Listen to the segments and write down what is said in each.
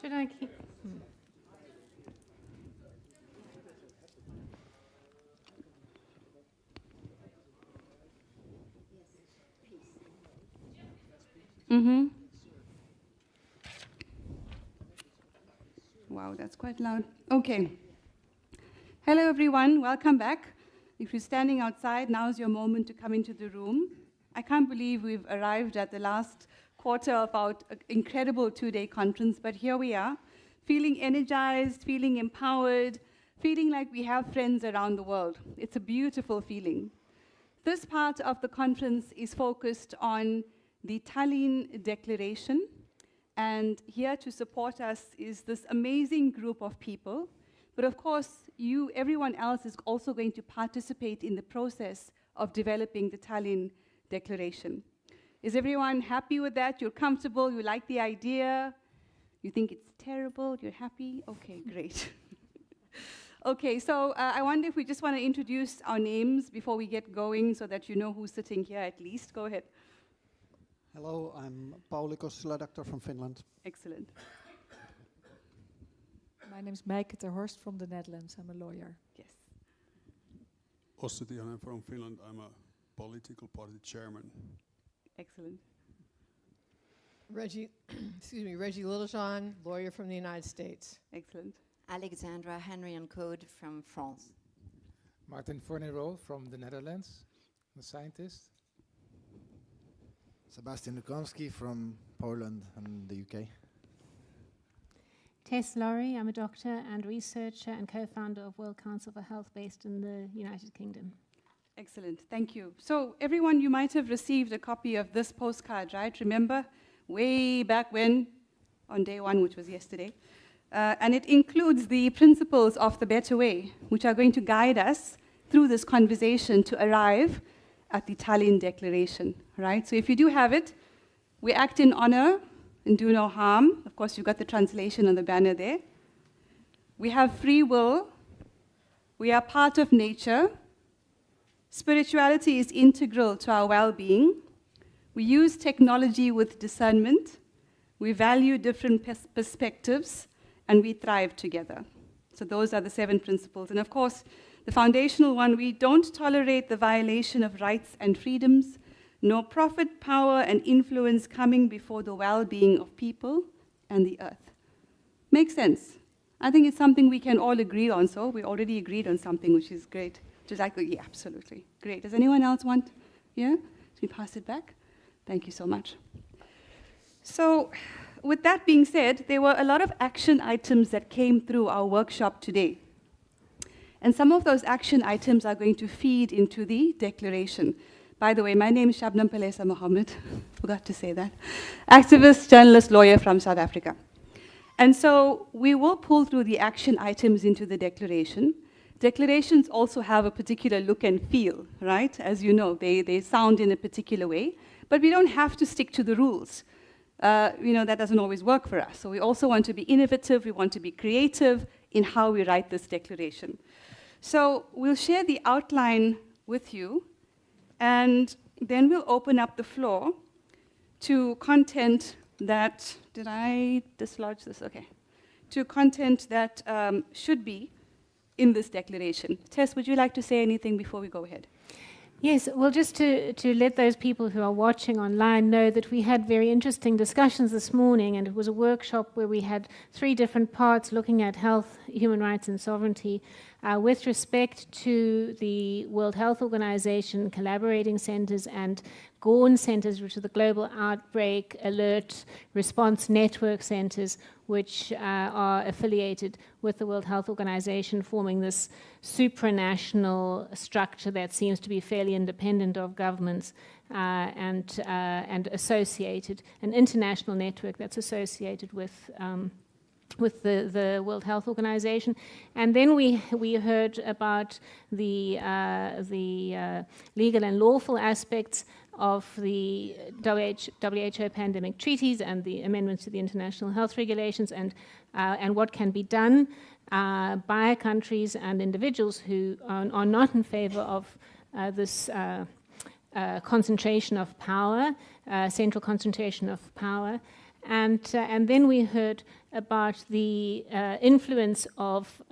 Should I keep? Wow, that's quite loud. Okay. Hello, everyone. Welcome back. If you're standing outside, now's your moment to come into the room. I can't believe we've arrived at the last quarter of our incredible two-day conference, but here we are, feeling energized, feeling empowered, feeling like we have friends around the world. It's a beautiful feeling. This part of the conference is focused on the Tallinn Declaration, and here to support us is this amazing group of people. But of course, everyone else is also going to participate in the process of developing the Tallinn Declaration. Is everyone happy with that? You're comfortable? You like the idea? You think it's terrible? You're happy? Okay, great. Okay, so I wonder if we just want to introduce our names before we get going so that you know who's sitting here at least. Go ahead. Hello, I'm Pauli Kossila, doctor from Finland. Excellent. My name is Meike ter Horst from the Netherlands. I'm a lawyer. Yes. Ossi Tihonen from Finland. I'm a political party chairman. Excellent. Reggie Littlejohn, lawyer from the United States. Excellent. Alexandra Henry and Code from France. Martin Fornero from the Netherlands, a scientist. Sebastian Lukomski from Poland and the UK. Tess Laurie, I'm a doctor and researcher and co-founder of World Council for Health based in the United Kingdom. Excellent, thank you. So everyone, you might have received a copy of this postcard, right? Remember, way back when, on day one, which was yesterday. And it includes the principles of the Better Way, which are going to guide us through this conversation to arrive at the Tallinn Declaration, right? So if you do have it, we act in honor and do no harm. Of course, you've got the translation on the banner there. We have free will. We are part of nature. Spirituality is integral to our well-being. We use technology with discernment. We value different perspectives, and we thrive together. So those are the 7 principles. And of course, the foundational one, we don't tolerate the violation of rights and freedoms, nor profit, power, and influence coming before the well-being of people and the earth. Makes sense. I think it's something we can all agree on, so we already agreed on something, which is great. Just like, yeah, absolutely. Great. Does anyone else want? Yeah? Should we pass it back? Thank you so much. So, with that being said, there were a lot of action items that came through our workshop today. And some of those action items are going to feed into the declaration. By the way, my name is Shabnam Pelesa Mohammed. Forgot to say that. Activist, journalist, lawyer from South Africa. And so we will pull through the action items into the declaration. Declarations also have a particular look and feel, right? As you know, they sound in a particular way. But we don't have to stick to the rules. That doesn't always work for us. So we also want to be innovative. We want to be creative in how we write this declaration. So we'll share the outline with you, and then we'll open up the floor to content that, did I dislodge this? Okay. To content that should be in this declaration. Tess, would you like to say anything before we go ahead? Yes, well, just to let those people who are watching online know that we had very interesting discussions this morning, and it was a workshop where we had 3 different parts looking at health, human rights, and sovereignty with respect to the World Health Organization collaborating centers and GORN centers, which are the Global Outbreak Alert Response Network centers, which are affiliated with the World Health Organization, forming this supranational structure that seems to be fairly independent of governments and associated, an international network that's associated with the World Health Organization. And then we heard about the legal and lawful aspects of the WHO pandemic treaties and the amendments to the international health regulations, and what can be done by countries and individuals who are not in favor of this concentration of power, central concentration of power. And then we heard about the influence of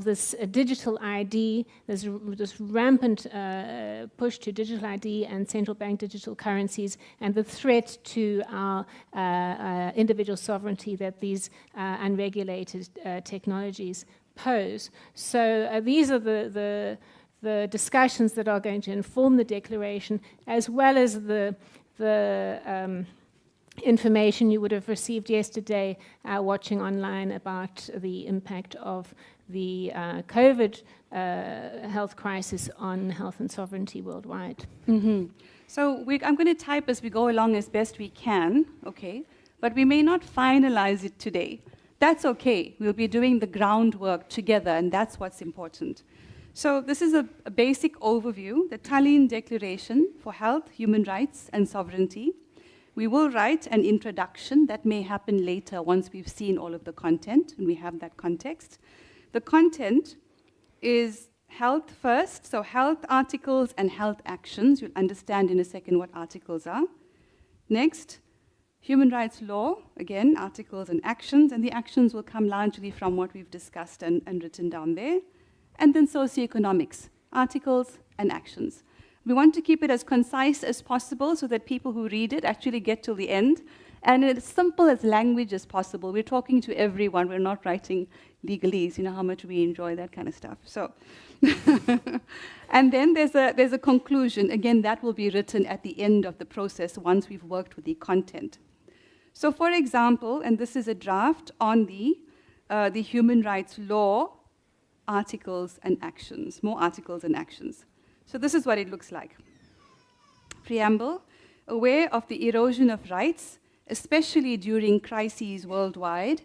this digital ID, this rampant push to digital ID and central bank digital currencies, and the threat to our individual sovereignty that these unregulated technologies pose. So these are the discussions that are going to inform the declaration, as well as the information you would have received yesterday watching online about the impact of the COVID health crisis on health and sovereignty worldwide. Mm-hmm. So I'm going to type as we go along as best we can, okay? But we may not finalize it today. That's okay. We'll be doing the groundwork together, and that's what's important. So this is a basic overview, the Tallinn Declaration for Health, Human Rights, and Sovereignty. We will write an introduction that may happen later once we've seen all of the content and we have that context. The content is health first, so health articles and health actions. You'll understand in a second what articles are. Next, human rights law, again, articles and actions, and the actions will come largely from what we've discussed and written down there. And then socioeconomics, articles and actions. We want to keep it as concise as possible so that people who read it actually get to the end. And as simple as language as possible. We're talking to everyone. We're not writing legalese. You know how much we enjoy that kind of stuff. So, and then there's a conclusion. Again, that will be written at the end of the process once we've worked with the content. So, for example, and this is a draft on the human rights law, articles and actions, more articles and actions. So this is what it looks like. Preamble, aware of the erosion of rights, especially during crises worldwide,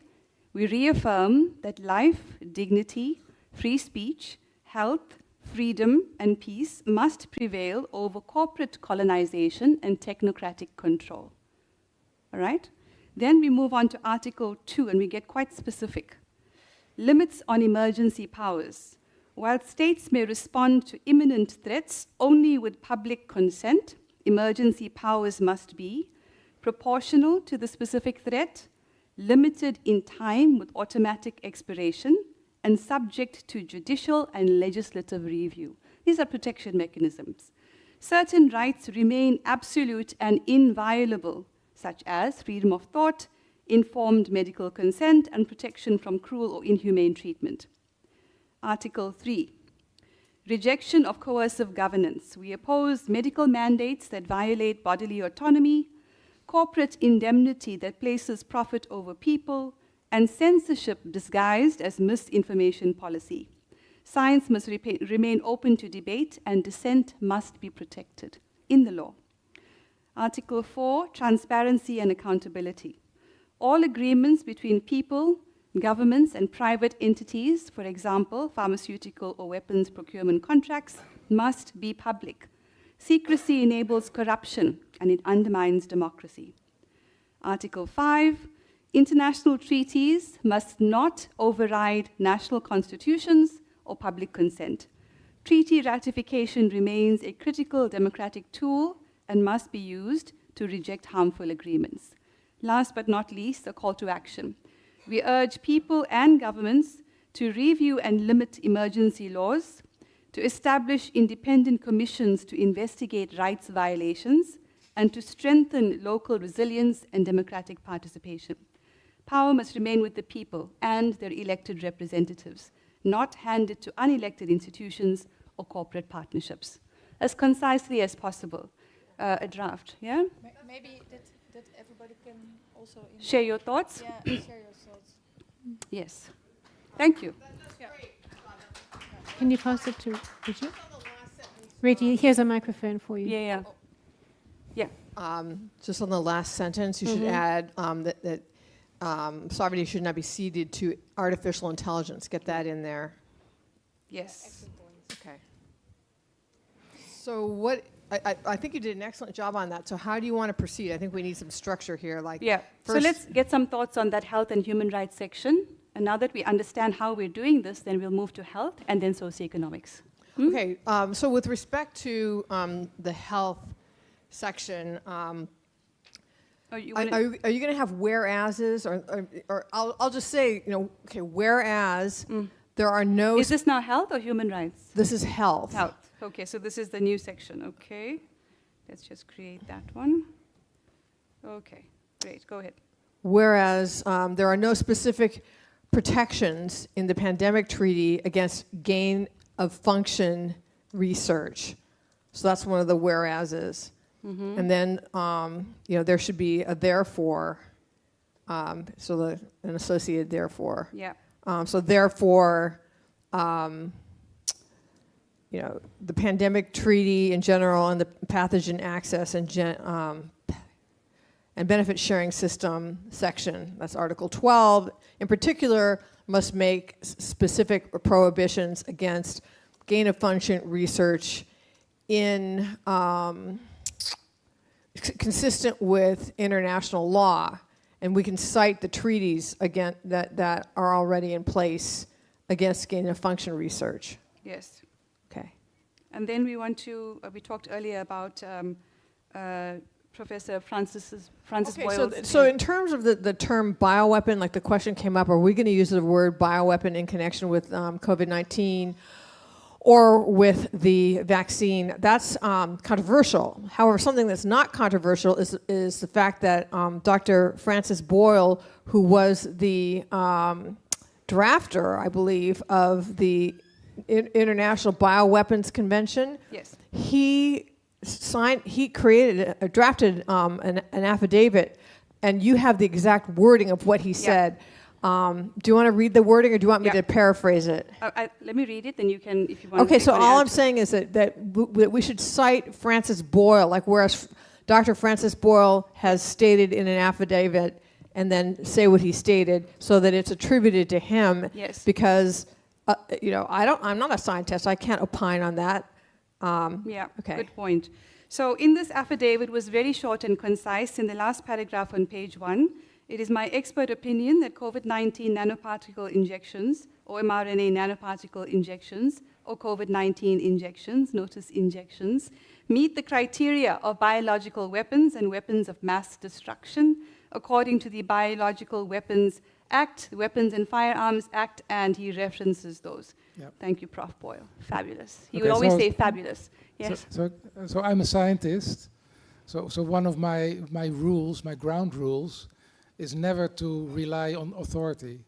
we reaffirm that life, dignity, free speech, health, freedom, and peace must prevail over corporate colonization and technocratic control. All right? Then we move on to Article 2, and we get quite specific. Limits on emergency powers. While states may respond to imminent threats only with public consent, emergency powers must be proportional to the specific threat, limited in time with automatic expiration, and subject to judicial and legislative review. These are protection mechanisms. Certain rights remain absolute and inviolable, such as freedom of thought, informed medical consent, and protection from cruel or inhumane treatment. Article 3, rejection of coercive governance. We oppose medical mandates that violate bodily autonomy, corporate indemnity that places profit over people, and censorship disguised as misinformation policy. Science must remain open to debate, and dissent must be protected in the law. Article 4, transparency and accountability. All agreements between people, governments, and private entities, for example, pharmaceutical or weapons procurement contracts, must be public. Secrecy enables corruption, and it undermines democracy. Article 5, international treaties must not override national constitutions or public consent. Treaty ratification remains a critical democratic tool and must be used to reject harmful agreements. Last but not least, a call to action. We urge people and governments to review and limit emergency laws, to establish independent commissions to investigate rights violations, and to strengthen local resilience and democratic participation. Power must remain with the people and their elected representatives, not handed to unelected institutions or corporate partnerships. As concisely as possible. A draft, yeah? Maybe that everybody can also... Share your thoughts? Yeah, share your thoughts. Yes. Thank you. Can you pass it to Reggie? Reggie, here's a microphone for you. Yeah. Just on the last sentence, you should add that sovereignty should not be ceded to artificial intelligence. Get that in there. Yes. Okay. So what... I think you did an excellent job on that. So how do you want to proceed? I think we need some structure here. So let's get some thoughts on that health and human rights section. And now that we understand how we're doing this, then we'll move to health and then socioeconomics. Okay. So with respect to the health section, Or you Are wanna- you going to have whereases, or I'll just say, okay, whereas there are no... Is this now health or human rights? This is health. Health. Okay, so this is the new section. Okay, let's just create that one. Okay, great. Go ahead. Whereas there are no specific protections in the pandemic treaty against gain of function research. So that's one of the whereases. And then, there should be a therefore, an associated therefore. Yeah. So therefore, the pandemic treaty in general and the pathogen access and benefit sharing system section, that's Article 12, in particular, must make specific prohibitions against gain of function research in consistent with international law, and we can cite the treaties again that are already in place against gain of function research. Yes. Okay. And then we want to. We talked earlier about Professor Francis Boyle's. So in terms of the term bioweapon, like the question came up, are we going to use the word bioweapon in connection with COVID-19? Or with the vaccine, that's controversial. However, something that's not controversial is the fact that Dr. Francis Boyle, who was the drafter, I believe, of the International Bioweapons Convention, yes, he drafted an affidavit, and you have the exact wording of what he said. Do you want to read the wording, or do you want me to paraphrase it? Let me read it, then you can, if you want. Okay, so all I'm saying is that we should cite Francis Boyle, like whereas Dr. Francis Boyle has stated in an affidavit, and then say what he stated, so that it's attributed to him. Yes. Because I'm not a scientist, I can't opine on that. Yeah. Okay. Good point. So in this affidavit, was very short and concise. In the last paragraph on page 1. It is my expert opinion that COVID-19 nanoparticle injections, or mRNA nanoparticle injections, or COVID-19 injections, notice injections, meet the criteria of biological weapons and weapons of mass destruction according to the Biological Weapons Act, the Weapons and Firearms Act, and he references those. Yep. Thank you, Prof. Boyle. Fabulous. He Okay, would always so- say fabulous. Yes. So I'm a scientist. So one of my rules, my ground rules, is never to rely on authority.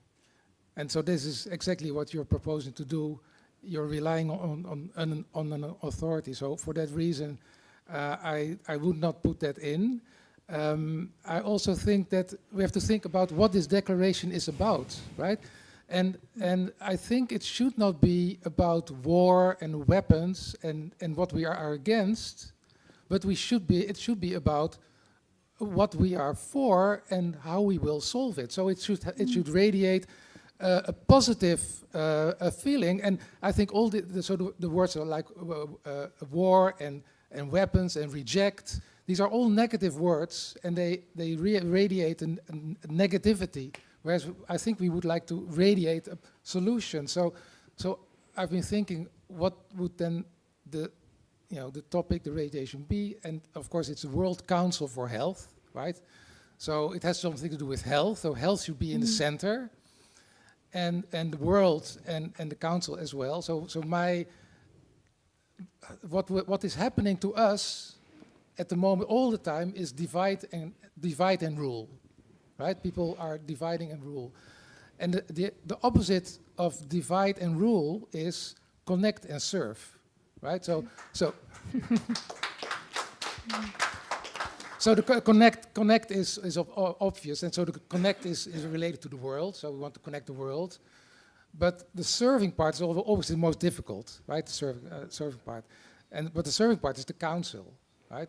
And so this is exactly what you're proposing to do. You're relying on an authority. So for that reason, I would not put that in. I also think that we have to think about what this declaration is about, right? And I think it should not be about war and weapons and what we are against, but it should be about what we are for and how we will solve it. So it should radiate a positive feeling. And I think all the words are like war and weapons and reject. These are all negative words, and they radiate a negativity. Whereas I think we would like to radiate a solution. So I've been thinking, what would then the topic, the radiation be? And of course, it's the World Council for Health, right? So it has something to do with health. So health should be in the center, and the world and the council as well. So what is happening to us at the moment, all the time, is divide and rule, right? People are dividing and rule, and the opposite of divide and rule is connect and serve, right? So the connect is obvious, and so the connect is related to the world. So we want to connect the world, but the serving part is always the most difficult, right? The serving part, but the serving part is the council, right?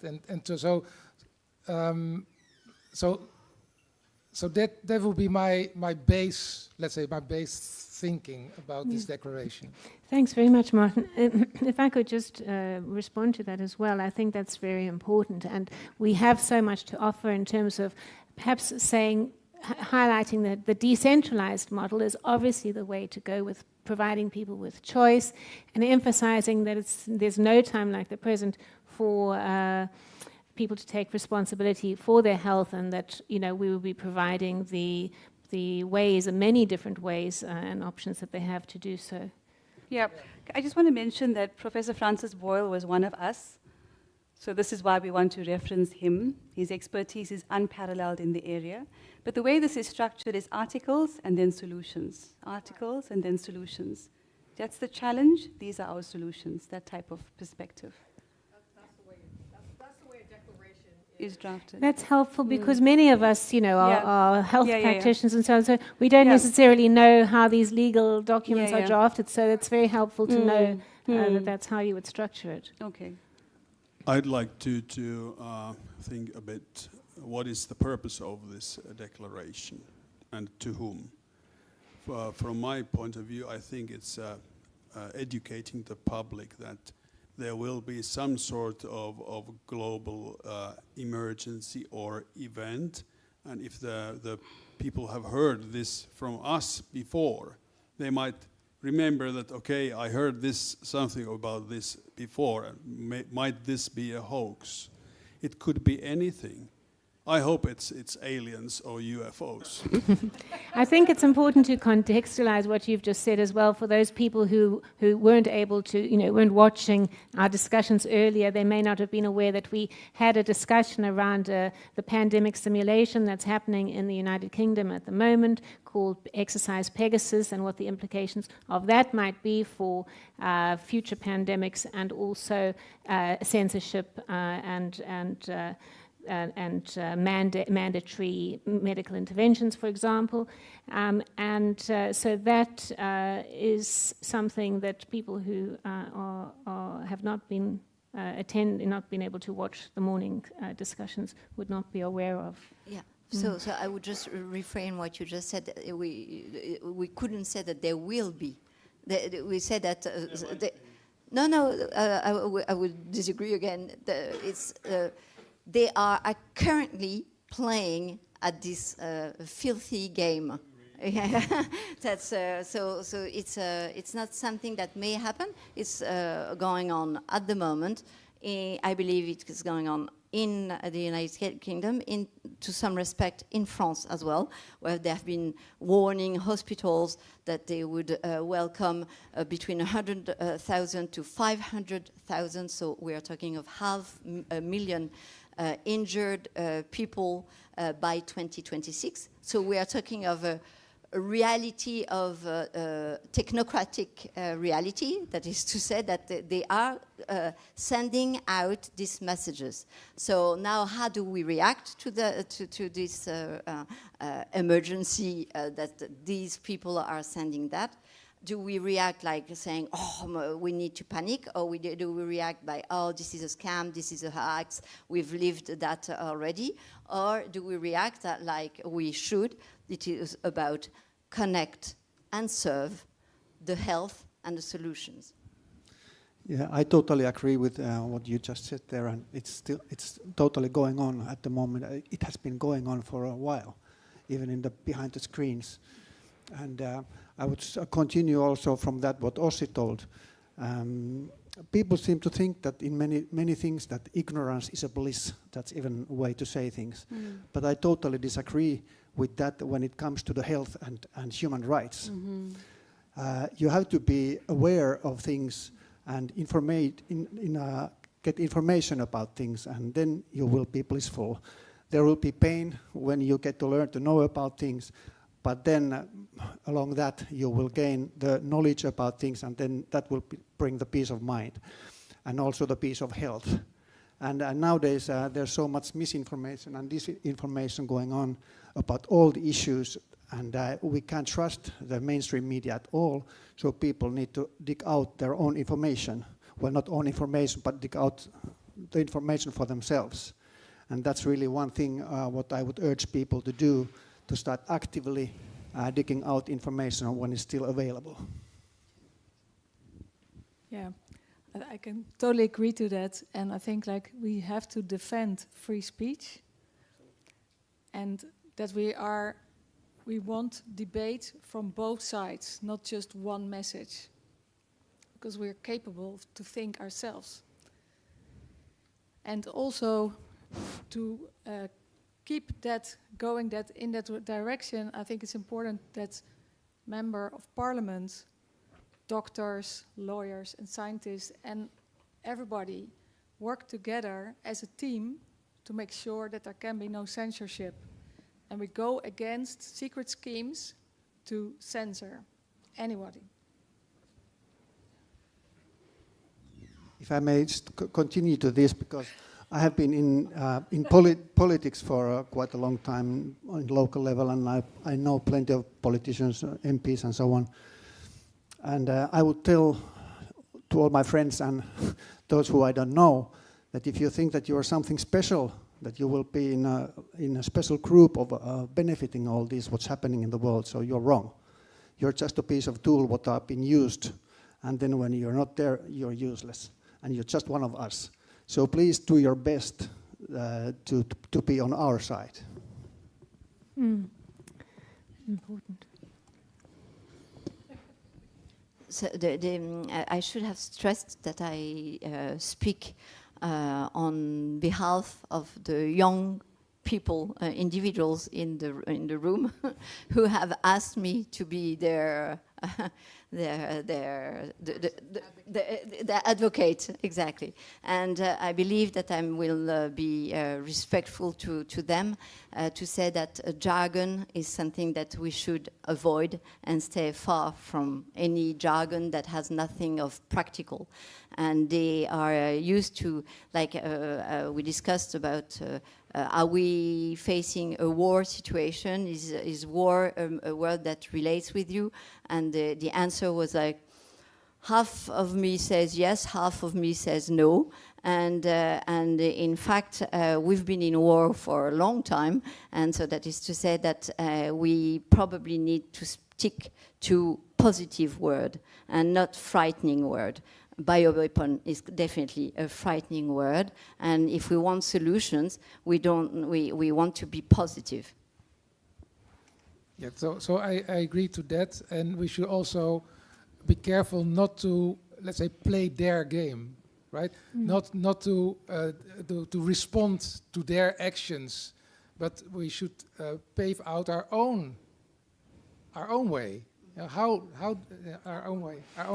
So that will be my base, let's say, my base thinking about this declaration. Thanks very much, Martin. If I could just respond to that as well, I think that's very important. And we have so much to offer in terms of perhaps highlighting that the decentralized model is obviously the way to go, with providing people with choice and emphasizing that there's no time like the present for people to take responsibility for their health, and that, you know, we will be providing the ways, and many different ways and options that they have to do so. Yeah, I just want to mention that Professor Francis Boyle was one of us. So this is why we want to reference him. His expertise is unparalleled in the area. But the way this is structured is articles and then solutions. Articles and then solutions. That's the challenge. These are our solutions, that type of perspective. That's the way a declaration is drafted. That's helpful because many of us, you know, are health Yeah. practitioners and so on. So we don't necessarily know how these legal documents are drafted. So it's very helpful to know that that's how you would structure it. Okay. I'd like to think a bit, what is the purpose of this declaration and to whom? From my point of view, I think it's educating the public that there will be some sort of global emergency or event, and if the people have heard this from us before, they might remember that, okay, I heard something about this before, might this be a hoax? It could be anything. I hope it's aliens or UFOs. I think it's important to contextualize what you've just said as well for those people who weren't able to, you know, weren't watching our discussions earlier. They may not have been aware that we had a discussion around the pandemic simulation that's happening in the United Kingdom at the moment called Exercise Pegasus, and what the implications of that might be for future pandemics, and also censorship and mandatory medical interventions, for example. So that is something that people who have not been not been able to watch the morning discussions would not be aware of. Yeah. So I would just refrain what you just said. We couldn't say that there will be. We said that. I would disagree again. They are currently playing at this filthy game. That's so it's not something that may happen. It's going on at the moment. I believe it is going on in the United Kingdom, to some respect in France as well, where there have been warning hospitals that they would welcome between 100,000 to 500,000. So we are talking of 500,000 injured people by 2026. So we are talking of a reality of technocratic reality, that is to say that they are sending out these messages. So now how do we react to this emergency that these people are sending that? Do we react like saying, oh, we need to panic, or do we react by, oh, this is a scam, this is a hoax, we've lived that already? Or do we react like we should? It is about connect and serve the health and the solutions. Yeah, I totally agree with what you just said there, and it's totally going on at the moment. It has been going on for a while, even behind the screens. And I would continue also from that what Ossi told. People seem to think that in many things that ignorance is a bliss. That's even a way to say things. But I totally disagree with that when it comes to the health and human rights. You have to be aware of things and get information about things, and then you will be blissful. There will be pain when you get to learn to know about things, but then along that you will gain the knowledge about things, and then that will bring the peace of mind and also the peace of health. And nowadays there's so much misinformation and disinformation going on about all the issues, and we can't trust the mainstream media at all, so people need to dig out their own information. Well, not own information, but dig out the information for themselves. And that's really one thing what I would urge people to do, to start actively digging out information when it's still available. Yeah, I can totally agree to that. And I think like we have to defend free speech, and that we want debate from both sides, not just one message, because we're capable to think ourselves. And also to keep that going in that direction, I think it's important that member of parliament, doctors, lawyers and scientists and everybody work together as a team to make sure that there can be no censorship. And we go against secret schemes to censor anybody. If I may just continue to this, because I have been in politics for quite a long time on local level, and I know plenty of politicians, MPs and so on. And I would tell to all my friends and those who I don't know, that if you think that you are something special, that you will be in a special group of benefiting all this, what's happening in the world, so you're wrong. You're just a piece of tool what are being used, and then when you're not there, you're useless, and you're just one of us. So please do your best to be on our side. Important. So I should have stressed that I speak on behalf of the young people, individuals in the room, who have asked me to be their advocate, exactly. And I believe that I will be respectful to them, to say that jargon is something that we should avoid and stay far from any jargon that has nothing of practical. And they are used to, like we discussed about, are we facing a war situation? Is war a word that relates with you? And the answer was like, half of me says yes, half of me says no. And in fact, we've been in war for a long time. And so that is to say that we probably need to stick to positive word and not frightening word. Bioweapon is definitely a frightening word, and if we want solutions, we want to be positive. Yeah, so I agree to that, and we should also be careful not to, let's say, play their game, right? Not to respond to their actions, but we should pave out our own way. How our own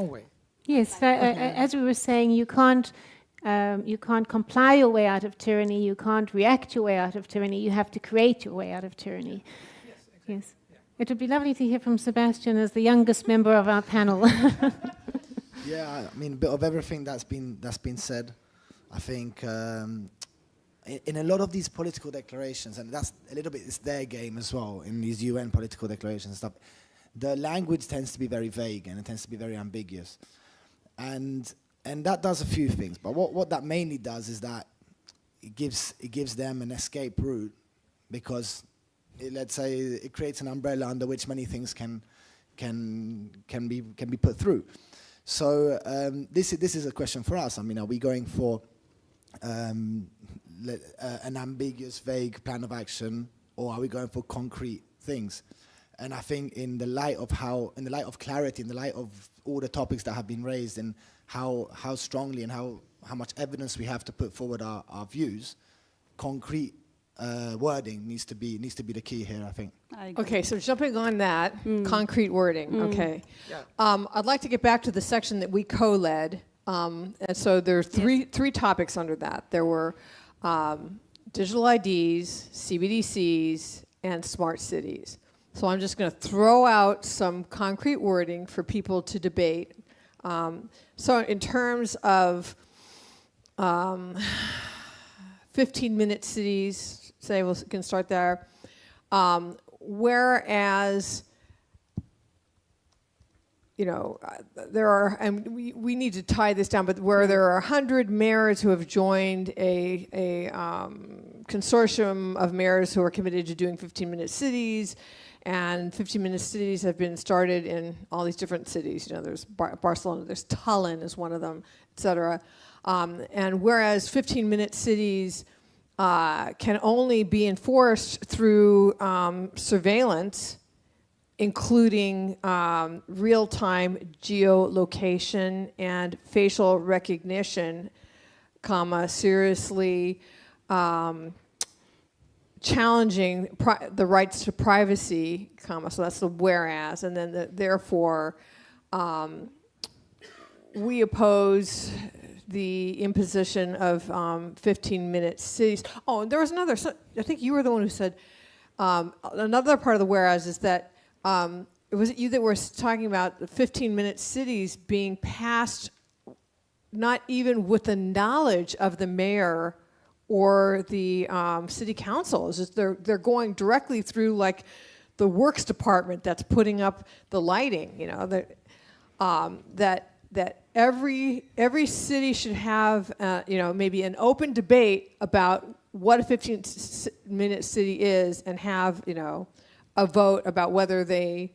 way. Yes, as we were saying, you can't comply your way out of tyranny. You can't react your way out of tyranny. You have to create your way out of tyranny. Yes, exactly. Yes. Yeah. It would be lovely to hear from Sebastian as the youngest member of our panel. Yeah, I mean, a bit of everything that's been said. I think in a lot of these political declarations, and that's a little bit, it's their game as well in these UN political declarations and stuff. The language tends to be very vague and it tends to be very ambiguous. And that does a few things, but what that mainly does is that it gives them an escape route, because let's say it creates an umbrella under which many things can be put through. So this is a question for us. I mean, are we going for an ambiguous, vague plan of action, or are we going for concrete things? And I think in the light of clarity, in the light of all the topics that have been raised, and how strongly and how much evidence we have to put forward our views, concrete wording needs to be the key here, I think. Okay, so jumping on that, concrete wording, okay. Yeah. I'd like to get back to the section that we co-led. And so there are three topics under that. There were digital IDs, CBDCs, and smart cities. So I'm just going to throw out some concrete wording for people to debate. So in terms of 15-minute cities, say we can start there, whereas, you know, there are, and we need to tie this down, but where there are 100 mayors who have joined a consortium of mayors who are committed to doing 15-minute cities, and 15-minute cities have been started in all these different cities. You know, there's Barcelona, there's Tallinn is one of them, et cetera. And whereas 15-minute cities can only be enforced through surveillance, including real-time geolocation and facial recognition, seriously challenging the rights to privacy, so that's the whereas, and then therefore we oppose the imposition of 15-minute cities. Oh, and there was another, I think you were the one who said, another part of the whereas is that, was it you that were talking about the 15-minute cities being passed not even with the knowledge of the mayor or the city council? It's just they're going directly through like the works department that's putting up the lighting, you know, that every city should have, you know, maybe an open debate about what a 15-minute city is, and have, you know, a vote about whether the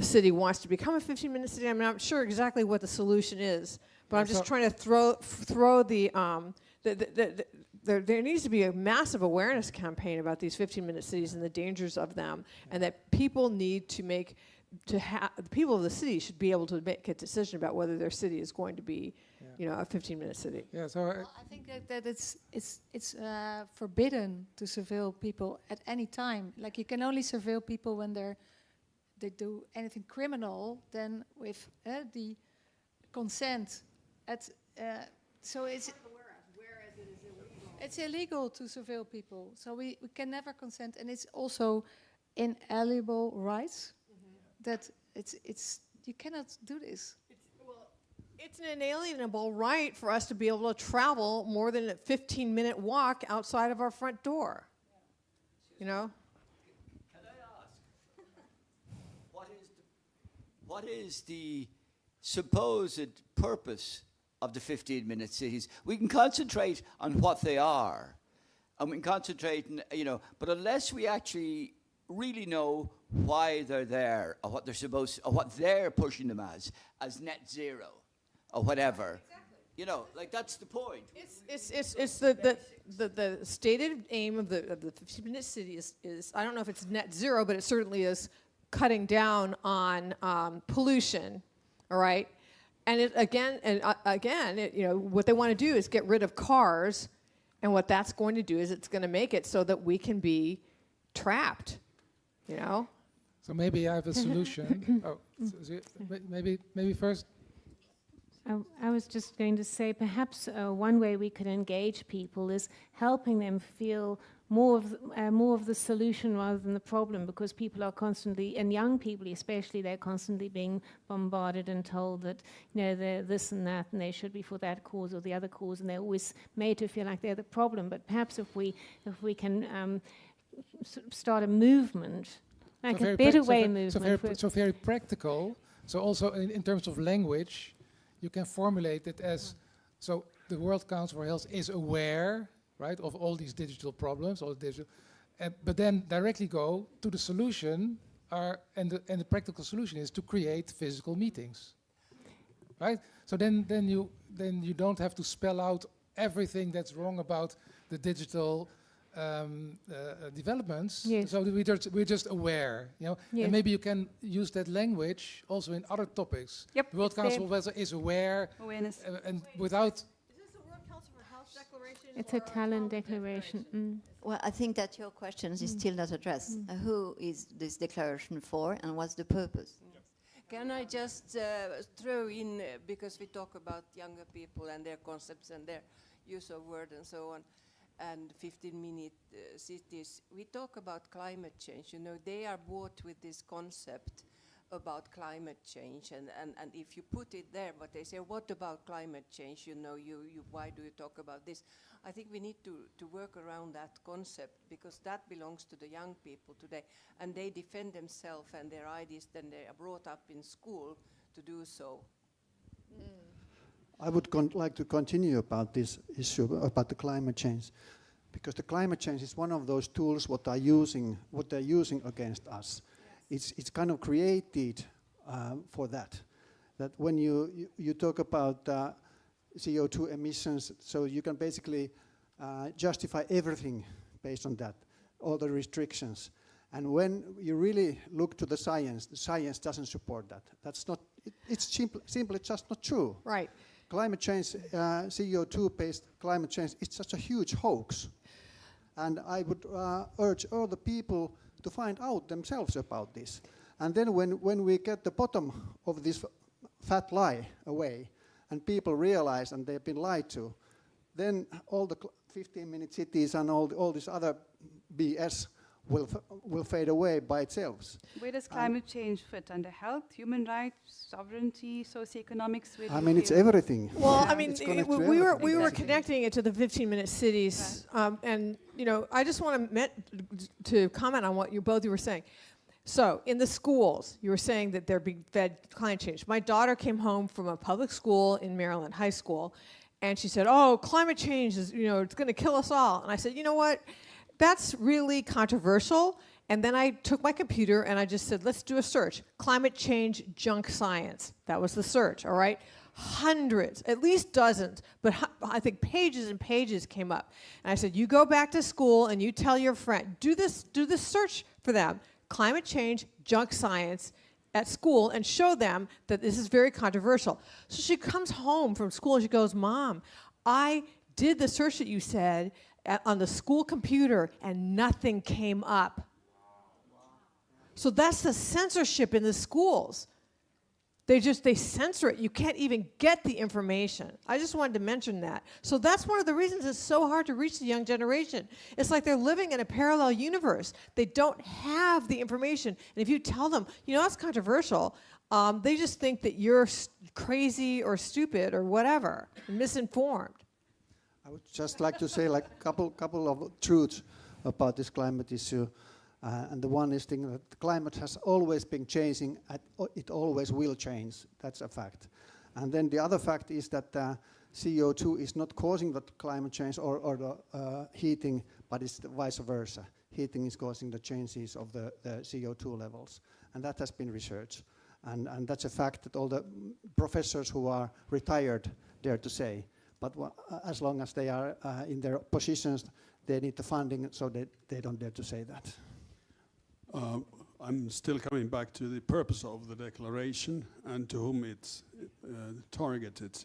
city wants to become a 15-minute city. I'm not sure exactly what the solution is, but I'm just trying to throw there needs to be a massive awareness campaign about these 15-minute cities and the dangers of them, and that people need to the people of the city should be able to make a decision about whether their city is going to be, you know, a 15-minute city. Yeah, so well, I think that it's forbidden to surveil people at any time. Like, you can only surveil people when they do anything criminal, then with the consent. So it's illegal to surveil people. So we can never consent, and it's also inalienable rights. That it's you cannot do this. It's an inalienable right for us to be able to travel more than a 15-minute walk outside of our front door. You know? Can I ask, what is the supposed purpose of the 15-minute cities? We can concentrate on what they are, and we can concentrate, you know, but unless we actually really know why they're there, or what they're supposed, or what they're pushing them as net zero, or whatever. Exactly. You know, like, that's the point. It's the stated aim of the 15-minute city is I don't know if it's net zero, but it certainly is cutting down on pollution. All right, and you know, what they want to do is get rid of cars, and what that's going to do is it's going to make it so that we can be trapped. You know. So maybe I have a solution. Maybe first. I was just going to say, perhaps one way we could engage people is helping them feel more of the solution rather than the problem, because people are constantly, and young people especially, they're constantly being bombarded and told that, you know, they're this and that, and they should be for that cause or the other cause, and they're always made to feel like they're the problem. But perhaps if we can start a movement, like a better way movement. So very practical. So also in terms of language, you can formulate it as, so the World Council for Health is aware, right, of all these digital problems, but then directly go to the solution, and the practical solution is to create physical meetings, right? So then you don't have to spell out everything that's wrong about the digital developments. Yes. So we're just aware, you know, yes. And maybe you can use that language also in other topics. Yep. The World Council is aware, Awareness. And without. Is this the World Council for Health Declaration? It's a talent declaration. Mm. Well, I think that your question is still not addressed. Who is this declaration for, and what's the purpose? Can I just throw in, because we talk about younger people and their concepts and their use of word and so on, and 15-minute cities, we talk about climate change. You know, they are bought with this concept about climate change, and if you put it there, but they say, what about climate change? You know, why do you talk about this? I think we need to work around that concept, because that belongs to the young people today, and they defend themselves and their ideas, then they are brought up in school to do so. I would like to continue about this issue about the climate change, because the climate change is one of those tools what they're using against us. Yes. It's kind of created for that. That when you talk about CO2 emissions, so you can basically justify everything based on that, all the restrictions. And when you really look to the science doesn't support that. That's not. It's simply just not true. Right. Climate change, CO2-based climate change, it's such a huge hoax. And I would urge all the people to find out themselves about this. And then when we get the bottom of this fat lie away, and people realize and they've been lied to, then all the 15-minute cities and all this other BS will fade away by itself. Where does climate change fit? Under health, human rights, sovereignty, socioeconomics? I mean, it's everything. Well, Yeah. I mean, we were connecting it to the 15-minute cities, and you know, I just want to comment on what you were saying. So, in the schools, you were saying that they're being fed climate change. My daughter came home from a public school in Maryland, high school, and she said, "Oh, climate change is, you know, it's going to kill us all." And I said, "You know what? That's really controversial." And then I took my computer and I just said, let's do a search. Climate change junk science. That was the search, all right? Hundreds, at least dozens, but I think pages and pages came up. And I said, you go back to school and you tell your friend, do this search for them. Climate change junk science at school, and show them that this is very controversial. So she comes home from school and she goes, Mom, I did the search that you said on the school computer and nothing came up. So that's the censorship in the schools. They censor it. You can't even get the information. I just wanted to mention that. So that's one of the reasons it's so hard to reach the young generation. It's like they're living in a parallel universe. They don't have the information. And if you tell them, you know, that's controversial, they just think that you're crazy or stupid or whatever, misinformed. I would just like to say like couple of truths about this climate issue. And the one is that the climate has always been changing, it always will change, that's a fact. And then the other fact is that CO2 is not causing the climate change or the heating, but it's the vice versa. Heating is causing the changes of the CO2 levels, and that has been researched. And that's a fact that all the professors who are retired dare to say. But as long as they are in their positions, they need the funding, so they don't dare to say that. I'm still coming back to the purpose of the declaration and to whom it's targeted.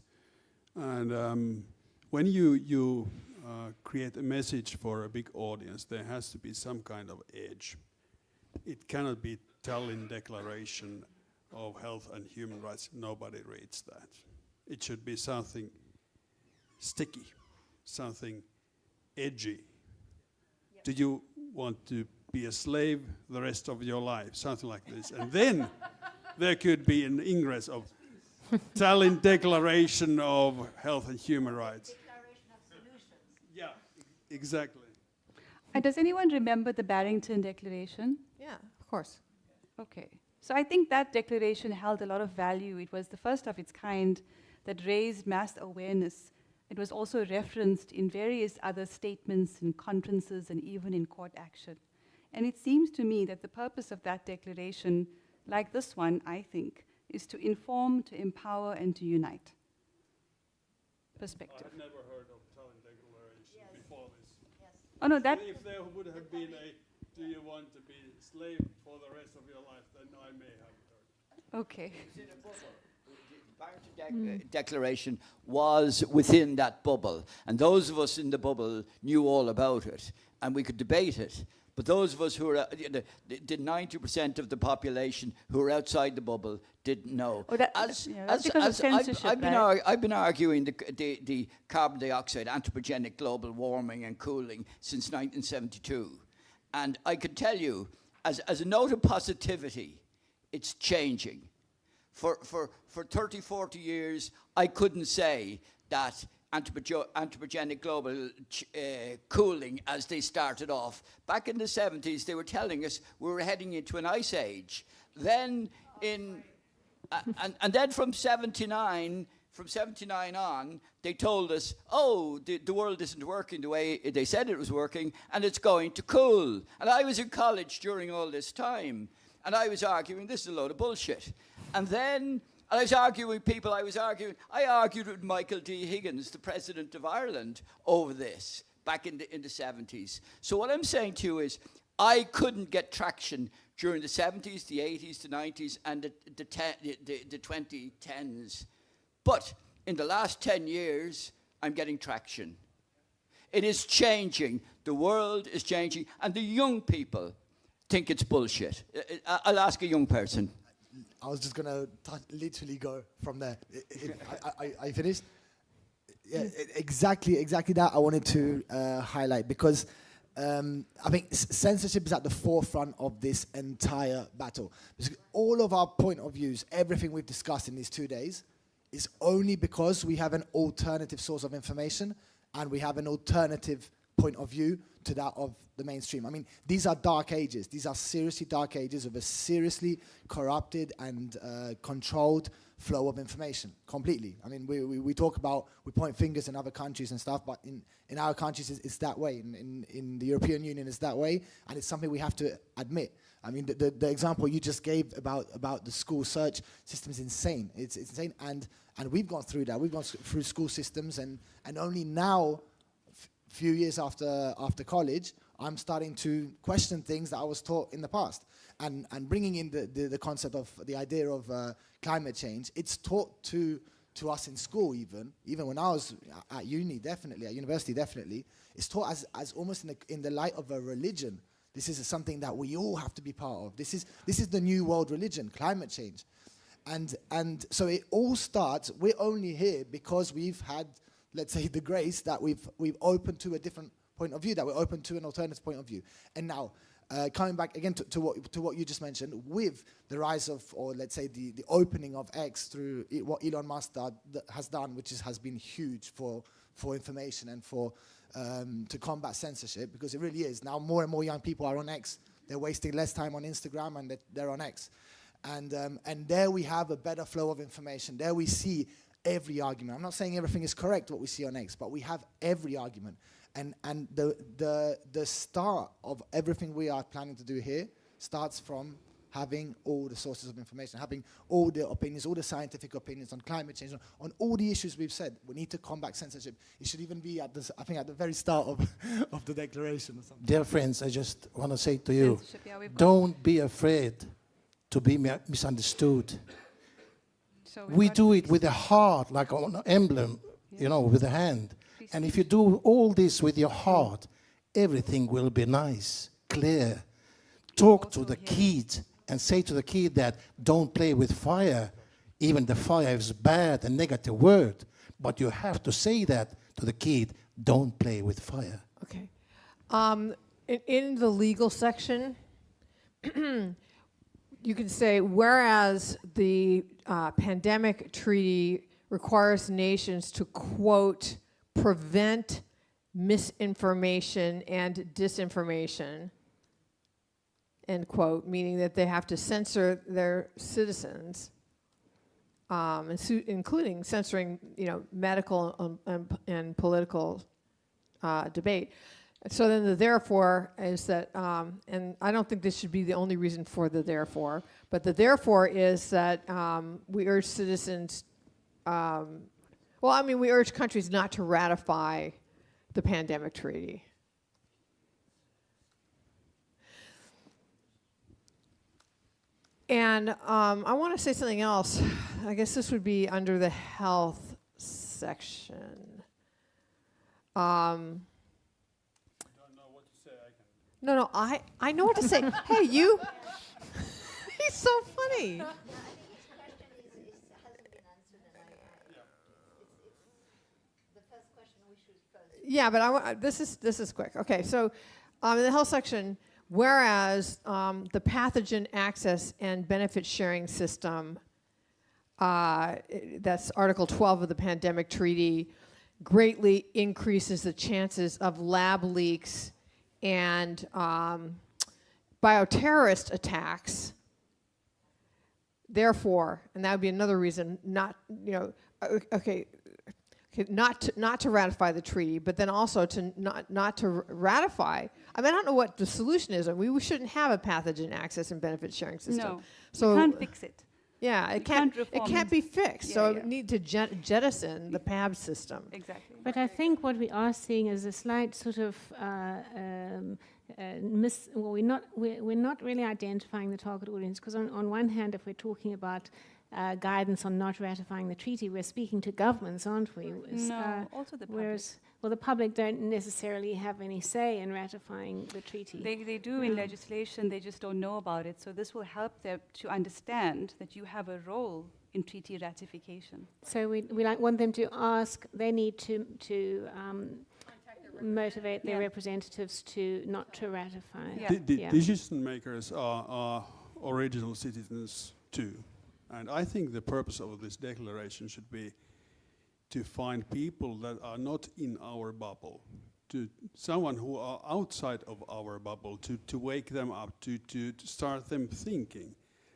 And when you create a message for a big audience, there has to be some kind of edge. It cannot be Tallinn Declaration of Health and Human Rights. Nobody reads that. It should be something sticky, something edgy. Yep. Do you want to be a slave the rest of your life, something like this? And then there could be an ingress of Tallinn Declaration of Health and Human Rights. Declaration of solutions. Yeah, exactly. Does anyone remember the Barrington Declaration? Yeah, of course. Okay. So I think that declaration held a lot of value. It was the first of its kind that raised mass awareness. It was also referenced in various other statements and conferences and even in court action. And it seems to me that the purpose of that declaration, like this one, I think, is to inform, to empower, and to unite. Perspective. I've never heard of Tallinn Declaration before this. Yes. Oh no, that. If there would have been a, do you want to be a slave for the rest of your life, then I may have heard. Okay. The Barrington Declaration was within that bubble, and those of us in the bubble knew all about it, and we could debate it. But those of us who are, the 90% of the population who are outside the bubble didn't know. Oh, that's because of censorship, I've been arguing the carbon dioxide, anthropogenic global warming and cooling since 1972. And I can tell you, as a note of positivity, it's changing. For 30, 40 years, I couldn't say that anthropogenic global cooling as they started off. Back in the 70s, they were telling us we were heading into an ice age. Then and then from 79 on, they told us, oh, the world isn't working the way they said it was working, and it's going to cool. And I was in college during all this time, and I was arguing, this is a load of bullshit. And then I was arguing with people, I argued with Michael D. Higgins, the president of Ireland, over this back in the 70s. So what I'm saying to you is, I couldn't get traction during the 70s, the 80s, the 90s, and the 2010s. But in the last 10 years, I'm getting traction. It is changing. The world is changing, and the young people think it's bullshit. I'll ask a young person. I was just going to literally go from there. I finished? Yeah, exactly that I wanted to highlight, because I think censorship is at the forefront of this entire battle. Because all of our point of views, everything we've discussed in these 2 days, is only because we have an alternative source of information and we have an alternative point of view to that of the mainstream. I mean, these are dark ages. These are seriously dark ages of a seriously corrupted and controlled flow of information, completely. I mean, we talk about, we point fingers in other countries and stuff, but in our countries it's that way. In the European Union it's that way, and it's something we have to admit. I mean, the example you just gave about the school search system is insane. It's insane, and we've gone through that. We've gone through school systems, and only now, few years after college, I'm starting to question things that I was taught in the past, and bringing in the concept of the idea of climate change. It's taught to us in school, even when I was at uni, definitely at university, definitely. It's taught as almost in the light of a religion. This is something that we all have to be part of. This is the new world religion, climate change, and so it all starts. We're only here because we've had, let's say, the grace that we've opened to a different point of view, that we're open to an alternative point of view. And now, coming back again to what you just mentioned, with the rise of, or let's say the opening of X through what Elon Musk has done, which has been huge for information and for to combat censorship, because it really is. Now more and more young people are on X. They're wasting less time on Instagram, and they're on X. And there we have a better flow of information. There we see every argument. I'm not saying everything is correct what we see on X, but we have every argument. And the start of everything we are planning to do here starts from having all the sources of information, having all the opinions, all the scientific opinions on climate change, on all the issues we've said. We need to combat censorship. It should even be at I think at the very start of the declaration or something. Dear friends, I just want to say to you, don't be afraid to be misunderstood. So we do it with a heart, like an emblem, you know, with a hand. And if you do all this with your heart, everything will be nice, clear. Talk to the kid and say to the kid that don't play with fire. Even the fire is bad, a negative word. But you have to say that to the kid, don't play with fire. Okay. In the legal section, you can say, whereas the pandemic treaty requires nations to, quote, prevent misinformation and disinformation, end quote, meaning that they have to censor their citizens, including censoring, you know, medical and political debate. So then the therefore is that, and I don't think this should be the only reason for the therefore, but the therefore is that we urge citizens, well, I mean, we urge countries not to ratify the pandemic treaty. And I want to say something else. I guess this would be under the health section. No, I know what to say. Hey, you. He's so funny. No, I think his question hasn't been answered, and the first question we should first. Yeah, but this is quick. Okay, so in the health section, whereas the pathogen access and benefit sharing system, that's Article 12 of the Pandemic Treaty, greatly increases the chances of lab leaks and bioterrorist attacks. Therefore, and that would be another reason not, you know, not to ratify the treaty, but then also to not to ratify. I mean, I don't know what the solution is. I mean, we shouldn't have a pathogen access and benefit sharing system. No, so we can't fix it. Yeah, it can't be fixed. Yeah, so we need to jettison the PAB system. Exactly. But I think what we are seeing is a slight sort of well, we're not really identifying the target audience, because on one hand, if we're talking about guidance on not ratifying the treaty. We're speaking to governments, aren't we? No, also the public. Whereas, well, the public don't necessarily have any say in ratifying the treaty. They do in legislation, they just don't know about it. So this will help them to understand that you have a role in treaty ratification. So we want them to ask, they need to motivate their representatives to not to ratify. Decision makers are original citizens too. And I think the purpose of this declaration should be to find people that are not in our bubble, to someone who are outside of our bubble, to wake them up, to start them thinking.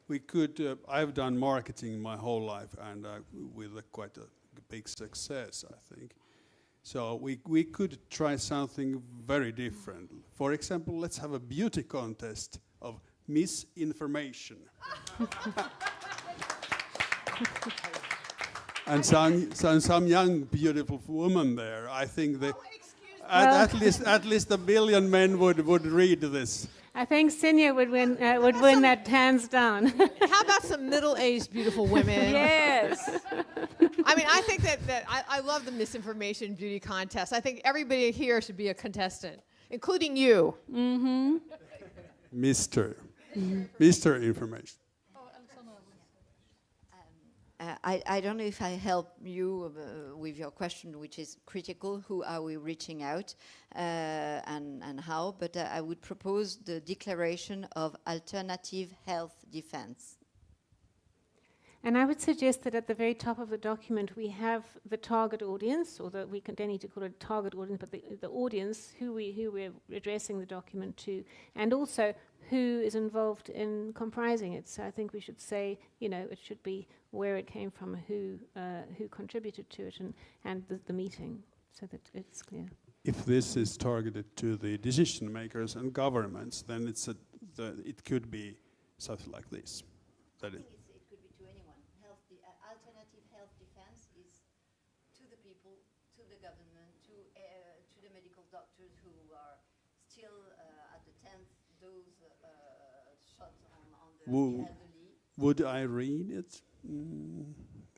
We could, I've done marketing my whole life, and with quite a big success, I think. So we could try something very different. For example, let's have a beauty contest of misinformation. And some young, beautiful woman there. I think that at least a billion men would read this. I think Sinja would win that hands down. How about some middle-aged, beautiful women? Yes. I mean, I think that I love the misinformation beauty contest. I think everybody here should be a contestant, including you. Mm-hmm. Mr. Information. I don't know if I help you with your question, which is critical. Who are we reaching out and how? But I would propose the declaration of alternative health defense. And I would suggest that at the very top of the document we have the target audience, or we don't need to call it a target audience, but the audience who we're addressing the document to, and also who is involved in comprising it. So I think we should say, it should be where it came from, who contributed to it, and the meeting, so that it's clear. If this is targeted to the decision makers and governments, then it could be something like this. That it could be to anyone. Alternative health defense is to the people, to the government, to the medical doctors who are still at the 10th dose shot on the elderly. Would I read it?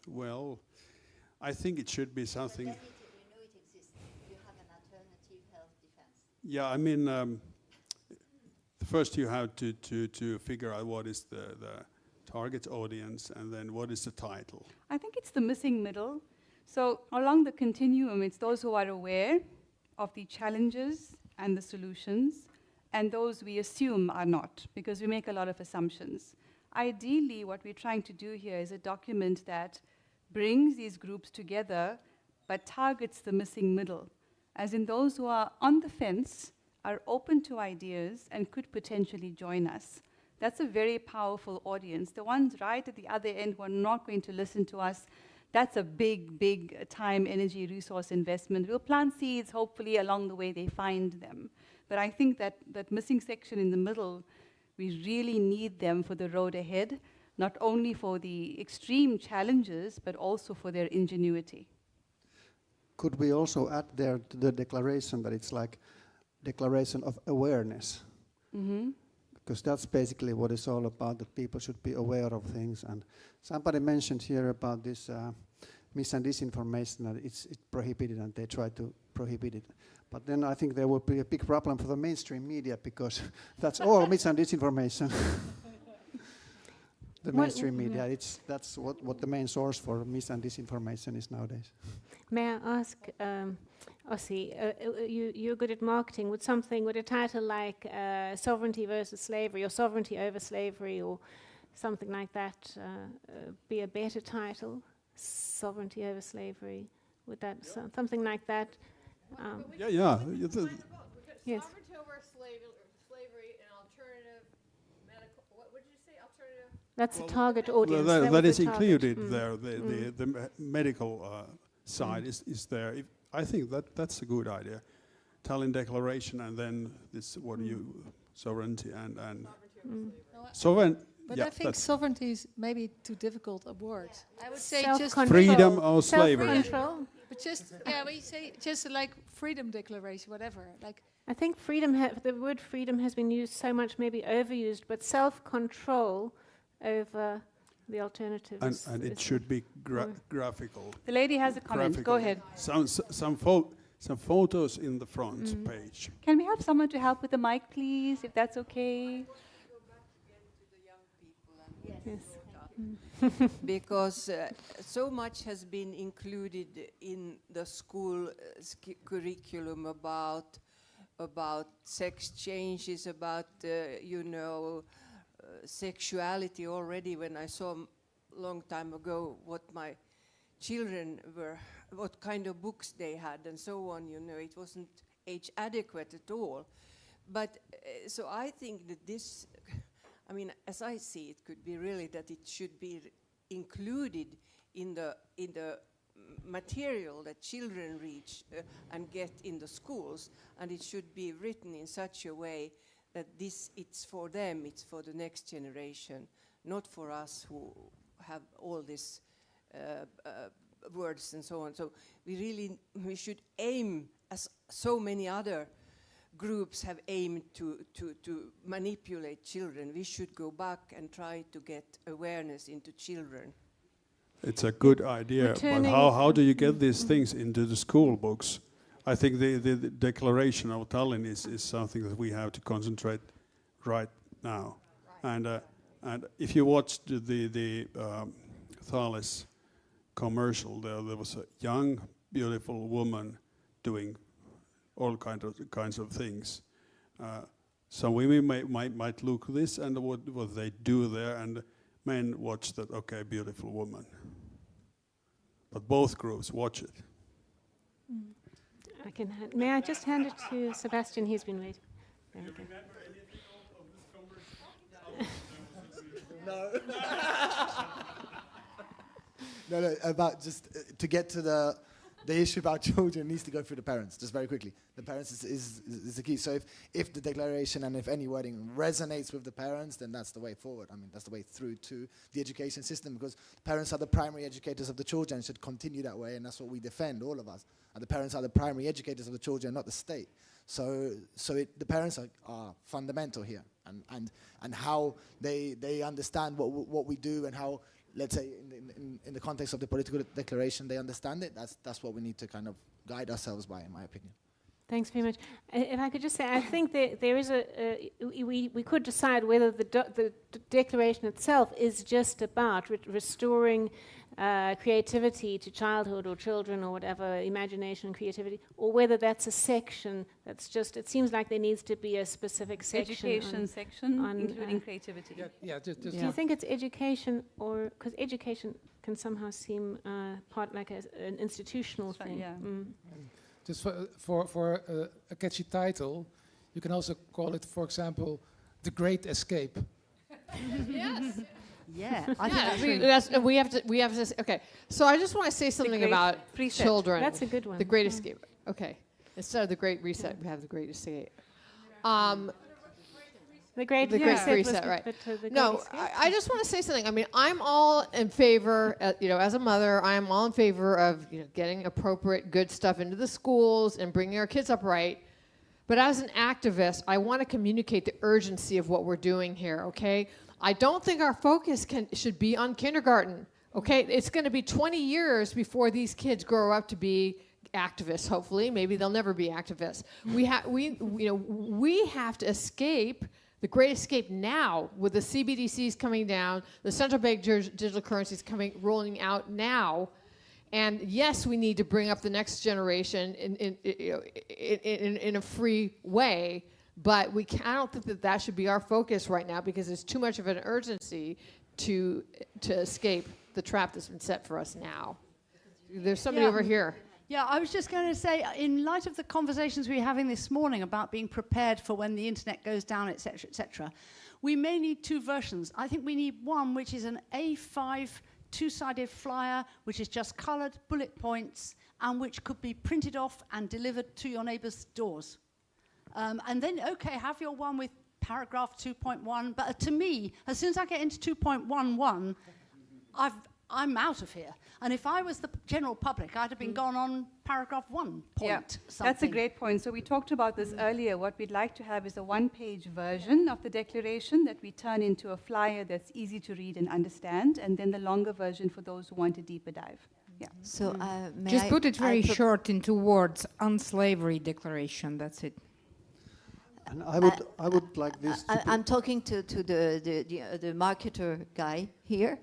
Well, I think it should be something. But then we know it exists. You have an alternative health defense. Yeah, I mean, first you have to figure out what is the target audience, and then what is the title. I think it's the missing middle. So along the continuum, it's those who are aware of the challenges and the solutions, and those we assume are not, because we make a lot of assumptions. Ideally, what we're trying to do here is a document that brings these groups together, but targets the missing middle, as in those who are on the fence, are open to ideas, and could potentially join us. That's a very powerful audience. The ones right at the other end who are not going to listen to us, that's a big, big time, energy, resource investment. We'll plant seeds, hopefully along the way they find them. But I think that missing section in the middle, we really need them for the road ahead, not only for the extreme challenges, but also for their ingenuity. Could we also add there to the declaration that it's like declaration of awareness? Mm-hmm. Because that's basically what it's all about, that people should be aware of things. And somebody mentioned here about this mis and disinformation, that it's prohibited, and they try to prohibit it. But then I think there will be a big problem for the mainstream media, because that's all mis and disinformation. The mainstream media, that's what the main source for mis and disinformation is nowadays. May I ask, Ossi, you're good at marketing. Would a title like sovereignty versus slavery, or sovereignty over slavery, or something like that be a better title? Sovereignty over slavery? Would that something like that? Yeah. Yes. Sovereignty over slavery and alternative medical. What did you say? Alternative. That's a target audience. Well, that is included there. The medical side is there. I think that's a good idea. Tallinn Declaration, and then this sovereignty and sovereign. But I think sovereignty is maybe too difficult a word. I would say just freedom or slavery. Self-control. But we say just like freedom declaration, whatever. Like I think the word freedom has been used so much, maybe overused, but self-control over the alternative. And it should be graphical. The lady has a comment. Graphical. Go ahead. Some photos in the front page. Can we have someone to help with the mic, please, if that's okay? Yes. Because so much has been included in the school curriculum about sex changes, about sexuality already. When I saw a long time ago what my children were, what kind of books they had and so on, it wasn't age adequate at all. But so I think that this, as I see it, could be really that it should be included in the material that children reach and get in the schools, and it should be written in such a way that it's for them, it's for the next generation, not for us who have all these words and so on. So we should aim, as so many other groups have aimed to manipulate children. We should go back and try to get awareness into children. It's a good idea, but how do you get these things into the school books? I think the Declaration of Tallinn is something that we have to concentrate right now. Right. And if you watched the Thales commercial, there was a young, beautiful woman doing all kinds of things. Some women might look this and what they do there, and men watch that, okay, beautiful woman. But both groups watch it. May I just hand it to Sebastian? He's been waiting. There we go. No. No, about just to get to the issue about children needs to go through the parents, just very quickly. The parents is the key. So if the declaration and if any wording resonates with the parents, then that's the way forward. That's the way through to the education system, because parents are the primary educators of the children, should continue that way, and that's what we defend, all of us. And the parents are the primary educators of the children, not the state. So the parents are fundamental here, and how they understand what we do, and how, let's say, in the context of the political declaration, they understand it. That's what we need to kind of guide ourselves by, in my opinion. Thanks very much. If I could just say, I think there is we could decide whether the declaration itself is just about restoring creativity to childhood or children or whatever, imagination and creativity, or whether that's a section that's just, it seems like there needs to be a specific section. Education section, including creativity. Do you think it's education, or, because education can somehow seem part like an institutional thing? Yeah. Just for a catchy title, you can also call it, for example, The Great Escape. Yes. Yeah, we have to. Okay, so I just want to say something about children. That's a good one. The Great Escape. Okay, instead of the Great Reset, we have the Great Escape. The Great Reset, right? No, I just want to say something. I'm all in favor. As a mother, I'm all in favor of getting appropriate, good stuff into the schools and bringing our kids up right. But as an activist, I want to communicate the urgency of what we're doing here. Okay. I don't think our focus should be on kindergarten, okay? It's going to be 20 years before these kids grow up to be activists, hopefully. Maybe they'll never be activists. We have to escape, the Great Escape now, with the CBDCs coming down, the central bank digital currencies rolling out now. And yes, we need to bring up the next generation in a free way. But I don't think that should be our focus right now, because there's too much of an urgency to escape the trap that's been set for us now. There's somebody over here. Yeah, I was just going to say, in light of the conversations we were having this morning about being prepared for when the internet goes down, etc., we may need two versions. I think we need one which is an A5 two-sided flyer, which is just coloured bullet points, and which could be printed off and delivered to your neighbours' doors. And then, okay, have your one with paragraph 2.1. But to me, as soon as I get into 2.11, I'm out of here. And if I was the general public, I'd have been gone on paragraph 1 point. That's a great point. So we talked about this earlier. What we'd like to have is a one-page version of the declaration that we turn into a flyer that's easy to read and understand, and then the longer version for those who want a deeper dive. Yeah. So just put it very short into words. Unslavery declaration. That's it. And I would like this. I'm talking to the marketer guy here.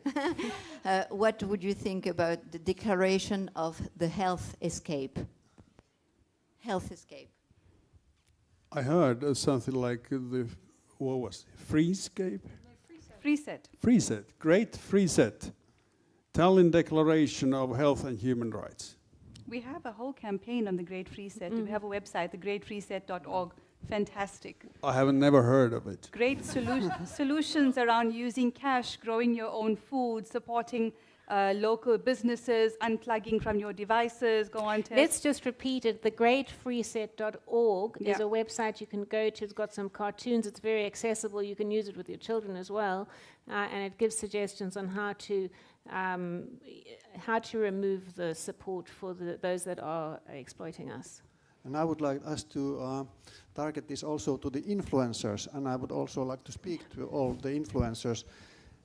What would you think about the declaration of the health escape? Health escape. I heard something like what was it? Freescape? Freeset. Freeset. Great Freeset. Tallinn Declaration of Health and Human Rights. We have a whole campaign on the Great Freeset. We have a website, thegreatfreeset.org. Fantastic. I haven't never heard of it. Great solutions around using cash, growing your own food, supporting local businesses, unplugging from your devices, go on to... Let's just repeat it. Thegreatfreeset.org is a website you can go to. It's got some cartoons. It's very accessible. You can use it with your children as well. And it gives suggestions on how to remove the support for those that are exploiting us. And I would like us to target this also to the influencers, and I would also like to speak to all the influencers.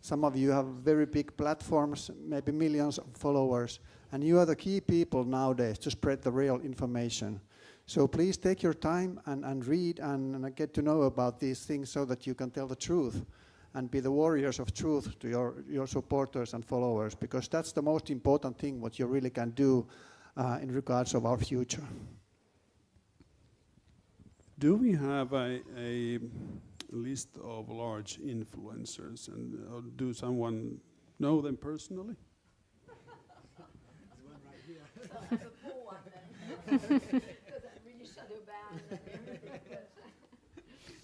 Some of you have very big platforms, maybe millions of followers, and you are the key people nowadays to spread the real information. So please take your time and read and get to know about these things so that you can tell the truth and be the warriors of truth to your supporters and followers, because that's the most important thing what you really can do in regards of our future. Do we have a list of large influencers, and do someone know them personally? There's one right here. I have a poor one then, because I'm really shadow banned.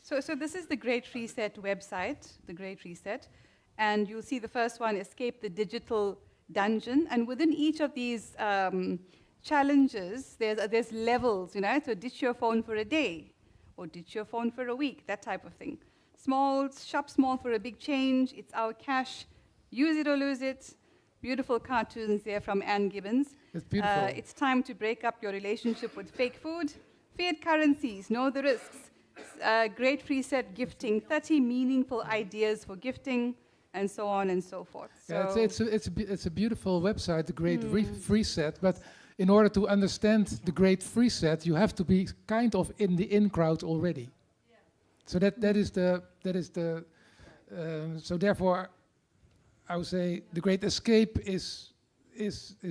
So this is the Great Reset website, the Great Reset, and you'll see the first one, Escape the Digital Dungeon, and within each of these challenges, there's levels, you know, so ditch your phone for a day, or ditch your phone for a week, that type of thing. Shop small for a big change, it's our cash, use it or lose it. Beautiful cartoons there from Anne Gibbons. It's beautiful. It's time to break up your relationship with fake food. Fiat currencies, know the risks. Great Reset gifting, 30 meaningful ideas for gifting, and so on and so forth. Yeah, it's a beautiful website, the Great Reset, but in order to understand the Great Reset, you have to be kind of in the in crowd already. Yeah. So that is the so therefore, I would say the Great Escape is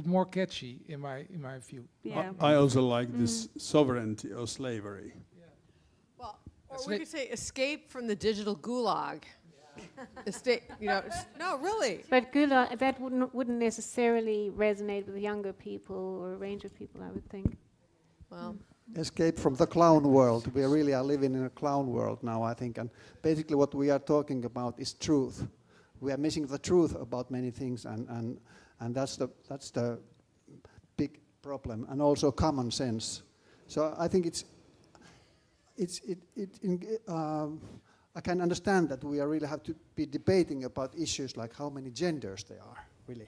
more catchy in my view. Yeah. I also like this sovereignty or slavery. Yeah. Well, or we could say escape from the digital gulag. Escape, you know, no, really. But gulag, that wouldn't necessarily resonate with younger people or a range of people, I would think. Well, escape from the clown world. We really are living in a clown world now, I think, and basically what we are talking about is truth. We are missing the truth about many things, and that's the big problem, and also common sense. So I think I can understand that we really have to be debating about issues like how many genders there are, really.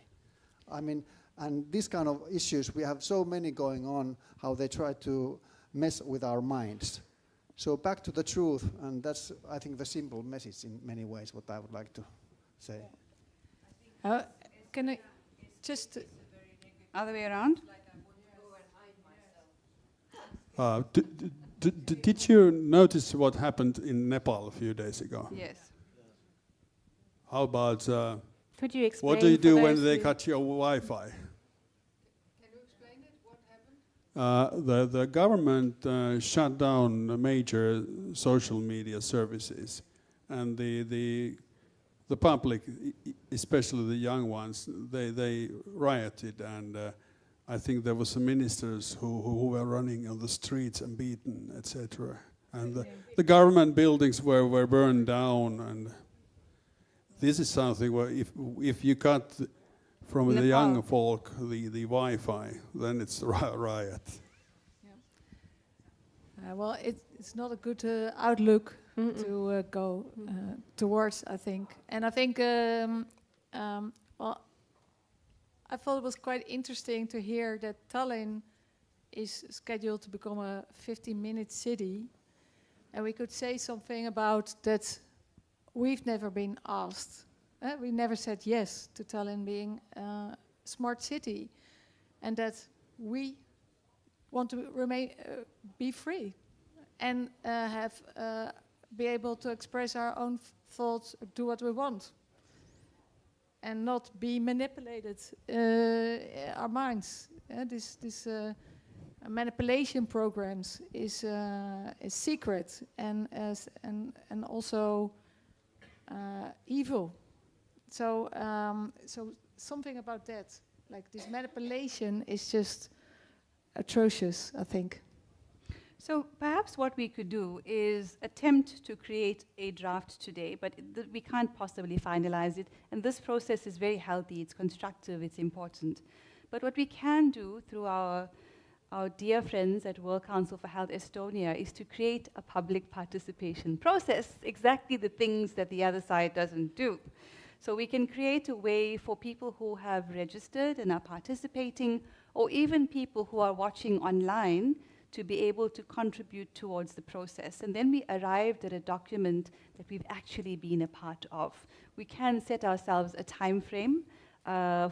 I mean, and these kind of issues, we have so many going on, how they try to mess with our minds. So back to the truth, and that's, I think, the simple message in many ways, what I would like to say. Can I just... Other way around? Did you notice what happened in Nepal a few days ago? Yes. How about Could you explain what do you do when they cut your Wi-Fi? Can you explain it? What happened? The government shut down major social media services, and the public, especially the young ones, they rioted, and I think there were some ministers who were running on the streets and beaten, etc. And the government buildings were burned down, and this is something where if you cut from the young folk the Wi-Fi, then it's a riot. Yeah. Well, it's not a good outlook to go towards, I think. And I think, well, I thought it was quite interesting to hear that Tallinn is scheduled to become a 15-minute city. And we could say something about that we've never been asked. We never said yes to Tallinn being a smart city. And that we want to remain, be free and be able to express our own thoughts, do what we want. And not be manipulated, our minds. This manipulation programs is secret and also evil. So something about that, like this manipulation, is just atrocious, I think. So perhaps what we could do is attempt to create a draft today, but we can't possibly finalize it. And this process is very healthy, it's constructive, it's important. But what we can do through our dear friends at World Council for Health Estonia is to create a public participation process, exactly the things that the other side doesn't do. So we can create a way for people who have registered and are participating, or even people who are watching online, to be able to contribute towards the process. And then we arrived at a document that we've actually been a part of. We can set ourselves a time frame to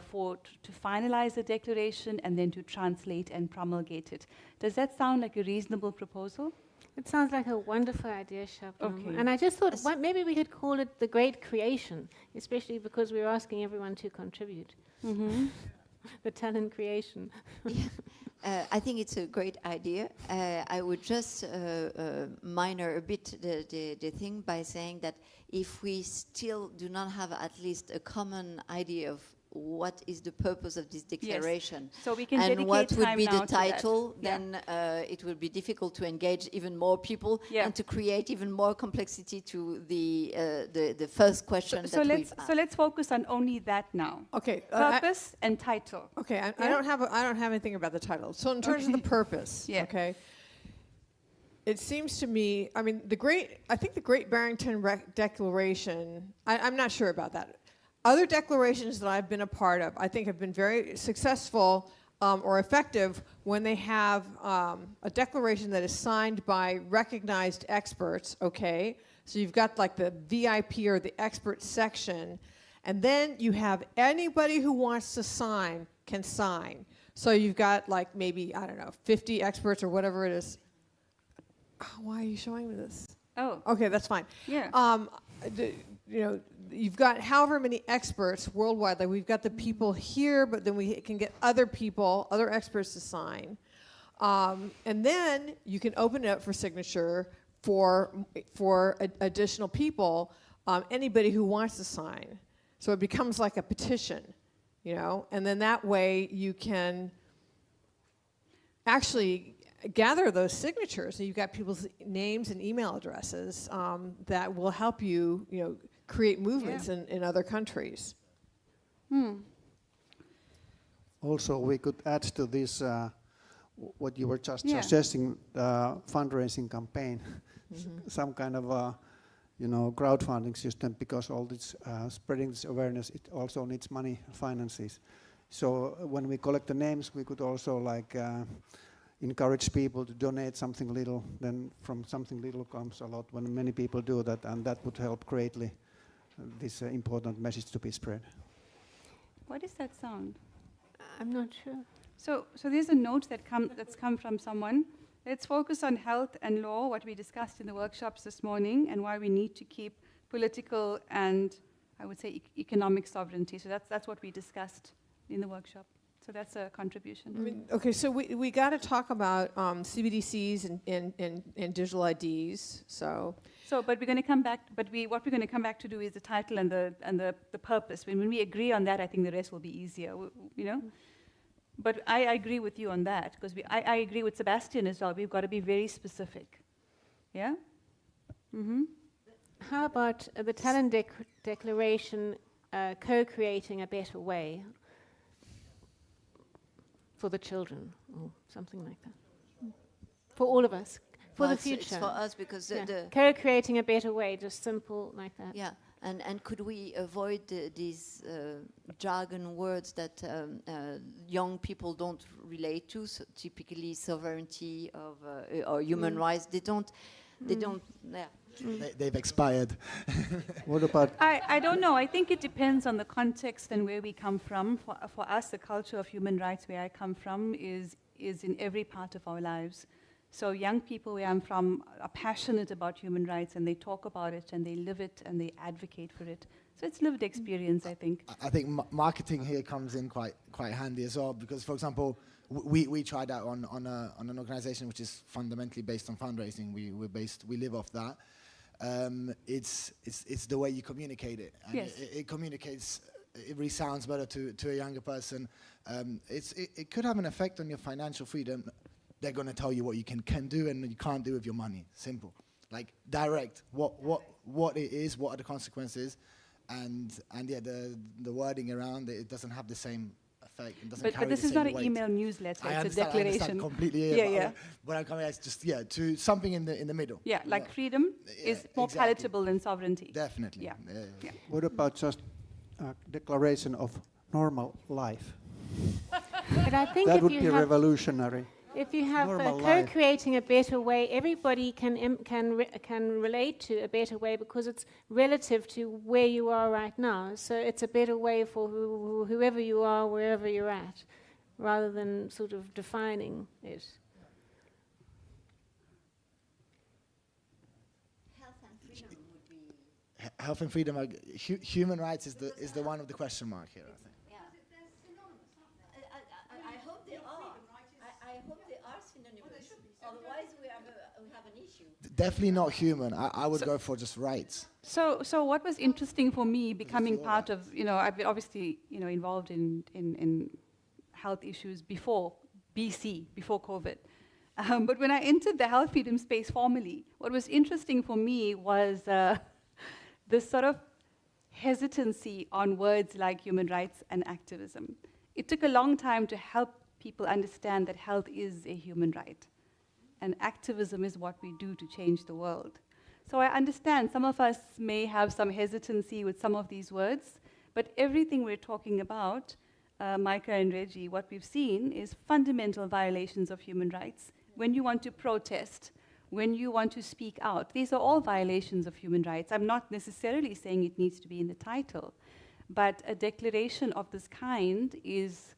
finalize the declaration and then to translate and promulgate it. Does that sound like a reasonable proposal? It sounds like a wonderful idea, Shabnam. Okay. And I just thought maybe we could call it the Great Creation, especially because we're asking everyone to contribute. Mm-hmm. The Tallinn creation. I think it's a great idea. I would just minor a bit the thing by saying that if we still do not have at least a common idea of what is the purpose of this declaration, yes. So we can and what would be the title, yeah. then it will be difficult to engage even more people, yeah, and to create even more complexity to the first question so let's focus on only that now. Okay, purpose and title. Okay, I don't have anything about the title. So in terms of the purpose, yeah. Okay, it seems to me, I mean, I think the Great Barrington Declaration, I'm not sure about that. Other declarations that I've been a part of, I think, have been very successful or effective when they have a declaration that is signed by recognized experts, okay? So you've got like the VIP or the expert section, and then you have anybody who wants to sign can sign. So you've got like maybe, I don't know, 50 experts or whatever it is. Oh, why are you showing me this? Oh. Okay, that's fine. Yeah. You know, you've got however many experts worldwide. Like we've got the people here, but then we can get other people, other experts to sign, and then you can open it up for signature for additional people, anybody who wants to sign. So it becomes like a petition, you know, and then that way you can actually gather those signatures. So you've got people's names and email addresses that will help you, you know, create movements in other countries. Also, we could add to this what you were just suggesting, fundraising campaign, some kind of you know, crowdfunding system, because all this spreading this awareness, it also needs money, finances. So when we collect the names, we could also like encourage people to donate something little. Then from something little comes a lot when many people do that, and that would help greatly this important message to be spread. What is that sound? I'm not sure. So there's a note that's come from someone. Let's focus on health and law, what we discussed in the workshops this morning, and why we need to keep political and, I would say, economic sovereignty. So that's what we discussed in the workshop. So that's a contribution. I mean, okay, so we got to talk about CBDCs and digital IDs. So, but we're going to come back. But what we're going to come back to do is the title and the purpose. When we agree on that, I think the rest will be easier. You know. But I agree with you on that, because I agree with Sebastian as well. We've got to be very specific. Yeah? Mm-hmm. How about the Tallinn Declaration co-creating a better way for the children, or something like that? For all of us, for the future. It's for us, because co-creating a better way, just simple like that. Yeah. And could we avoid these jargon words that young people don't relate to? So typically, sovereignty of or human rights. They don't. Yeah. They've expired. What about? I don't know. I think it depends on the context and where we come from. For us, the culture of human rights where I come from is in every part of our lives. So young people where I'm from are passionate about human rights, and they talk about it, and they live it, and they advocate for it. So it's lived experience, I think. I think marketing here comes in quite handy as well, because, for example, we tried out on an organization which is fundamentally based on fundraising. We live off that. It's the way you communicate it, and yes. it communicates. It resounds better to a younger person. It could have an effect on your financial freedom. They're going to tell you what you can do and you can't do with your money. Simple, like direct. What it is, what are the consequences, and yeah, the wording around it doesn't have the same effect. It doesn't carry but this the is same not an weight. email newsletter. I It's a declaration. I understand completely. Yeah. But I'm coming at just to something in the middle. Yeah, like freedom is more palatable than sovereignty. Definitely. Yeah. What about just a declaration of normal life? But I think That if would you be have revolutionary. If you have Normal life. co-creating a better way, everybody can relate to a better way because it's relative to where you are right now. So it's a better way for whoever you are, wherever you're at, rather than sort of defining it. Health and freedom. Human rights is the one of the question mark here, I think. I hope they are. I hope they are synonymous. Otherwise, we have an issue. Definitely not human. I would go for just rights. So what was interesting for me becoming part of, I've been obviously, involved in health issues before COVID. But when I entered the health freedom space formally, what was interesting for me was this sort of hesitancy on words like human rights and activism. It took a long time to help people understand that health is a human right. And activism is what we do to change the world. So I understand some of us may have some hesitancy with some of these words, but everything we're talking about, Micah and Reggie, what we've seen is fundamental violations of human rights. When you want to protest, when you want to speak out, these are all violations of human rights. I'm not necessarily saying it needs to be in the title, but a declaration of this kind is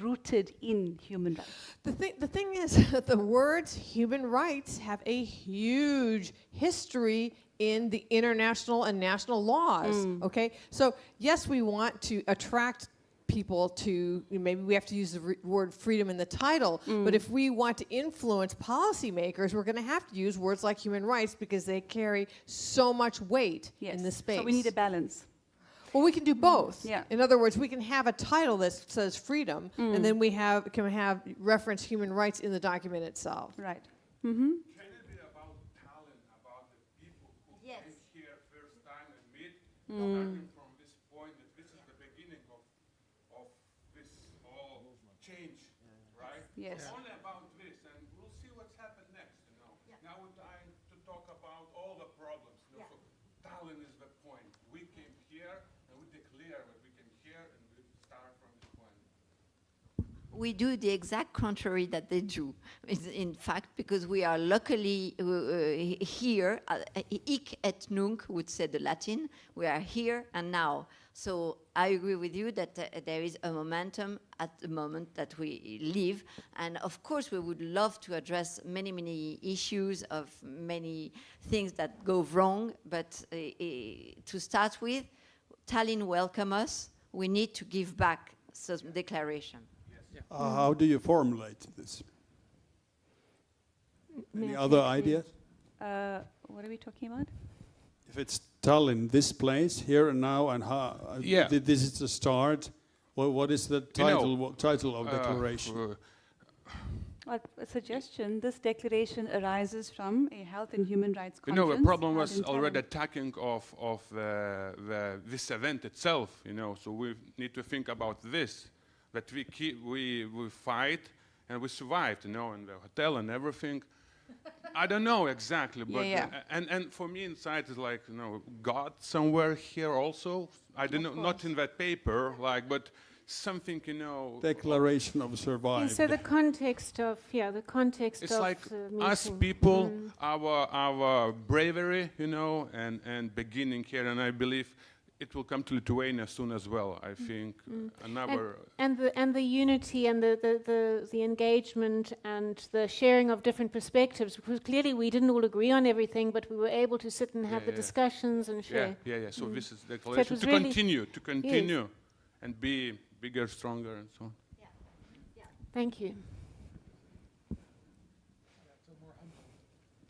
rooted in human rights. The thing is that the words human rights have a huge history in the international and national laws, okay? So yes, we want to attract people to, maybe we have to use the word freedom in the title, but if we want to influence policymakers, we're going to have to use words like human rights because they carry so much weight in the space. So we need a balance. Well, we can do both. Yeah. In other words, we can have a title that says freedom, and then we can have reference human rights in the document itself. Right. Can it be about talent, about the people who came here first time and meet, starting from this point that this is the beginning of this whole change, right? Yes. Only about this, and we'll see what's happened next, Now we're trying to talk about all the problems, So talent is the point. We came here, and we declare what we came here, and we start from this point. We do the exact contrary that they do, in fact, because we are luckily here, hic et nunc would say the Latin, we are here and now. So I agree with you that there is a momentum at the moment that we live, and of course we would love to address many issues of many things that go wrong, but to start with, Tallinn welcome us, we need to give back some declaration. How do you formulate this? Any other ideas? What are we talking about? If it's Tallinn, this place, here and now, and how this is the start, what is the title, title of declaration? Well, a suggestion, this declaration arises from a health and human rights conference. The problem was already attacking of this event itself, so we need to think about this, that we fight and we survived, in the hotel and everything. I don't know exactly, but and for me inside is like, you know, God somewhere here also. I don't know, not in that paper, like, but something, you know. Declaration of survival. So the context of it's like us people, our bravery, you know, and beginning here, and I believe it will come to Lithuania soon as well. I think another and the unity and the engagement and the sharing of different perspectives, because clearly we didn't all agree on everything, but we were able to sit and have the discussions and share. So this is the declaration to continue and be bigger, stronger, and so on. Thank you.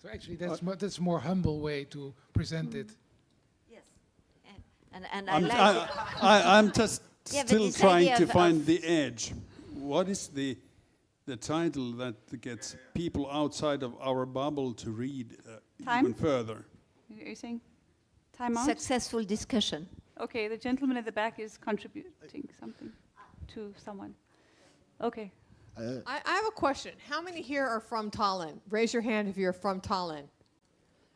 So actually, that's a more humble way to present it. And I'm just still trying to find the edge. What is the title that gets people outside of our bubble to read even further? Are you saying time out? Successful discussion. Okay, the gentleman at the back is contributing something to someone. Okay. I have a question. How many here are from Tallinn? Raise your hand if you're from Tallinn.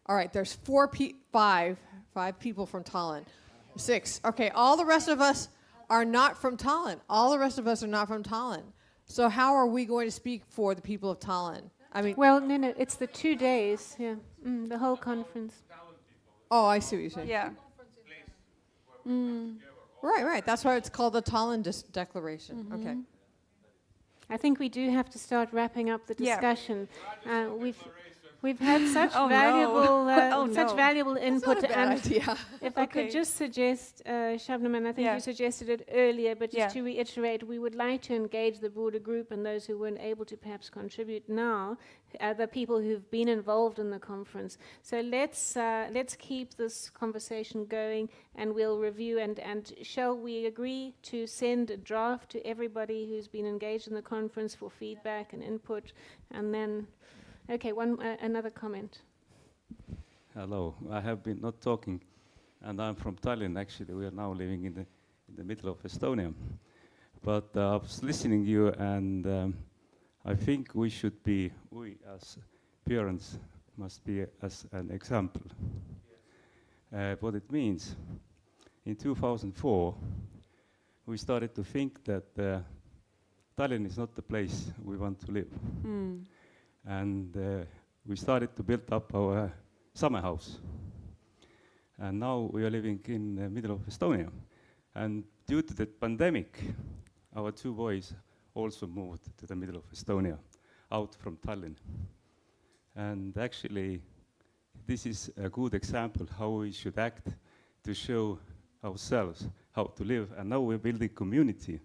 All right, there's five people from Tallinn. 6. Okay, all the rest of us are not from Tallinn. All the rest of us are not from Tallinn. So how are we going to speak for the people of Tallinn? I mean, well, no, it's the 2 days, the whole conference. Oh, I see what you're saying. Yeah. Right. That's why it's called the Tallinn Declaration. Okay. I think we do have to start wrapping up the discussion. We've had such valuable input. That's not a bad idea. If I could just suggest, Shabnam, and I think you suggested it earlier, but just to reiterate, we would like to engage the broader group and those who weren't able to perhaps contribute now, the people who've been involved in the conference. So let's keep this conversation going, and we'll review. And shall we agree to send a draft to everybody who's been engaged in the conference for feedback and input, and then. Okay, another comment. Hello, I have been not talking, and I'm from Tallinn. Actually, we are now living in the middle of Estonia. But I was listening to you, and I think we as parents must be as an example. What it means. In 2004, we started to think that Tallinn is not the place we want to live. And we started to build up our summer house. And now we are living in the middle of Estonia. And due to the pandemic, our 2 boys also moved to the middle of Estonia, out from Tallinn. And actually, this is a good example how we should act to show ourselves how to live. And now we're building community,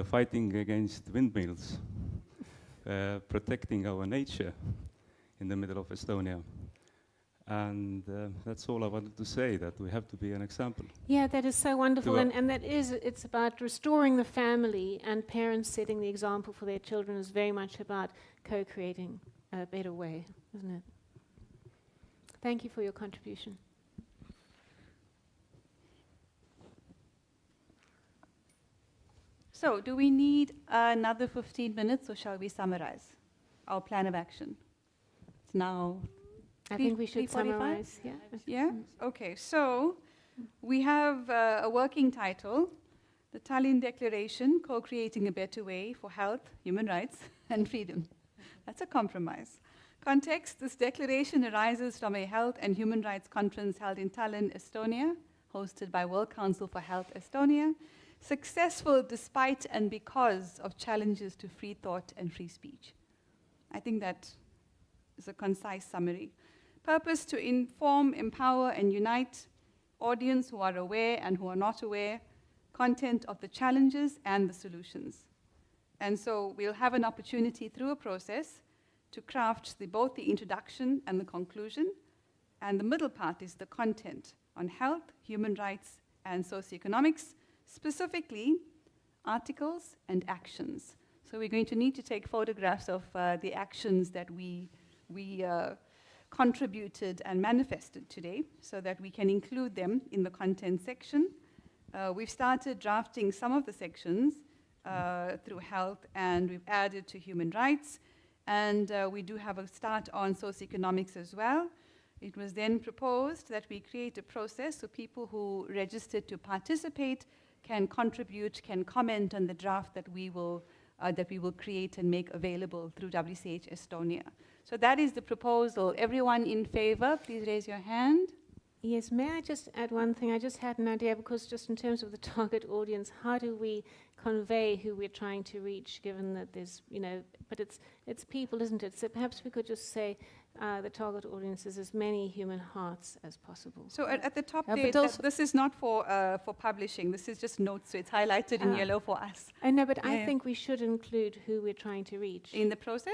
fighting against windmills. Protecting our nature in the middle of Estonia. And that's all I wanted to say, that we have to be an example. Yeah, that is so wonderful. And it's about restoring the family, and parents setting the example for their children is very much about co-creating a better way, isn't it? Thank you for your contribution. So, do we need another 15 minutes, or shall we summarize our plan of action? It's now. I think we should summarize. Yeah. Okay. So, we have a working title: the Tallinn Declaration: Co-creating a better way for health, human rights, and freedom. That's a compromise. Context: this declaration arises from a health and human rights conference held in Tallinn, Estonia, hosted by World Council for Health Estonia. Successful despite and because of challenges to free thought and free speech. I think that is a concise summary. Purpose: to inform, empower, and unite audience who are aware and who are not aware, content of the challenges and the solutions. And so we'll have an opportunity through a process to craft both the introduction and the conclusion, and the middle part is the content on health, human rights, and socioeconomics, specifically articles and actions. So we're going to need to take photographs of the actions that we contributed and manifested today, so that we can include them in the content section. We've started drafting some of the sections through health, and we've added to human rights. And we do have a start on socioeconomics as well. It was then proposed that we create a process so people who registered to participate can contribute, can comment on the draft that we will create and make available through WCH Estonia. So that is the proposal. Everyone in favor, please raise your hand. Yes, may I just add one thing? I just had an idea, because just in terms of the target audience, how do we convey who we're trying to reach, given that there's, but it's people, isn't it? So perhaps we could just say the target audience is as many human hearts as possible. So at the top there, this is not for publishing. This is just notes, so it's highlighted in yellow for us. I know, but I think we should include who we're trying to reach. In the process?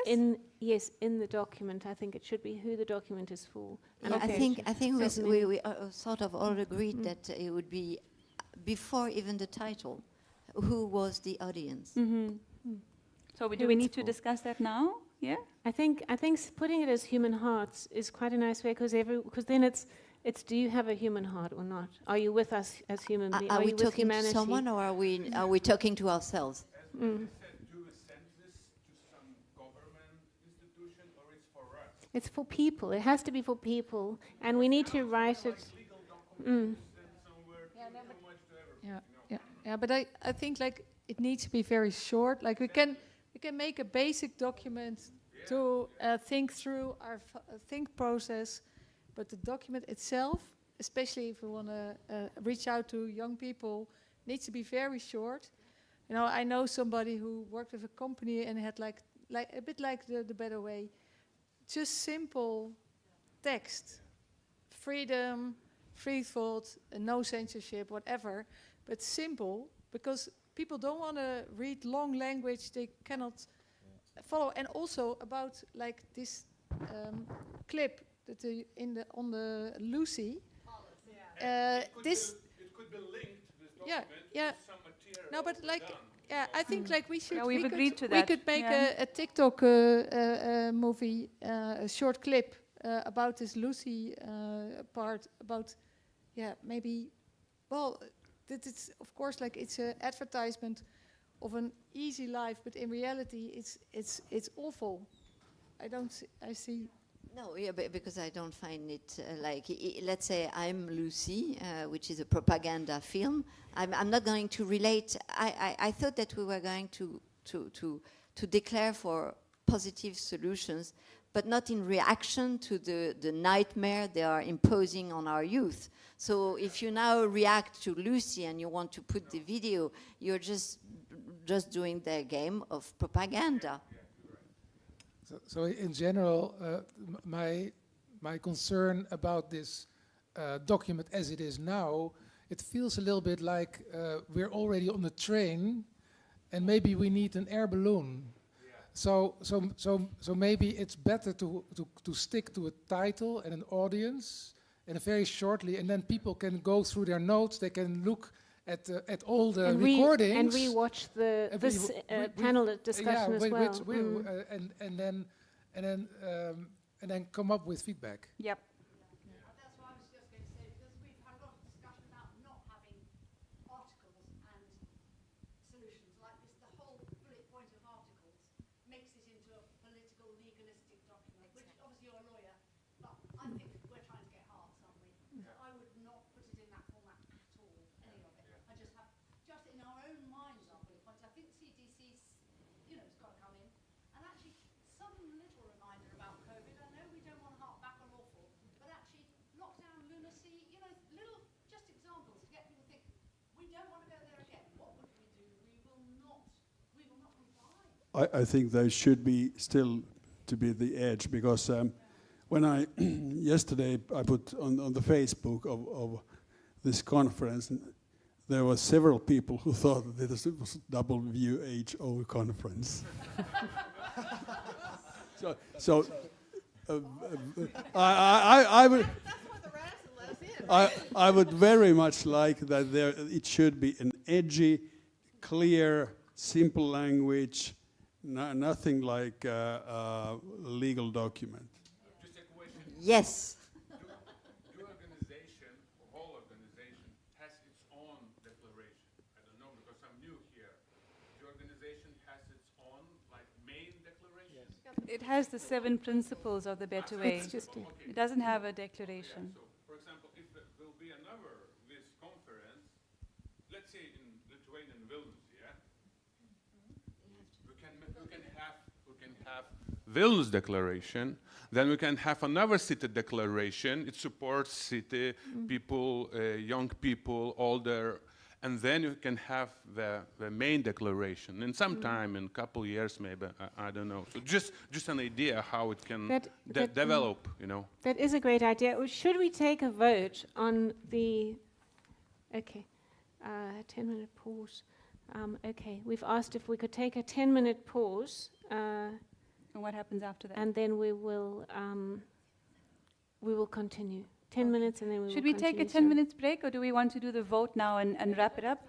Yes, in the document. I think it should be who the document is for. Yeah, I think we sort of all agreed that it would be, before even the title, who was the audience. So do we need to discuss that now? Yeah, I think putting it as human hearts is quite a nice way, because then it's do you have a human heart or not? Are you with us as human beings? Are we talking to someone, or are we talking to ourselves? Do we send this to some government institution, or it's for us? It's for people. It has to be for people, and we need to write it. Yeah, but I think like it needs to be very short. Like we can make a basic document to think through our think process, but the document itself, especially if we want to reach out to young people, needs to be very short. I know somebody who worked with a company and had like a bit like the Better Way, just simple text, freedom, free thought, no censorship, whatever, but simple, because people don't want to read long language they cannot follow. And also about like this clip that on the Lucy. It could be linked, this document, to some material. No, but like, I think like we should. Yeah, we could make a TikTok movie, a short clip about this Lucy part. About, maybe. Well, it's of course like it's an advertisement of an easy life, but in reality, it's awful. I see. No, because I don't find it let's say I'm Lucy, which is a propaganda film. I'm not going to relate. I thought that we were going to declare for positive solutions, but not in reaction to the nightmare they are imposing on our youth. So if you now react to Lucy and you want to put the video, you're just doing their game of propaganda. So in general, my concern about this document as it is now, it feels a little bit like we're already on the train, and maybe we need an air balloon. So maybe it's better to stick to a title and an audience, and very shortly, and then people can go through their notes. They can look at all the recordings and rewatch this panel discussion as well. And then come up with feedback. Yep. That's what I was just going to say, because we've had a lot of discussion about not having articles and solutions like this. The whole bullet point of articles makes it into a political, legalistic document, which obviously you're a lawyer, but I think we're trying to get hearts, aren't we? So I would not put it in that format at all, any of it. I just have, just in our own minds, our bullet points. I think CTC's, it's got to come in. And actually, some little reminder about COVID. I know we don't want to hark back on awful, but actually, lockdown, lunacy, little just examples to get people to think, we don't want to go there again. What would we do? We will not comply. I think there should be still to be the edge, because when yesterday I put on the Facebook of this conference, there were several people who thought that this was WHO conference. So I would very much like that it should be an edgy, clear, simple language, nothing like a legal document. Just a question. Yes. Your organization, or whole organization, has its own declaration. I don't know, because I'm new here. Your organization has its own main declaration? It has the 7 principles of the better way. It's just it doesn't have a declaration. So, for example, if there will be another this conference, let's say in Lithuania and Vilnius, yeah, we can have Vilnius declaration. Then we can have another city declaration. It supports city people, young people, older. And then you can have the main declaration in some time, in a couple years maybe, I don't know. So just an idea how it can develop, you know. That is a great idea. Should we take a vote on the, okay, 10-minute pause. Okay, we've asked if we could take a 10-minute pause. And what happens after that? And then we will continue. 10 minutes and then we will Should we take a 10-minute break, or do we want to do the vote now and wrap it up?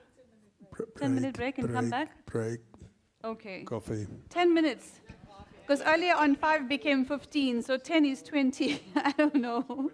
10-minute break and come back? Break. Okay. Coffee. 10 minutes. Because earlier on 5 became 15, so 10 is 20. I don't know.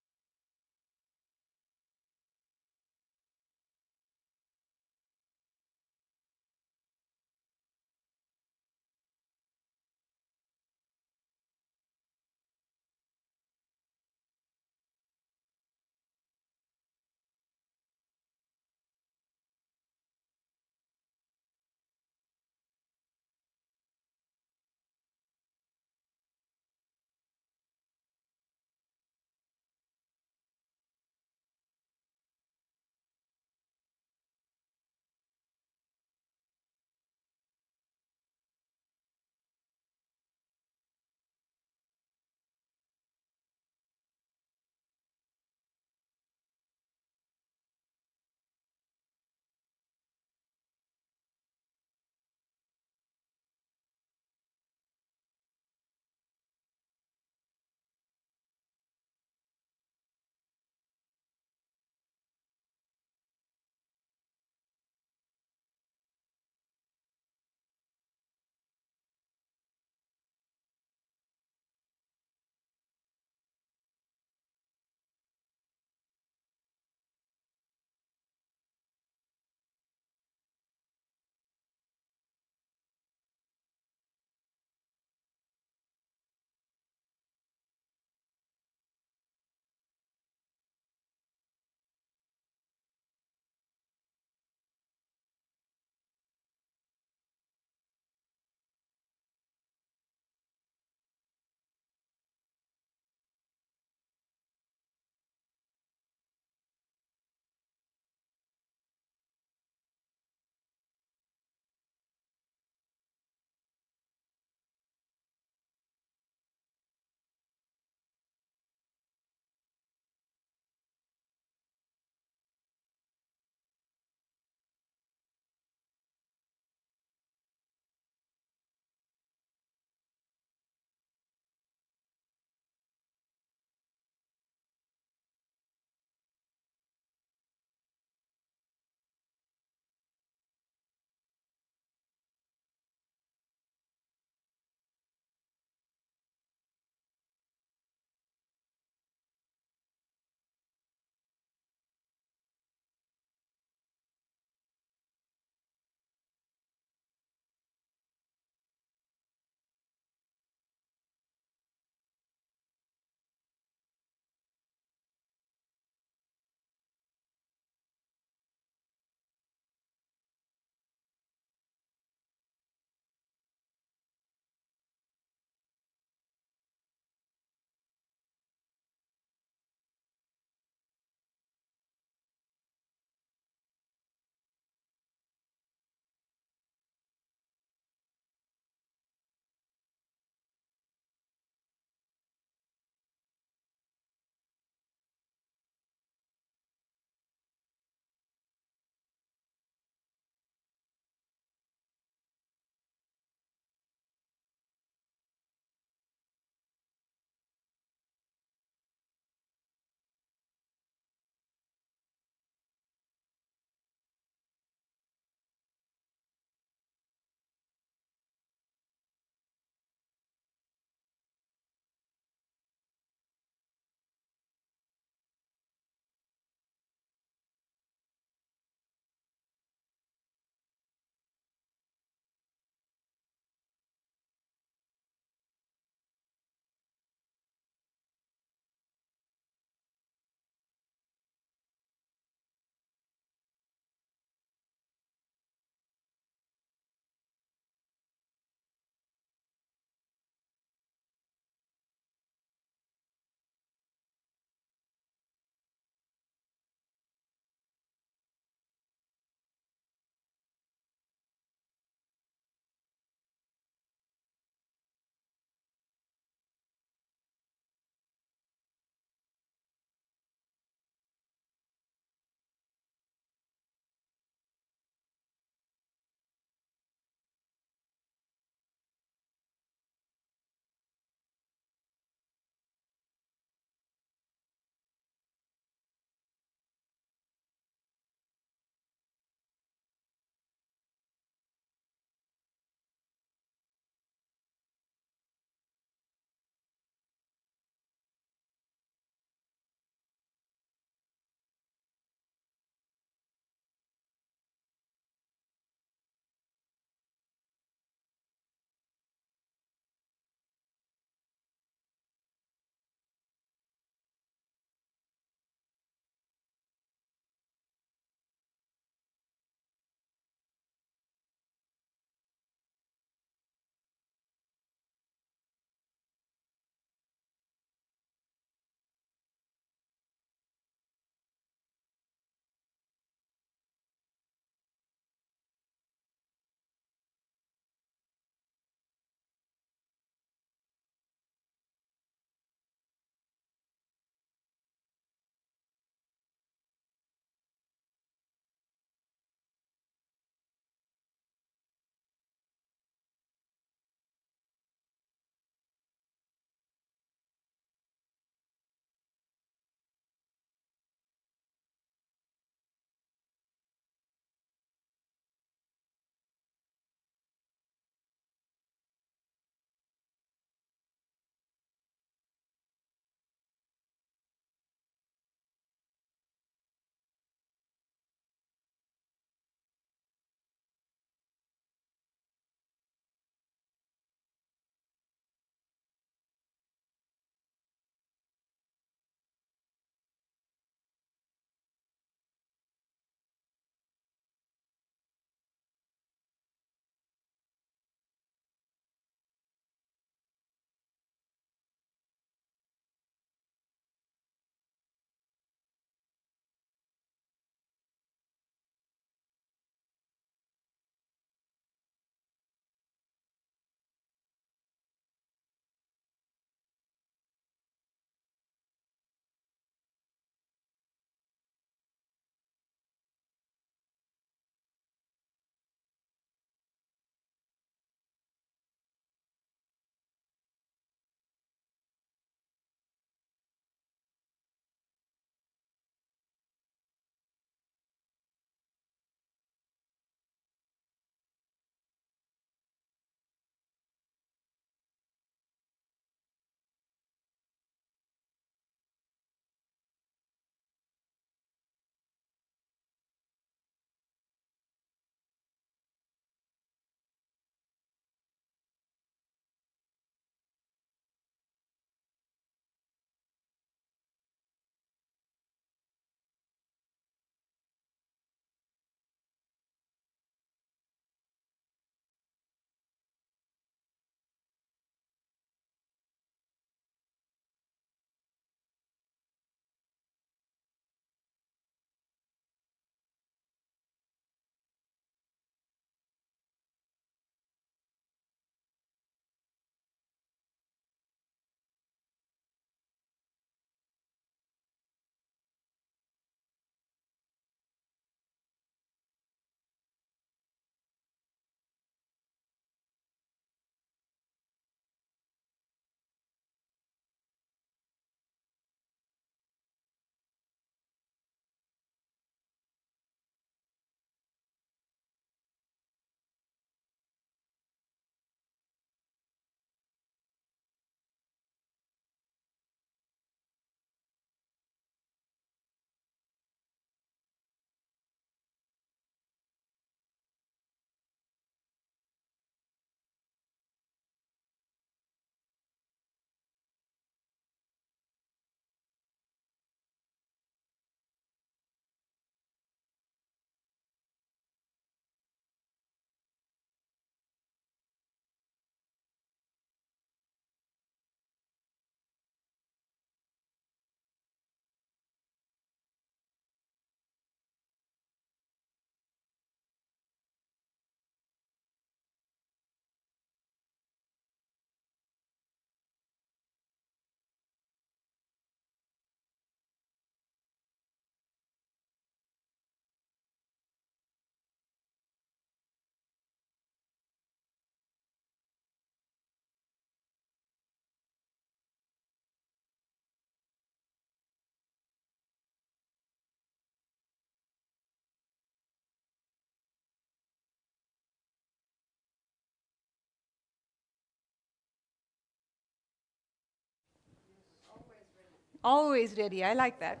Always ready. I like that.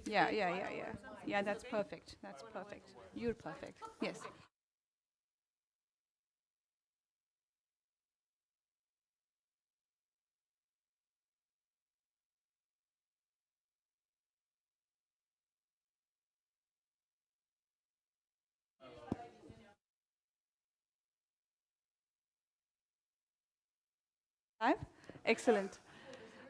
Yeah. Yeah, that's perfect. That's perfect. You're perfect. Yes. Excellent.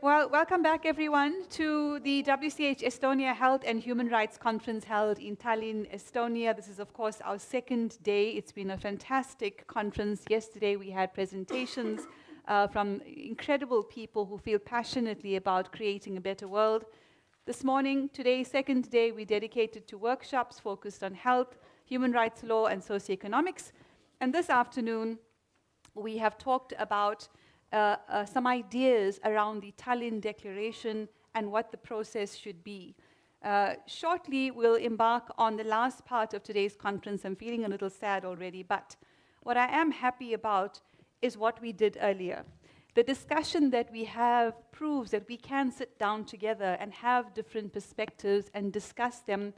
Well, welcome back, everyone, to the WCH Estonia Health and Human Rights Conference held in Tallinn, Estonia. This is, of course, our second day. It's been a fantastic conference. Yesterday, we had presentations from incredible people who feel passionately about creating a better world. This morning, today, second day, we dedicated to workshops focused on health, human rights law, and socioeconomics. And this afternoon, we have talked about some ideas around the Tallinn Declaration and what the process should be. Shortly, we'll embark on the last part of today's conference. I'm feeling a little sad already, but what I am happy about is what we did earlier. The discussion that we have proves that we can sit down together and have different perspectives and discuss them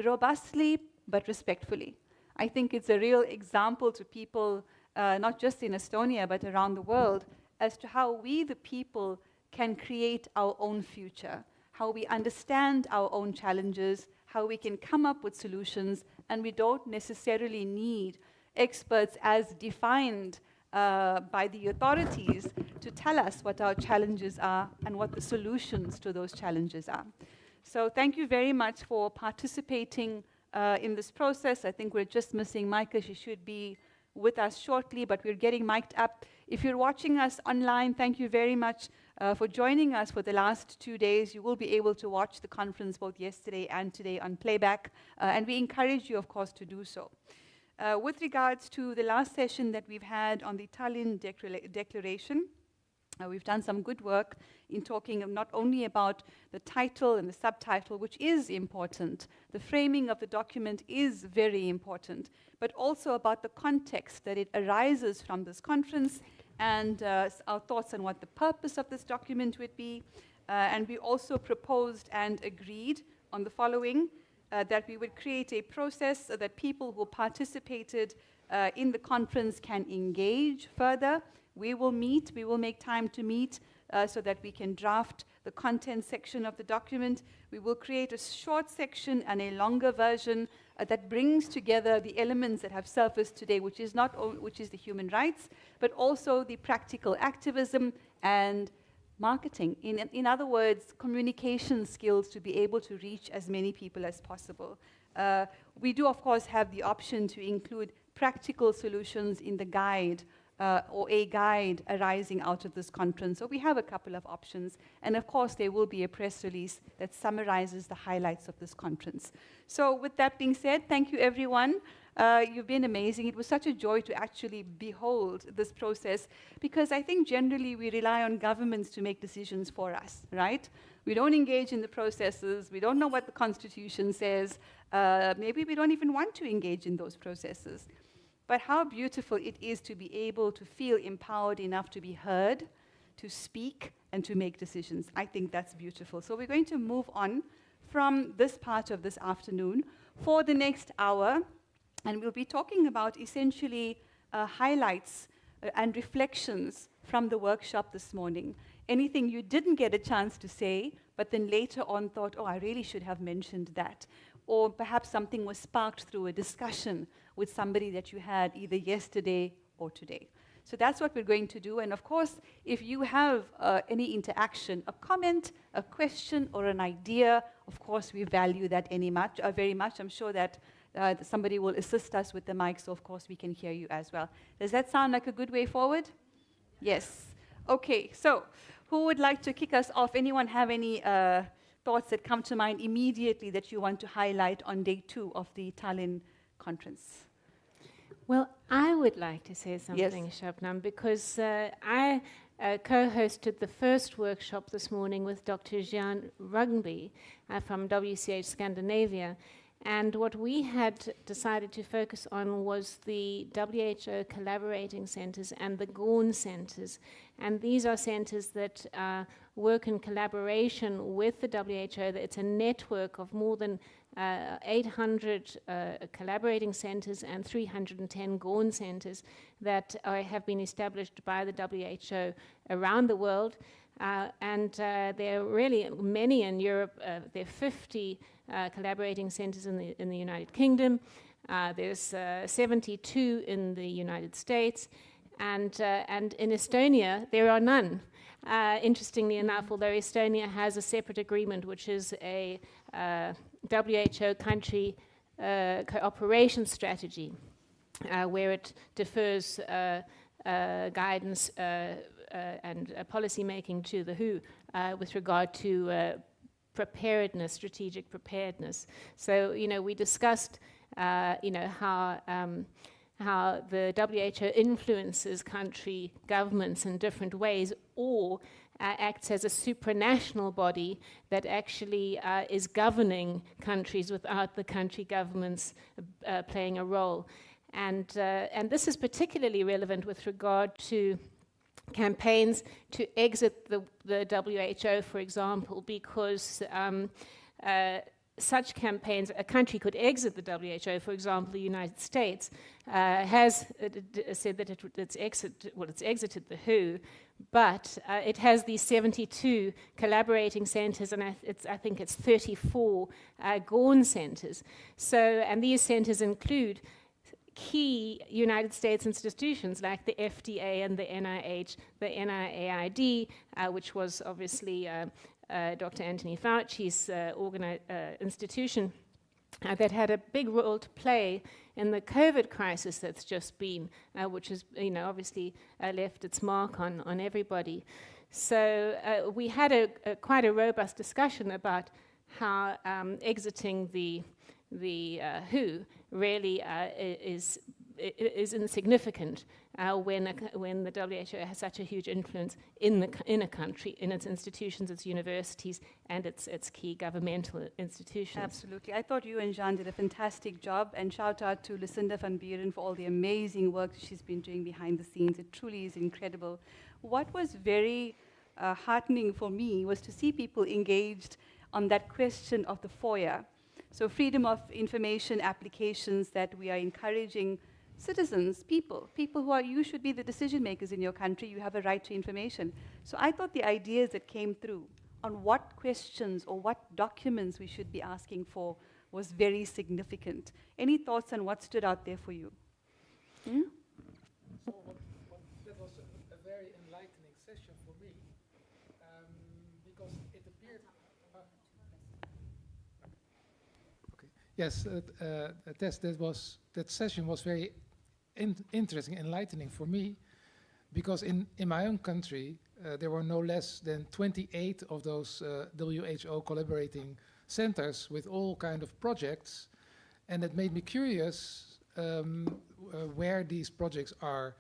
robustly but respectfully. I think it's a real example to people, not just in Estonia, but around the world, as to how we, the people, can create our own future, how we understand our own challenges, how we can come up with solutions, and we don't necessarily need experts as defined by the authorities to tell us what our challenges are and what the solutions to those challenges are. So thank you very much for participating in this process. I think we're just missing Maika. She should be with us shortly, but we're getting mic'd up. If you're watching us online, thank you very much for joining us for the last 2 days. You will be able to watch the conference both yesterday and today on playback, and we encourage you, of course, to do so. With regards to the last session that we've had on the Tallinn Declaration, we've done some good work in talking not only about the title and the subtitle, which is important. The framing of the document is very important, but also about the context that it arises from this conference and our thoughts on what the purpose of this document would be. And we also proposed and agreed on the following, that we would create a process so that people who participated in the conference can engage further. We will meet, we will make time to meet so that we can draft the content section of the document. We will create a short section and a longer version that brings together the elements that have surfaced today, which is the human rights, but also the practical activism and marketing. In other words, communication skills to be able to reach as many people as possible. We do, of course, have the option to include practical solutions in the guide or a guide arising out of this conference. So we have a couple of options. And of course, there will be a press release that summarizes the highlights of this conference. So with that being said, thank you, everyone. You've been amazing. It was such a joy to actually behold this process, because I think generally we rely on governments to make decisions for us, right? We don't engage in the processes. We don't know what the Constitution says. Maybe we don't even want to engage in those processes. But how beautiful it is to be able to feel empowered enough to be heard, to speak, and to make decisions. I think that's beautiful. So we're going to move on from this part of this afternoon for the next hour, and we'll be talking about essentially highlights and reflections from the workshop this morning. Anything you didn't get a chance to say, but then later on thought, oh, I really should have mentioned that. Or perhaps something was sparked through a discussion with somebody that you had either yesterday or today. So that's what we're going to do. And of course, if you have any interaction, a comment, a question, or an idea, of course, we value that very much. I'm sure that somebody will assist us with the mic, so of course we can hear you as well. Does that sound like a good way forward? Yes. Okay, so who would like to kick us off? Anyone have any thoughts that come to mind immediately that you want to highlight on day 2 of the Tallinn conference? Well, I would like to say something, yes, Shabnam, because I co-hosted the first workshop this morning with Dr. Jan Rugby from WCH Scandinavia, And what we had decided to focus on was the WHO collaborating centres and the GORN centres. And these are centres that work in collaboration with the WHO. It's a network of more than 800 collaborating centres and 310 GORN centres that have been established by the WHO around the world. And there are really many in Europe. There are 50 collaborating centres in the United Kingdom. There's 72 in the United States. And in Estonia, there are none. Interestingly enough, although Estonia has a separate agreement, which is a WHO country cooperation strategy, where it defers guidance and policy making to the WHO with regard to preparedness, strategic preparedness. So, we discussed, how the WHO influences country governments in different ways, or acts as a supranational body that actually is governing countries without the country governments playing a role. And this is particularly relevant with regard to campaigns to exit the WHO, for example, because such campaigns, a country could exit the WHO. For example, the United States has said that it's exited the WHO, but it has these 72 collaborating centres, and I think it's 34 GORN centres. So, and these centres include key United States institutions like the FDA and the NIH, the NIAID, which was obviously Dr. Anthony Fauci's institution, that had a big role to play in the COVID crisis that's just been, which has, obviously left its mark on everybody. So we had quite a robust discussion about how exiting the WHO really is insignificant when the WHO has such a huge influence in a country, in its institutions, its universities, and its key governmental institutions. Absolutely. I thought you and Jean did a fantastic job, and shout out to Lucinda van Buren for all the amazing work she's been doing behind the scenes. It truly is incredible. What was very heartening for me was to see people engaged on that question of the FOIA. So freedom of information applications that we are encouraging citizens, people who are, you should be the decision makers in your country, you have a right to information. So I thought the ideas that came through on what questions or what documents we should be asking for was very significant. Any thoughts on what stood out there for you? Hmm? So that was a very enlightening session for me, because it appeared... Yes, that session was very interesting, enlightening for me, because in my own country there were no less than 28 of those WHO collaborating centers with all kind of projects, and it made me curious where these projects are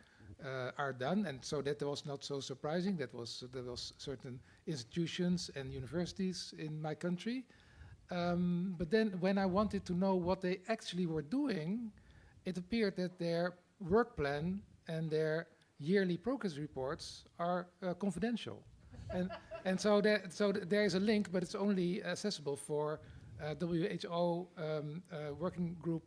done, and so that was not so surprising. There was certain institutions and universities in my country. But then when I wanted to know what they actually were doing, it appeared that their work plan and their yearly progress reports are confidential. and so there is a link, but it's only accessible for WHO working group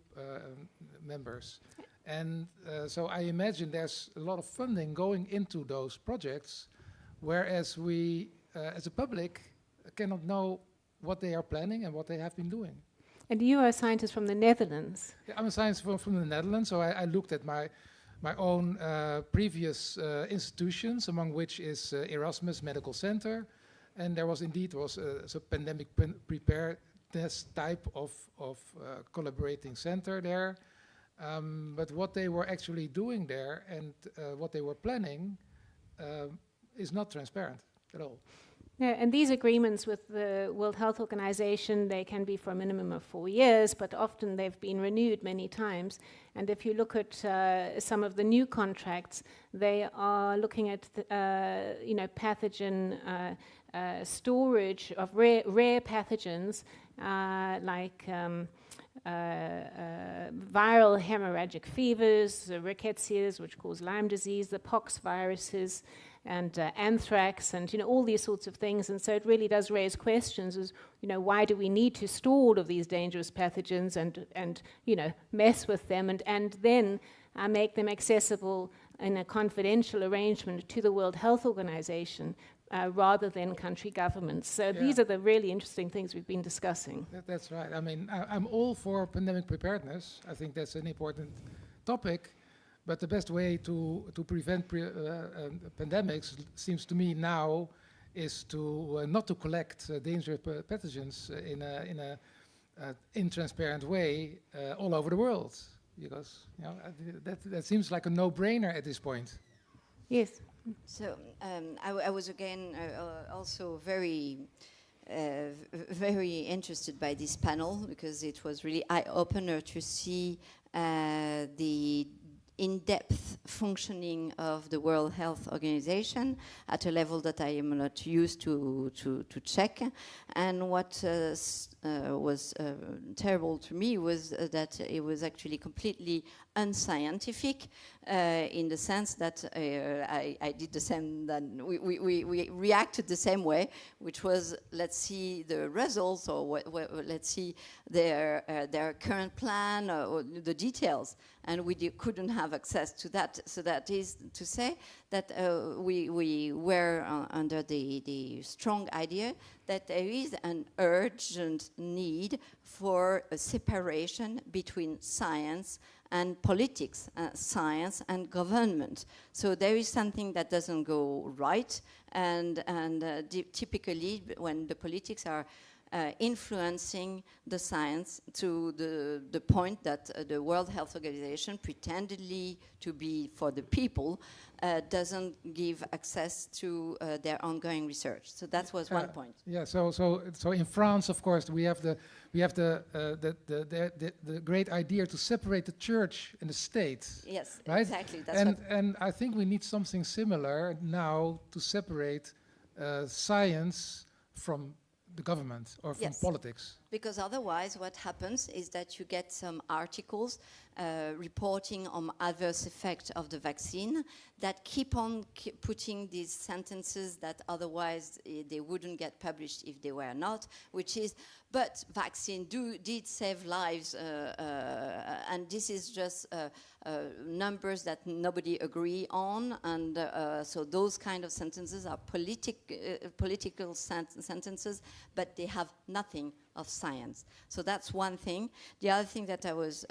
members. And so I imagine there's a lot of funding going into those projects, whereas we, as a public, cannot know what they are planning and what they have been doing. And you are a scientist from the Netherlands. Yeah, I'm a scientist from the Netherlands, so I looked at my own previous institutions, among which is Erasmus Medical Center, and there was indeed a pandemic preparedness type of collaborating center there. But what they were actually doing there and what they were planning is not transparent at all. Yeah, and these agreements with the World Health Organization, they can be for a minimum of 4 years, but often they've been renewed many times. And if you look at some of the new contracts, they are looking at pathogen storage of rare pathogens like viral hemorrhagic fevers, rickettsias, which cause Lyme disease, the pox viruses, and anthrax, and all these sorts of things. And so it really does raise questions as why do we need to store all of these dangerous pathogens and mess with them and then make them accessible in a confidential arrangement to the World Health Organization rather than country governments. So these are the really interesting things we've been discussing. That's right. I mean, I'm all for pandemic preparedness. I think that's an important topic. But the best way to prevent pandemics seems to me now is to not to collect dangerous pathogens in a intransparent way all over the world, because that seems like a no-brainer at this point. Yes. So I was again also very interested by this panel, because it was really eye-opener to see the in-depth functioning of the World Health Organization at a level that I am not used to check. And what was terrible to me was that it was actually completely unscientific, in the sense that I did the same, we reacted the same way, which was, let's see the results, or let's see their current plan, or the details, and we couldn't have access to that. So that is to say that we were under the strong idea that there is an urgent need for a separation between science and politics, science and government. So there is something that doesn't go right, and typically when the politics are influencing the science to the point that the World Health Organization, pretendedly to be for the people, doesn't give access to their ongoing research. So that was one point. Yeah. So in France, of course, we have the great idea to separate the church and the state. Yes, right? Exactly. That's and I think we need something similar now to separate science from the government or from politics. Because otherwise what happens is that you get some articles reporting on adverse effect of the vaccine that keep on putting these sentences that otherwise they wouldn't get published if they were not, which is, but vaccine did save lives, and this is just numbers that nobody agree on, and so those kind of sentences are political sentences, but they have nothing of science. So that's one thing. The other thing that I was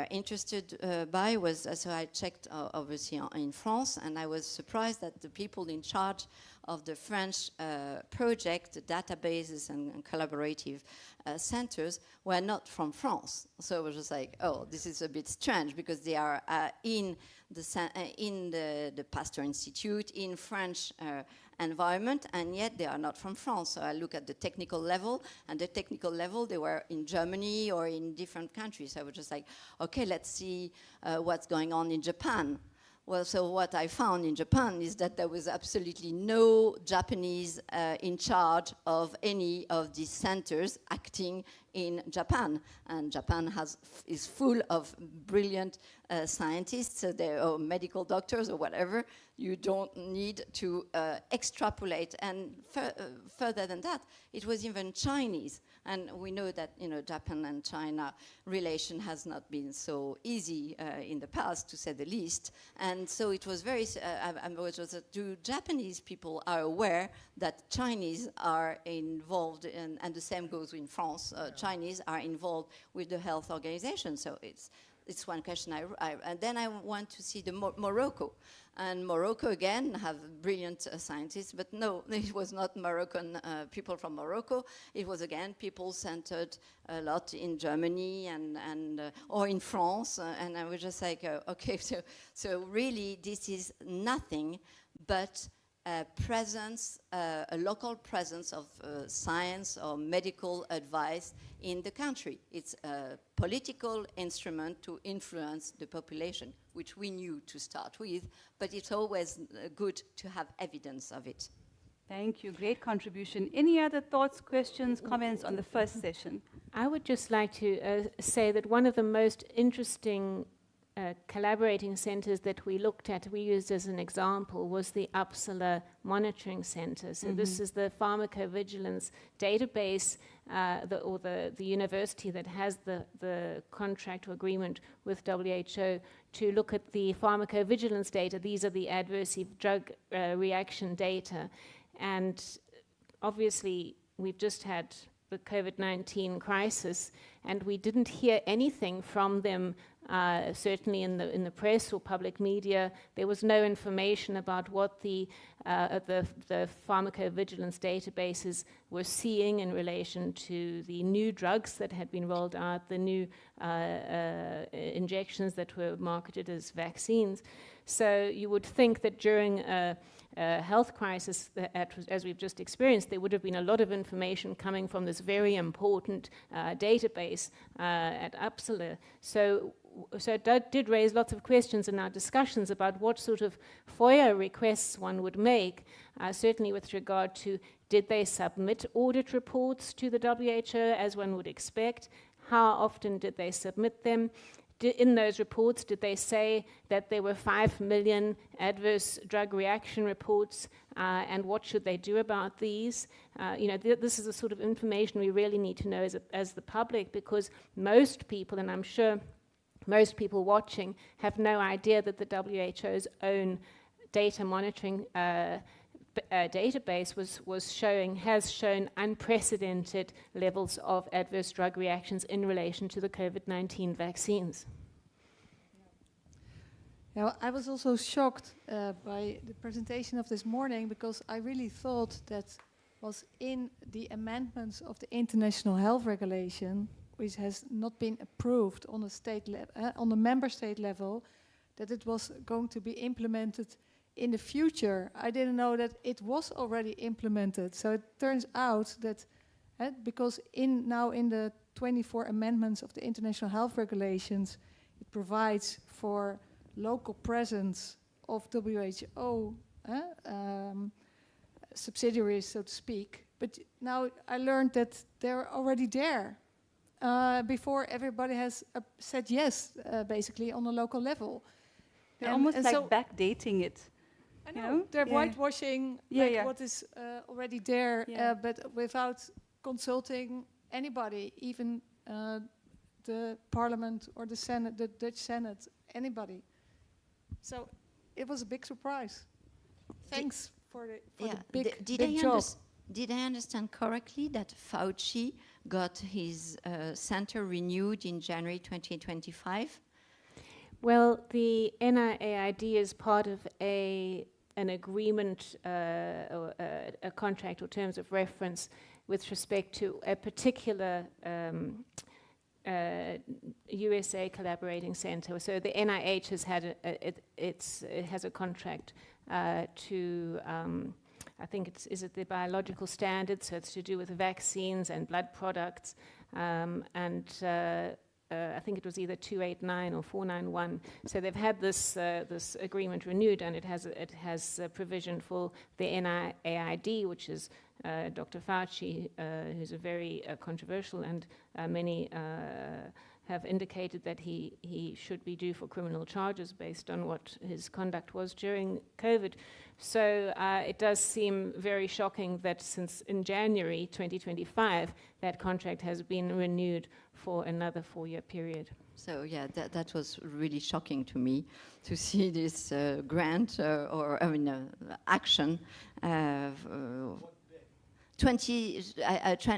interested by was, so I checked obviously in France, and I was surprised that the people in charge of the French project, the databases and collaborative centers, were not from France. So it was just like, oh, this is a bit strange, because they are in the Pasteur Institute, in French environment, and yet they are not from France. So I look at the technical level, and the technical level, they were in Germany or in different countries. I was just like, okay, let's see what's going on in Japan. Well, so what I found in Japan is that there was absolutely no Japanese in charge of any of these centers acting in Japan. And Japan is full of brilliant scientists, or medical doctors or whatever. You don't need to extrapolate. And further than that, it was even Chinese. And we know that Japan and China relation has not been so easy in the past, to say the least. And so it was very, do Japanese people are aware that Chinese are involved, and the same goes in France. Chinese are involved with the health organization. So it's one question. And then I want to see the Morocco. And Morocco, again, have brilliant scientists, but no, it was not Moroccan people from Morocco. It was, again, people centered a lot in Germany and or in France. And I was just like, okay, so really this is nothing but a presence, a local presence of science or medical advice in the country. It's a political instrument to influence the population, which we knew to start with, but it's always good to have evidence of it. Thank you. Great contribution. Any other thoughts, questions, comments on the first session? I would just like to say that one of the most interesting collaborating centers that we looked at, we used as an example, was the Uppsala Monitoring Center. So this is the pharmacovigilance database, the university that has the contract or agreement with WHO to look at the pharmacovigilance data. These are the adverse drug reaction data. And obviously, we've just had the COVID-19 crisis, and we didn't hear anything from them, certainly in the press or public media. There was no information about what the pharmacovigilance databases were seeing in relation to the new drugs that had been rolled out, the new injections that were marketed as vaccines. So you would think that during a health crisis, as we've just experienced, there would have been a lot of information coming from this very important database at Uppsala. So it did raise lots of questions in our discussions about what sort of FOIA requests one would make, certainly with regard to did they submit audit reports to the WHO as one would expect, how often did they submit them, in those reports, did they say that there were 5 million adverse drug reaction reports, and what should they do about these? This is the sort of information we really need to know as the public, because most people, and I'm sure most people watching, have no idea that the WHO's own data monitoring database has shown unprecedented levels of adverse drug reactions in relation to the COVID-19 vaccines. Yeah, I was also shocked by the presentation of this morning, because I really thought that was in the amendments of the International Health Regulation, which has not been approved on a on the member state level, that it was going to be implemented in the future. I didn't know that it was already implemented. So it turns out that because now in the 24 amendments of the International Health Regulations, it provides for local presence of WHO subsidiaries, so to speak. But now I learned that they're already there before everybody has said yes, basically, on a local level. They're almost like so backdating it. I know. They're whitewashing what is already there, but without consulting anybody, even the Parliament or the Senate, the Dutch Senate, anybody. So it was a big surprise. Thanks for the big job. Did I understand correctly that Fauci got his center renewed in January 2025? Well, the NIAID is part of an agreement, a contract or terms of reference with respect to a particular USA collaborating center. So the NIH has had it has a contract to I think is it the biological standards, so it's to do with vaccines and blood products, I think it was either 289 or 491. So they've had this agreement renewed, and it has a provision for the NIAID, which is Dr. Fauci, who's a very controversial, and many have indicated that he should be due for criminal charges based on what his conduct was during COVID. So it does seem very shocking that since in January 2025, that contract has been renewed for another 4-year period. So yeah, that was really shocking to me to see this grant action.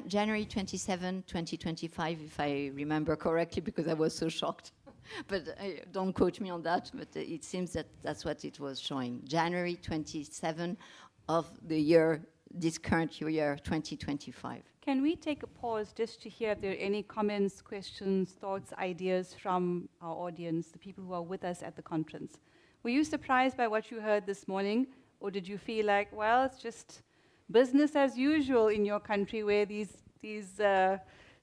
January 27, 2025, if I remember correctly, because I was so shocked. But don't quote me on that, but it seems that that's what it was showing. January 27 of the year, this current year, 2025. Can we take a pause just to hear if there are any comments, questions, thoughts, ideas from our audience, the people who are with us at the conference? Were you surprised by what you heard this morning, or did you feel like, well, it's just business as usual in your country where these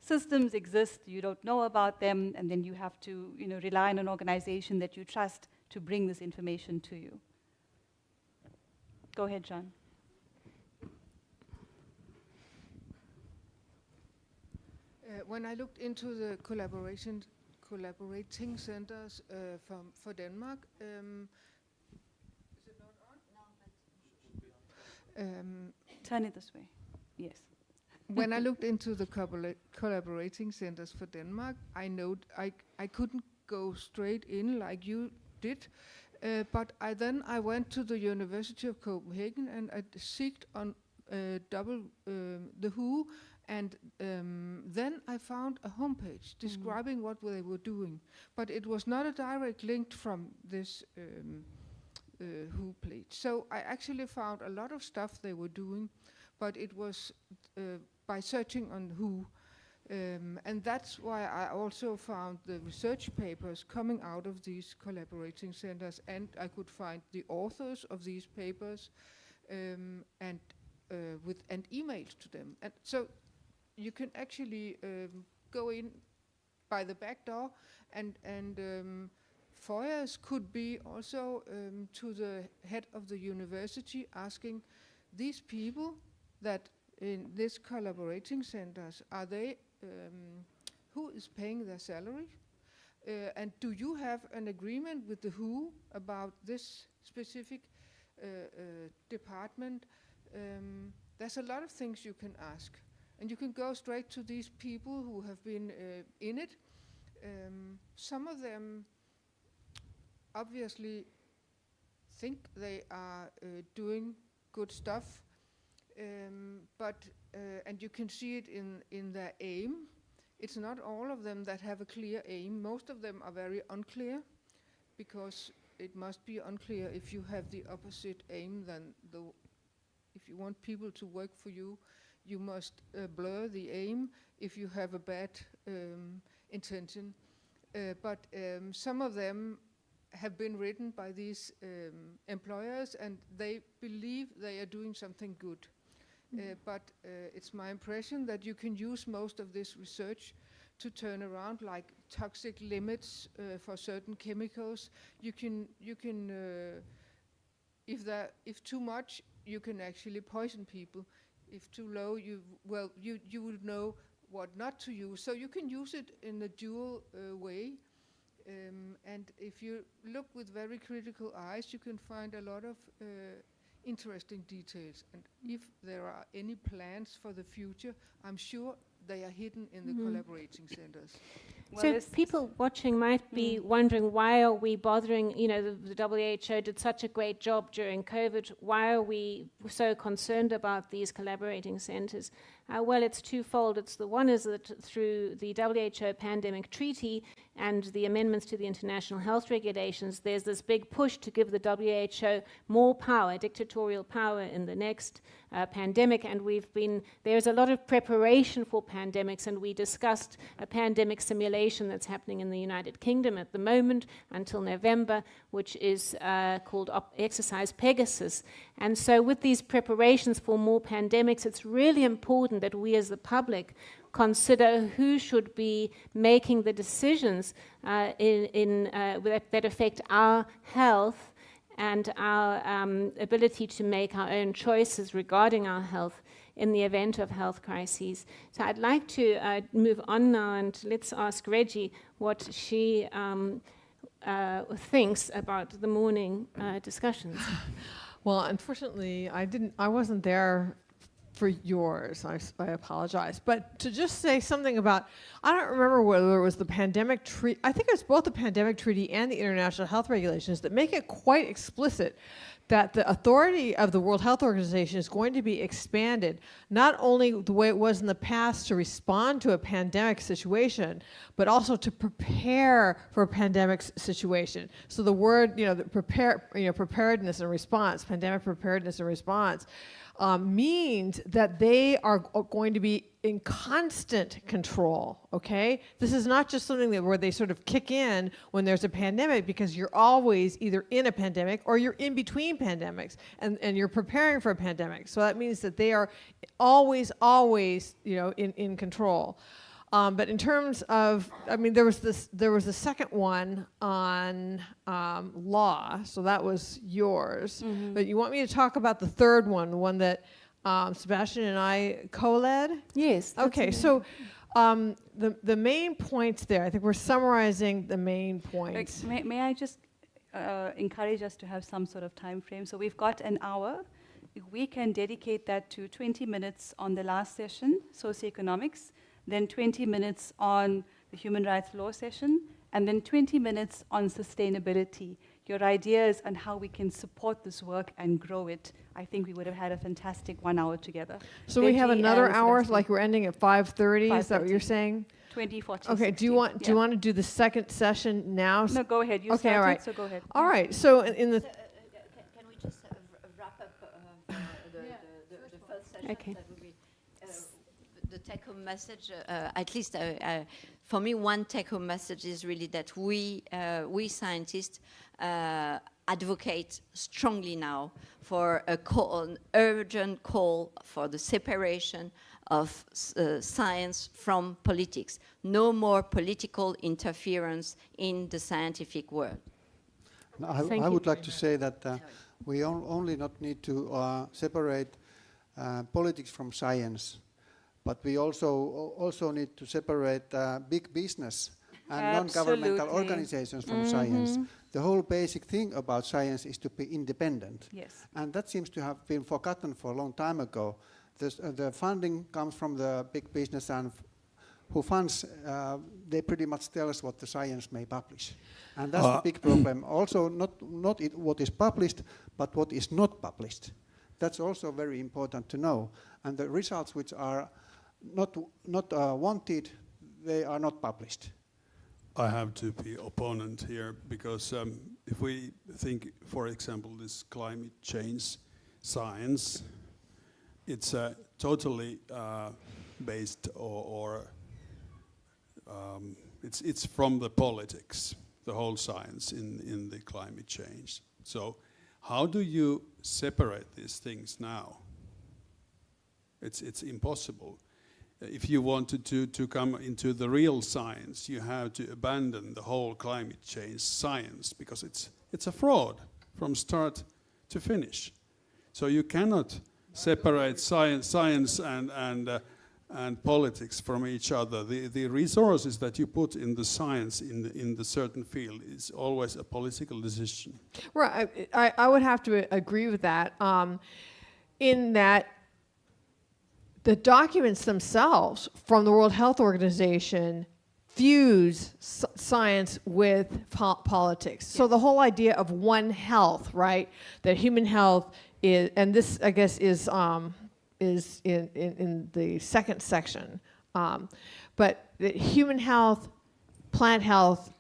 systems exist, you don't know about them, and then you have to rely on an organization that you trust to bring this information to you? Go ahead, John. When I looked into the collaborating centers for Denmark, is it not on? Turn it this way. Yes. When I looked into the collaborating centers for Denmark, I couldn't go straight in like you did, but I went to the University of Copenhagen and I seeked on the WHO, and then I found a homepage describing what they were doing, but it was not a direct link from this WHO page. So I actually found a lot of stuff they were doing, but it was by searching on WHO. And that's why I also found the research papers coming out of these collaborating centers, and I could find the authors of these papers and emails to them. And so you can actually go in by the back door, and FOIAs could be also to the head of the university, asking these people that in these collaborating centers, are they who is paying their salary? And do you have an agreement with the WHO about this specific department? There's a lot of things you can ask. And you can go straight to these people who have been in it. Some of them obviously think they are doing good stuff, and you can see it in their aim. It's not all of them that have a clear aim. Most of them are very unclear, because it must be unclear if you have the opposite aim than if you want people to work for you, you must blur the aim if you have a bad intention. But some of them have been written by these employers, and they believe they are doing something good. But it's my impression that you can use most of this research to turn around, like toxic limits for certain chemicals. You can if too much, you can actually poison people. If too low, you would know what not to use. So you can use it in a dual way. And if you look with very critical eyes, you can find a lot of interesting details. And if there are any plans for the future, I'm sure they are hidden in the collaborating centers. Well, so people watching might be wondering, why are we bothering? You know, the WHO did such a great job during COVID. Why are we so concerned about these collaborating centers? Well, it's twofold. It's the one is that through the WHO pandemic treaty and the amendments to the international health regulations, there's this big push to give the WHO more power, dictatorial power in the next pandemic. And there's a lot of preparation for pandemics, and we discussed a pandemic simulation that's happening in the United Kingdom at the moment until November, which is called Exercise Pegasus. And so with these preparations for more pandemics, it's really important that we as the public consider who should be making the decisions that affect our health and our ability to make our own choices regarding our health in the event of health crises. So I'd like to move on now, and let's ask Reggie what she thinks about the morning discussions. Well, unfortunately, I wasn't there for yours. I apologize. But to just say something about, I don't remember whether it was the pandemic treaty. I think it's both the pandemic treaty and the international health regulations that make it quite explicit that the authority of the World Health Organization is going to be expanded, not only the way it was in the past to respond to a pandemic situation, but also to prepare for a pandemic situation. So the word, preparedness and response, pandemic preparedness and response, means that they are going to be in constant control, okay? This is not just something where they sort of kick in when there's a pandemic, because you're always either in a pandemic or you're in between pandemics, and you're preparing for a pandemic. So that means that they are always, in control. But in terms of, there was the second one on law, so that was yours. Mm-hmm. But you want me to talk about the third one, the one that Sebastian and I co-led? Yes. Okay, so The main points there, I think we're summarizing the main points. May I just encourage us to have some sort of time frame? So we've got an hour. If we can dedicate that to 20 minutes on the last session, socioeconomics, then 20 minutes on the human rights law session, and then 20 minutes on sustainability. Your ideas on how we can support this work and grow it. I think we would have had a fantastic 1 hour together. So we have another hour, like we're ending at 5:30. Is that what you're saying? 20, 40, okay. 60. Do you want to do the second session now? No, go ahead. You okay, started, all right. so go ahead. All right. So in the can we just wrap up the first session? Okay. That would be the take-home message. At least for me, one take-home message is really that we scientists advocate strongly now for an urgent call for the separation of science from politics. No more political interference in the scientific world. I would like to say that we only not need to separate politics from science, but we also need to separate big business and non-governmental organizations from science. The whole basic thing about science is to be independent. Yes. And that seems to have been forgotten for a long time ago. The funding comes from the big business, and who funds, they pretty much tell us what the science may publish. And that's the big problem. Also, not what is published, but what is not published. That's also very important to know. And the results which are not wanted, they are not published. I have to be opponent here because if we think, for example, this climate change science, it's totally based or it's from the politics, the whole science in the climate change. So how do you separate these things now? It's impossible. If you wanted to come into the real science, you have to abandon the whole climate change science because it's a fraud from start to finish. So you cannot separate science and politics from each other. The resources that you put in the science in the certain field is always a political decision. Right, I would have to agree with that. In that the documents themselves from the World Health Organization fuse science with politics. Yes. So the whole idea of one health, right? That human health is, and this I guess is in the second section, but that human health, plant health,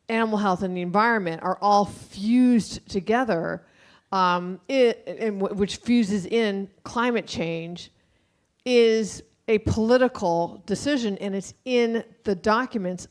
animal health, and the environment are all fused together, which fuses in climate change, is a political decision, and it's in the documents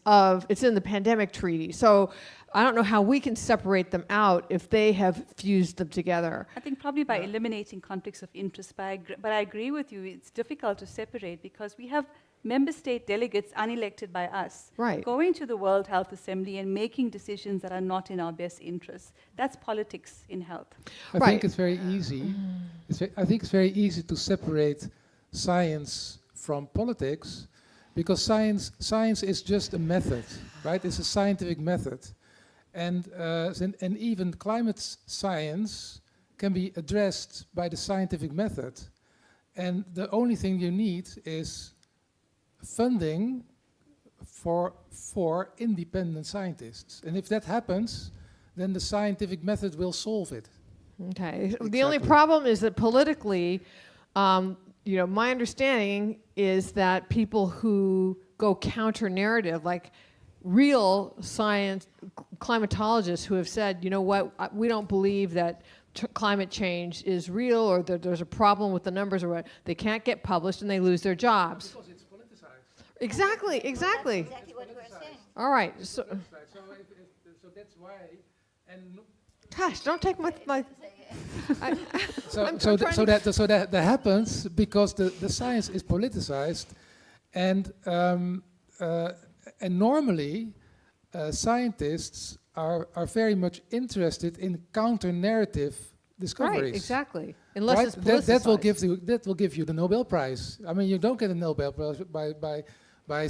it's in the pandemic treaty. So I don't know how we can separate them out if they have fused them together. I think probably by eliminating conflicts of interest, but I agree with you, it's difficult to separate because we have member state delegates unelected by us going to the World Health Assembly and making decisions that are not in our best interests. That's politics in health. I think it's very easy. I think it's very easy to separate science from politics because science is just a method, right? It's a scientific method. And even climate science can be addressed by the scientific method. And the only thing you need is funding for independent scientists. And if that happens, then the scientific method will solve it. Okay. Exactly. The only problem is that politically, my understanding is that people who go counter-narrative, like real science climatologists who have said, you know what, we don't believe that climate change is real or that there's a problem with the numbers or what, they can't get published and they lose their jobs. Because it's politicized. Exactly. That's exactly what we're saying. All right. So that's why. And gosh, don't take my so that happens because the science is politicized, and normally scientists are very much interested in counter-narrative discoveries. Right, exactly. Unless right? it's politicized. That will give you the Nobel Prize. I mean, you don't get a Nobel Prize by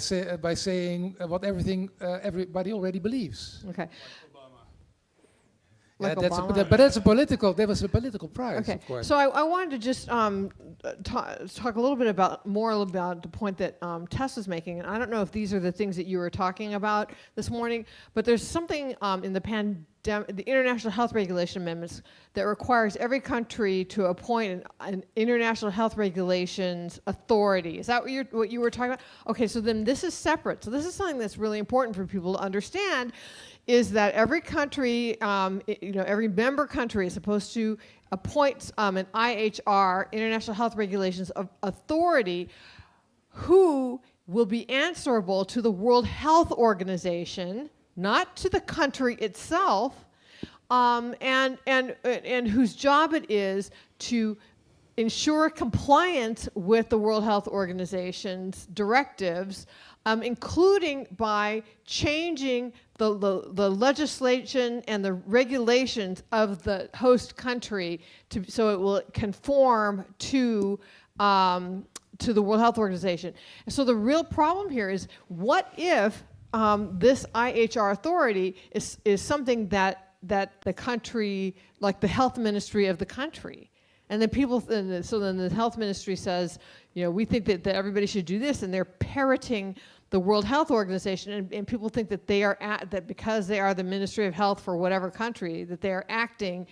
saying what everybody already believes. Okay. Yeah, Like but that's a political. That was a political prize, okay. of course. So I wanted to just talk a little bit more about the point that Tess is making, and I don't know if these are the things that you were talking about this morning, but there's something in the International Health Regulation Amendments that requires every country to appoint an International Health Regulations Authority. Is that what you were talking about? Okay, so then this is separate. So this is something that's really important for people to understand, is that every country, every member country is supposed to appoint an IHR, International Health Regulations Authority, who will be answerable to the World Health Organization, not to the country itself, and whose job it is to ensure compliance with the World Health Organization's directives, including by changing the legislation and the regulations of the host country so it will conform to the World Health Organization. And so the real problem here is, what if this IHR authority is something that the country, like the health ministry of the country, and then so then the health ministry says, we think that everybody should do this, and they're parroting the World Health Organization, and people think that that because they are the Ministry of Health for whatever country, that they are acting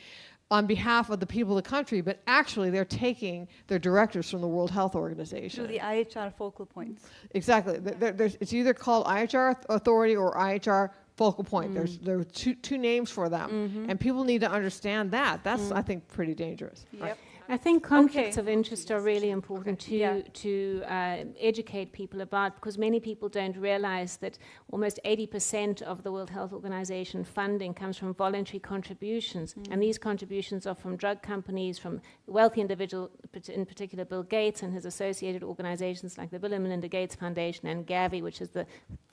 on behalf of the people of the country, but actually they're taking their directives from the World Health Organization. To the IHR focal points. Exactly. It's either called IHR Authority or IHR Focal Point. There are two names for them, and people need to understand that. That's, I think, pretty dangerous. Yep. Right. I think conflicts of interest are really important to educate people about, because many people don't realize that almost 80% of the World Health Organization funding comes from voluntary contributions, and these contributions are from drug companies, from wealthy individuals, in particular Bill Gates and his associated organizations like the Bill and Melinda Gates Foundation and Gavi, which is the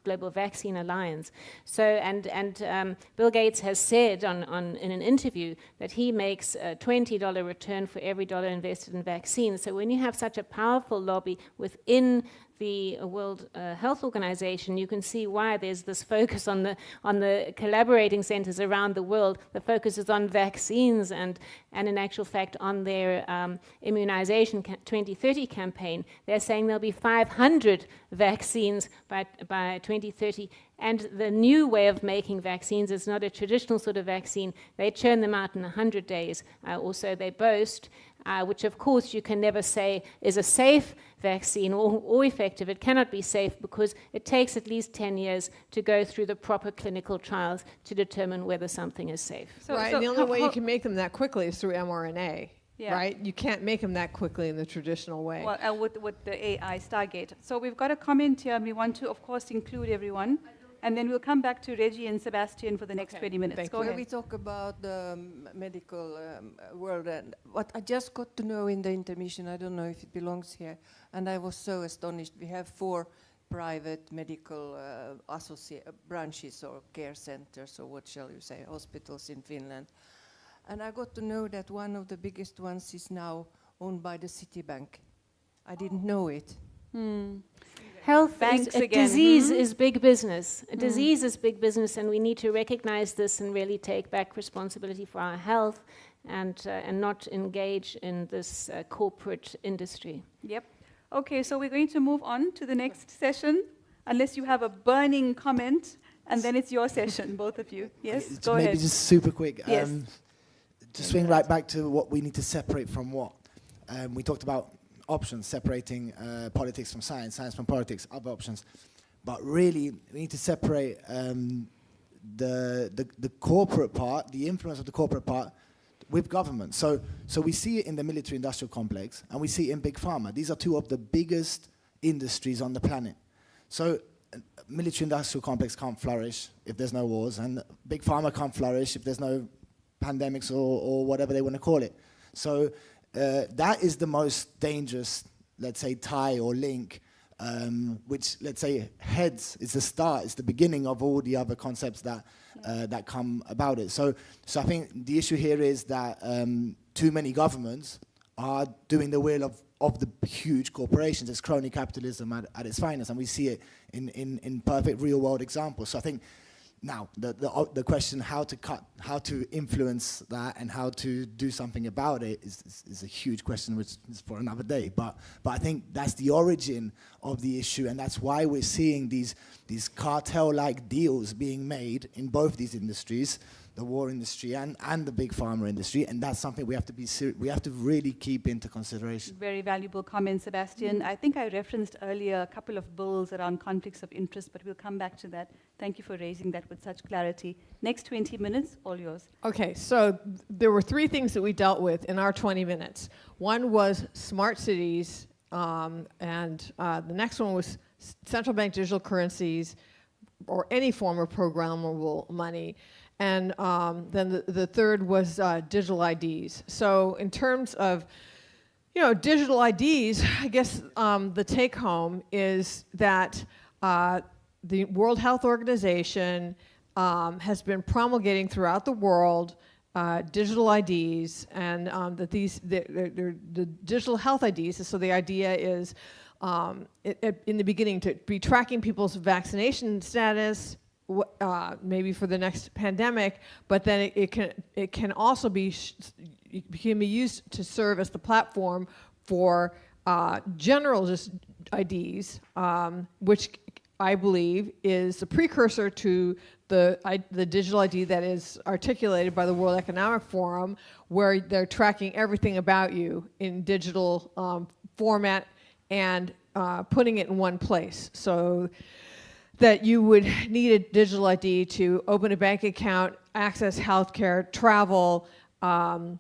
Global Vaccine Alliance. So, and Bill Gates has said in an interview that he makes a $20 return for every dollar invested in vaccines. So when you have such a powerful lobby within the World Health Organization, you can see why there's this focus on the collaborating centers around the world. The focus is on vaccines and in actual fact on their immunization 2030 campaign. They're saying there'll be 500 vaccines by 2030. And the new way of making vaccines is not a traditional sort of vaccine. They churn them out in 100 days, or so they boast, which of course you can never say is a safe vaccine or effective. It cannot be safe because it takes at least 10 years to go through the proper clinical trials to determine whether something is safe. Right, and the only way you can make them that quickly is through mRNA. Yeah. Right? You can't make them that quickly in the traditional way. Well, with the AI Stargate. So we've got a comment here, and we want to, of course, include everyone. And then we'll come back to Reggie and Sebastian for the next 20 minutes. Go ahead. We talk about the medical world, and what I just got to know in the intermission, I don't know if it belongs here, and I was so astonished. We have 4 private medical branches or care centers, or what shall you say, hospitals in Finland. And I got to know that one of the biggest ones is now owned by the Citibank. I didn't know it. Health Banks is, again. disease is big business. A disease is big business, and we need to recognize this and really take back responsibility for our health and not engage in this corporate industry. Yep. Okay, so we're going to move on to the next session, unless you have a burning comment, and then it's your session, both of you. Yes, go ahead. Maybe just super quick. Yes. To swing right back to what we need to separate from what. We talked about options, separating politics from science, science from politics, other options. But really, we need to separate the corporate part, the influence of the corporate part, with government. So we see it in the military-industrial complex, and we see it in Big Pharma. These are 2 of the biggest industries on the planet. So military-industrial complex can't flourish if there's no wars, and Big Pharma can't flourish if there's no pandemics or whatever they want to call it. So that is the most dangerous, let's say, tie or link, which, let's say, heads, is the start, it's the beginning of all the other concepts that come about it. So I think the issue here is that too many governments are doing the will of the huge corporations. It's crony capitalism at its finest, and we see it in perfect real-world examples. So I think now the question how to influence that and how to do something about it is a huge question, which is for another day. But I think that's the origin of the issue, and that's why we're seeing these cartel-like deals being made in both these industries, the war industry and the big pharma industry, and that's something we have to really keep into consideration. Very valuable comment, Sebastian. I think I referenced earlier a couple of bills around conflicts of interest, but we'll come back to that. Thank you for raising that with such clarity. Next 20 minutes, all yours. Okay, so there were 3 things that we dealt with in our 20 minutes. One was smart cities, and the next one was central bank digital currencies or any form of programmable money. And then the third was digital IDs. So in terms of, digital IDs, I guess the take home is that the World Health Organization has been promulgating throughout the world digital IDs, and that they're the digital health IDs. So the idea is, in the beginning, to be tracking people's vaccination status, maybe for the next pandemic, but then it can also be used to serve as the platform for general just IDs, which I believe is the precursor to the digital ID that is articulated by the World Economic Forum, where they're tracking everything about you in digital format and putting it in one place. So that you would need a digital ID to open a bank account, access healthcare, travel, own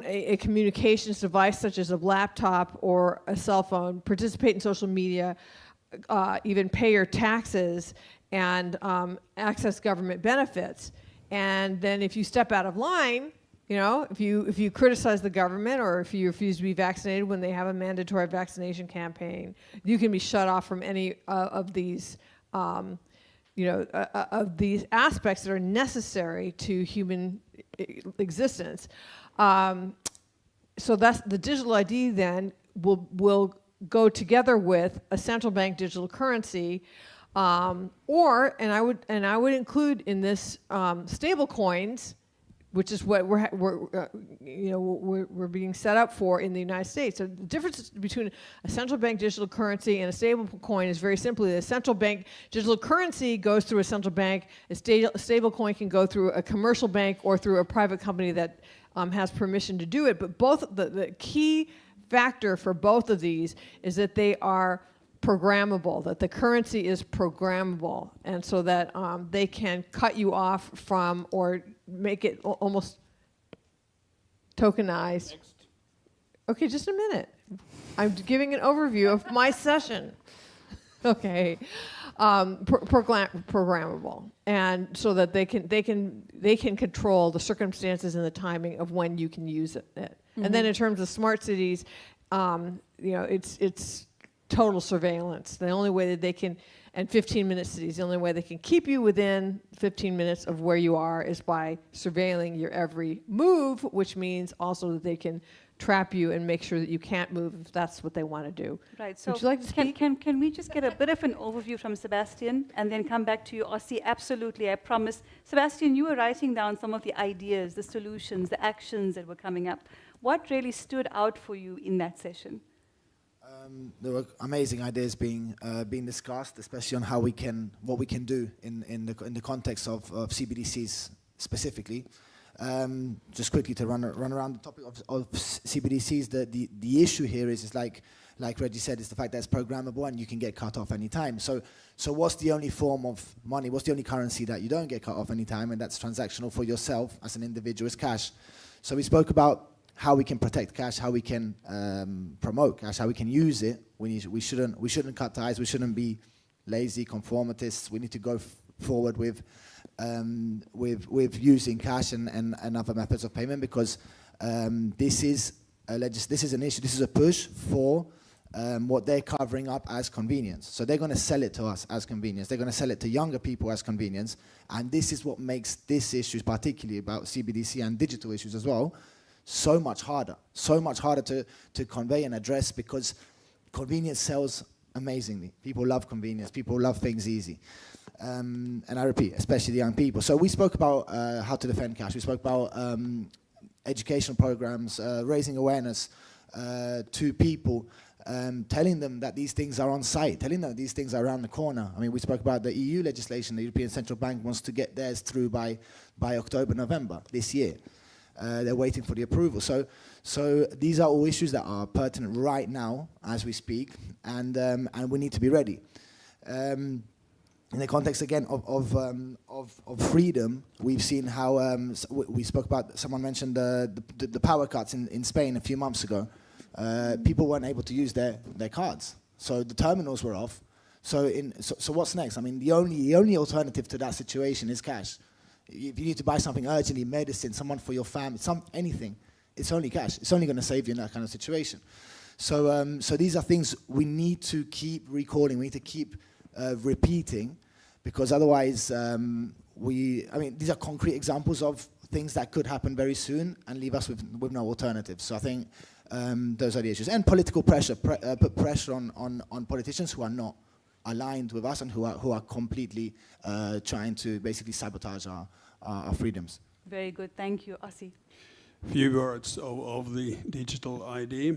a communications device such as a laptop or a cell phone, participate in social media, even pay your taxes, and access government benefits. And then if you step out of line, if you criticize the government or if you refuse to be vaccinated when they have a mandatory vaccination campaign, you can be shut off from any of these, of these aspects that are necessary to human existence. So that's the digital ID. Then will go together with a central bank digital currency, and I would include in this stable coins, which is what we're being set up for in the United States. So the difference between a central bank digital currency and a stable coin is very simply the central bank digital currency goes through a central bank. A stable coin can go through a commercial bank or through a private company that has permission to do it. But both the key factor for both of these is that they are programmable, that the currency is programmable, and so that they can cut you off from or make it almost tokenized. Next. Okay, just a minute. I'm giving an overview of my session. Okay, programmable, and so that they can control the circumstances and the timing of when you can use it. Mm-hmm. And then in terms of smart cities, it's total surveillance. The only way that they can, and 15-minute cities, the only way they can keep you within 15 minutes of where you are is by surveilling your every move, which means also that they can trap you and make sure that you can't move if that's what they want to do. Right. So would you like to speak? Can we just get a bit of an overview from Sebastian and then come back to you, Ossie? Absolutely, I promise. Sebastian, you were writing down some of the ideas, the solutions, the actions that were coming up. What really stood out for you in that session? There were amazing ideas being discussed, especially on what we can do in the context of CBDCs specifically. Just quickly to run around the topic of CBDCs, the issue here is like Reggie said, is the fact that it's programmable and you can get cut off any time. So what's the only form of money? What's the only currency that you don't get cut off any time, and that's transactional for yourself as an individual? Is cash. So we spoke about how we can protect cash, how we can promote cash, how we can use it. We shouldn't cut ties. We shouldn't be lazy conformists. We need to go forward with using cash and other methods of payment, because this is an issue. This is a push for what they're covering up as convenience. So they're going to sell it to us as convenience. They're going to sell it to younger people as convenience. And this is what makes this issue, particularly about CBDC and digital issues as well, so much harder to convey and address, because convenience sells amazingly. People love convenience. People love things easy. And I repeat, especially the young people. So we spoke about how to defend cash. We spoke about educational programs, raising awareness to people, telling them that these things are on site, telling them that these things are around the corner. I mean, we spoke about the EU legislation. The European Central Bank wants to get theirs through by October, November this year. They're waiting for the approval. So these are all issues that are pertinent right now as we speak, and we need to be ready. In the context again of freedom, we've seen how we spoke about. Someone mentioned the power cuts in Spain a few months ago. People weren't able to use their cards, so the terminals were off. So what's next? I mean, the only alternative to that situation is cash. If you need to buy something urgently, medicine, someone for your family, anything, it's only cash. It's only going to save you in that kind of situation. So these are things we need to keep recalling. We need to keep repeating, because otherwise, these are concrete examples of things that could happen very soon and leave us with no alternatives. So I think those are the issues. And political pressure, put pressure on politicians who are not aligned with us and who are completely trying to basically sabotage our freedoms. Very good, thank you. Ossi. Few words of the digital ID.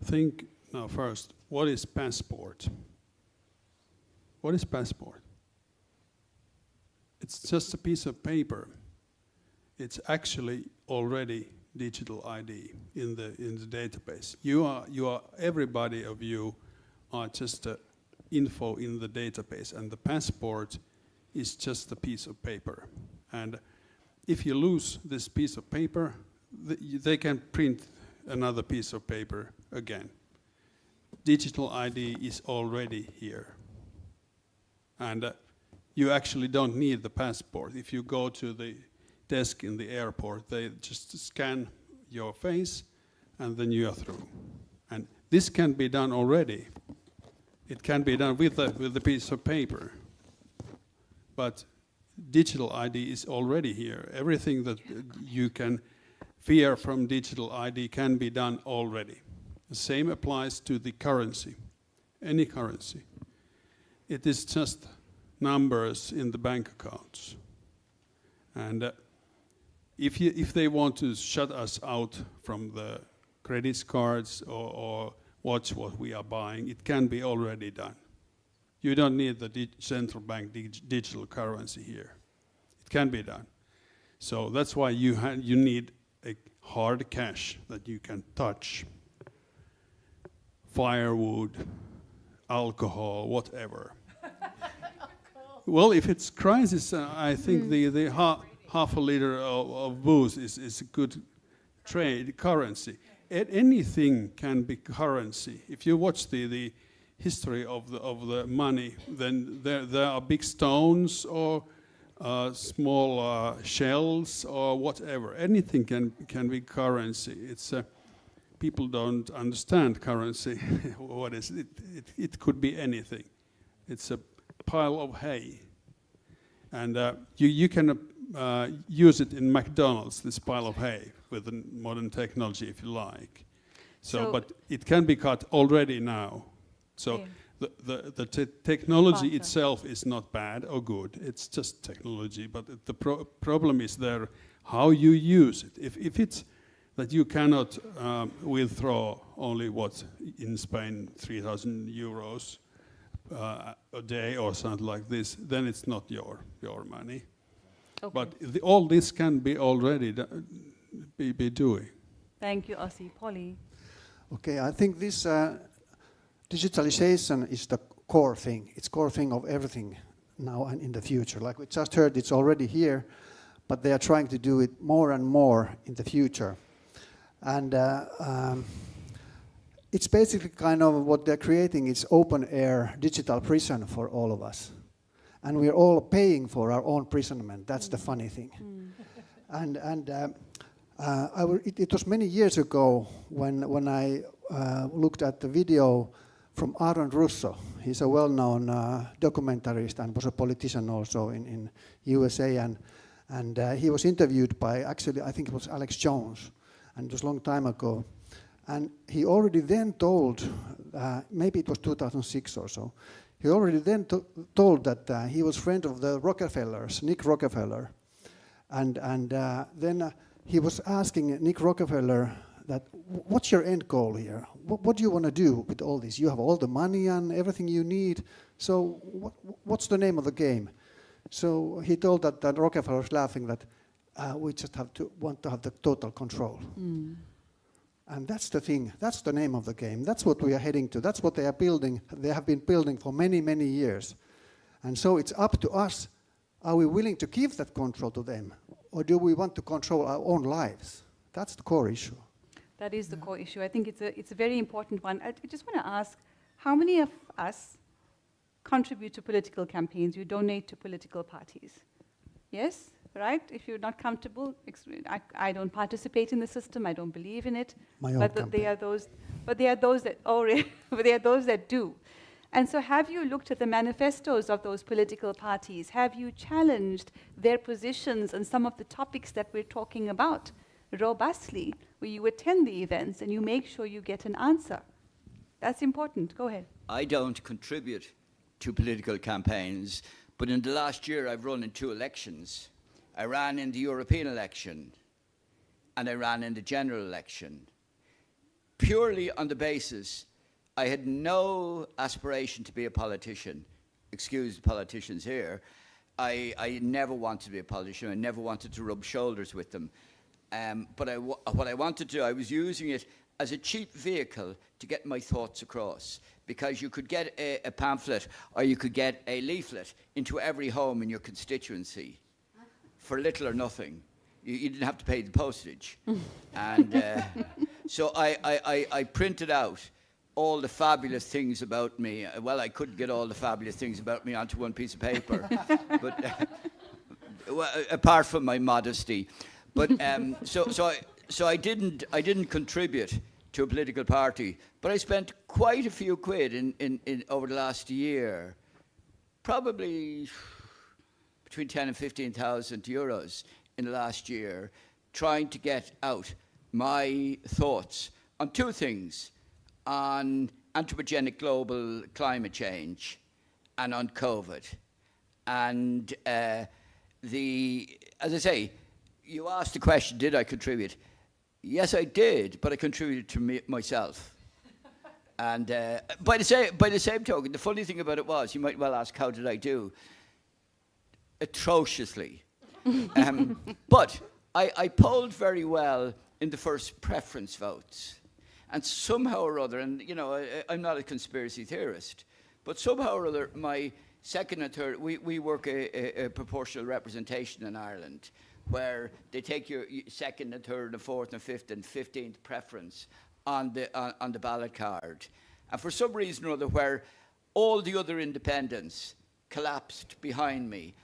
Think now first, what is passport? What is passport? It's just a piece of paper. It's actually already digital ID in the database. Everybody of you are just info in the database, and the passport is just a piece of paper. And if you lose this piece of paper, they can print another piece of paper again. Digital ID is already here. And you actually don't need the passport. If you go to the desk in the airport, they just scan your face and then you are through. And this can be done already. It can be done with the piece of paper. But digital ID is already here. Everything that you can fear from digital ID can be done already. The same applies to the currency, any currency. It is just numbers in the bank accounts. And if they want to shut us out from the credit cards or watch what we are buying, it can be already done. You don't need the central bank digital currency here. It can be done. So that's why you need a hard cash that you can touch. Firewood, alcohol, whatever. Well, if it's crisis, I think the half a liter of booze is a good trade currency. Anything can be currency. If you watch the history of the money, then there are big stones or small shells or whatever. Anything can be currency. It's people don't understand currency. What is it? It could be anything. It's a pile of hay, and you can use it in McDonald's. This pile of hay with the modern technology, if you like. So but it can be cut already now. So the technology itself is not bad or good. It's just technology. But the problem is there how you use it. If it's that you cannot withdraw only what in Spain 3,000 euros a day or something like this, then it's not your money. Okay. But all this can be already be doing. Thank you, Ossi. Polly. Okay, I think this digitalization is the core thing. It's core thing of everything now and in the future. Like we just heard, it's already here, but they are trying to do it more and more in the future. And it's basically kind of what they're creating is open-air digital prison for all of us. And we're all paying for our own imprisonment. That's the funny thing. It was many years ago when I looked at the video from Aaron Russo. He's a well-known documentarist and was a politician also in USA. And he was interviewed by, actually, I think it was Alex Jones, and it was a long time ago. And he already then told, maybe it was 2006 or so, he already then told that he was friend of the Rockefellers, Nick Rockefeller. And then he was asking Nick Rockefeller that, what's your end goal here? What do you want to do with all this? You have all the money and everything you need, so what's the name of the game? So he told that Rockefeller was laughing that we just want to have the total control. Mm. And that's the thing, that's the name of the game. That's what we are heading to. That's what they are building. They have been building for many, many years. And so it's up to us. Are we willing to give that control to them? Or do we want to control our own lives? That's the core issue. That is the core issue. I think it's a very important one. I just want to ask, how many of us contribute to political campaigns? You donate to political parties? Yes? Right? If you're not comfortable, I don't participate in the system. I don't believe in it. But there are those that do. And so, have you looked at the manifestos of those political parties? Have you challenged their positions on some of the topics that we're talking about robustly, where you attend the events and you make sure you get an answer? That's important. Go ahead. I don't contribute to political campaigns, but in the last year I've run in 2 elections. I ran in the European election and I ran in the general election, purely on the basis I had no aspiration to be a politician. Excuse the politicians here. I never wanted to be a politician. I never wanted to rub shoulders with them. But what I wanted to do, I was using it as a cheap vehicle to get my thoughts across, because you could get a pamphlet or you could get a leaflet into every home in your constituency for little or nothing. You didn't have to pay the postage. And so I printed out all the fabulous things about me. Well, I couldn't get all the fabulous things about me onto one piece of paper, but well, apart from my modesty. But so I didn't contribute to a political party, but I spent quite a few quid in over the last year, probably between 10 and 15,000 euros in the last year, trying to get out my thoughts on 2 things: on anthropogenic global climate change and on COVID. And as I say, you asked the question, did I contribute? Yes, I did, but I contributed to myself. And by the same token, the funny thing about it was, you might well ask, how did I do? Atrociously. But I polled very well in the first preference votes. And somehow or other, and you know, I'm not a conspiracy theorist, but somehow or other, my second and third, we work a proportional representation in Ireland, where they take your second and third and fourth and fifth and 15th preference on the ballot card. And for some reason or other, where all the other independents collapsed behind me,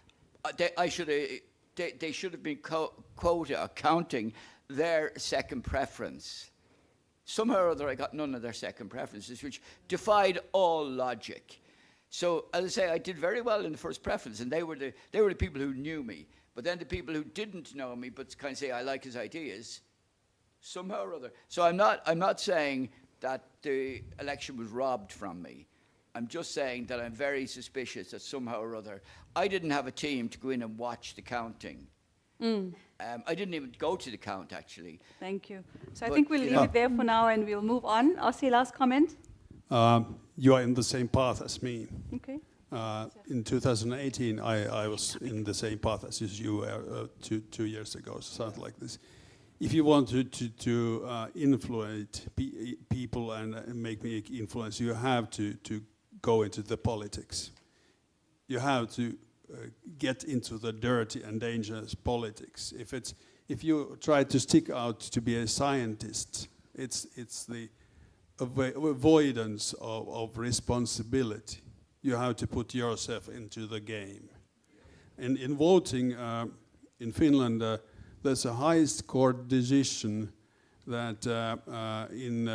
they should have been counting their second preference. Somehow or other, I got none of their second preferences, which defied all logic. So, as I say, I did very well in the first preference, and they were the people who knew me. But then the people who didn't know me, but kind of say I like his ideas, somehow or other. So I'm not saying that the election was robbed from me. I'm just saying that I'm very suspicious that somehow or other I didn't have a team to go in and watch the counting. I didn't even go to the count, actually. Thank you. So I think we'll leave it there for now and we'll move on. Ossi, last comment? You are in the same path as me. Okay. In 2018, I was in the same path as you were 2 years ago, something like this. If you want to influence people and make me influence, you have to go into the politics. You have to get into the dirty and dangerous politics. If you try to stick out to be a scientist, it's the avoidance of responsibility. You have to put yourself into the game. And in voting in Finland, there's a highest court decision that in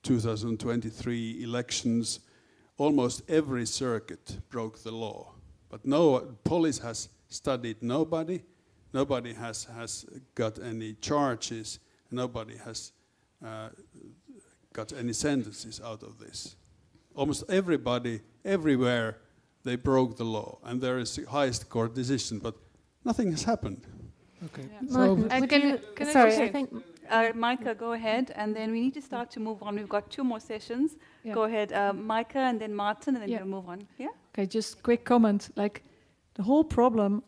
2023 elections, almost every circuit broke the law. But no police has studied nobody, Nobody has got any charges. Nobody has got any sentences out of this. Almost everybody, everywhere, they broke the law, and there is a highest court decision, but nothing has happened. Okay. Yeah. So I think Micah, go ahead, and then we need to start to move on. We've got 2 more sessions. Yeah. Go ahead, Micah, and then Martin, and then we'll move on. Yeah. Okay, just quick comment. Like, the whole problem,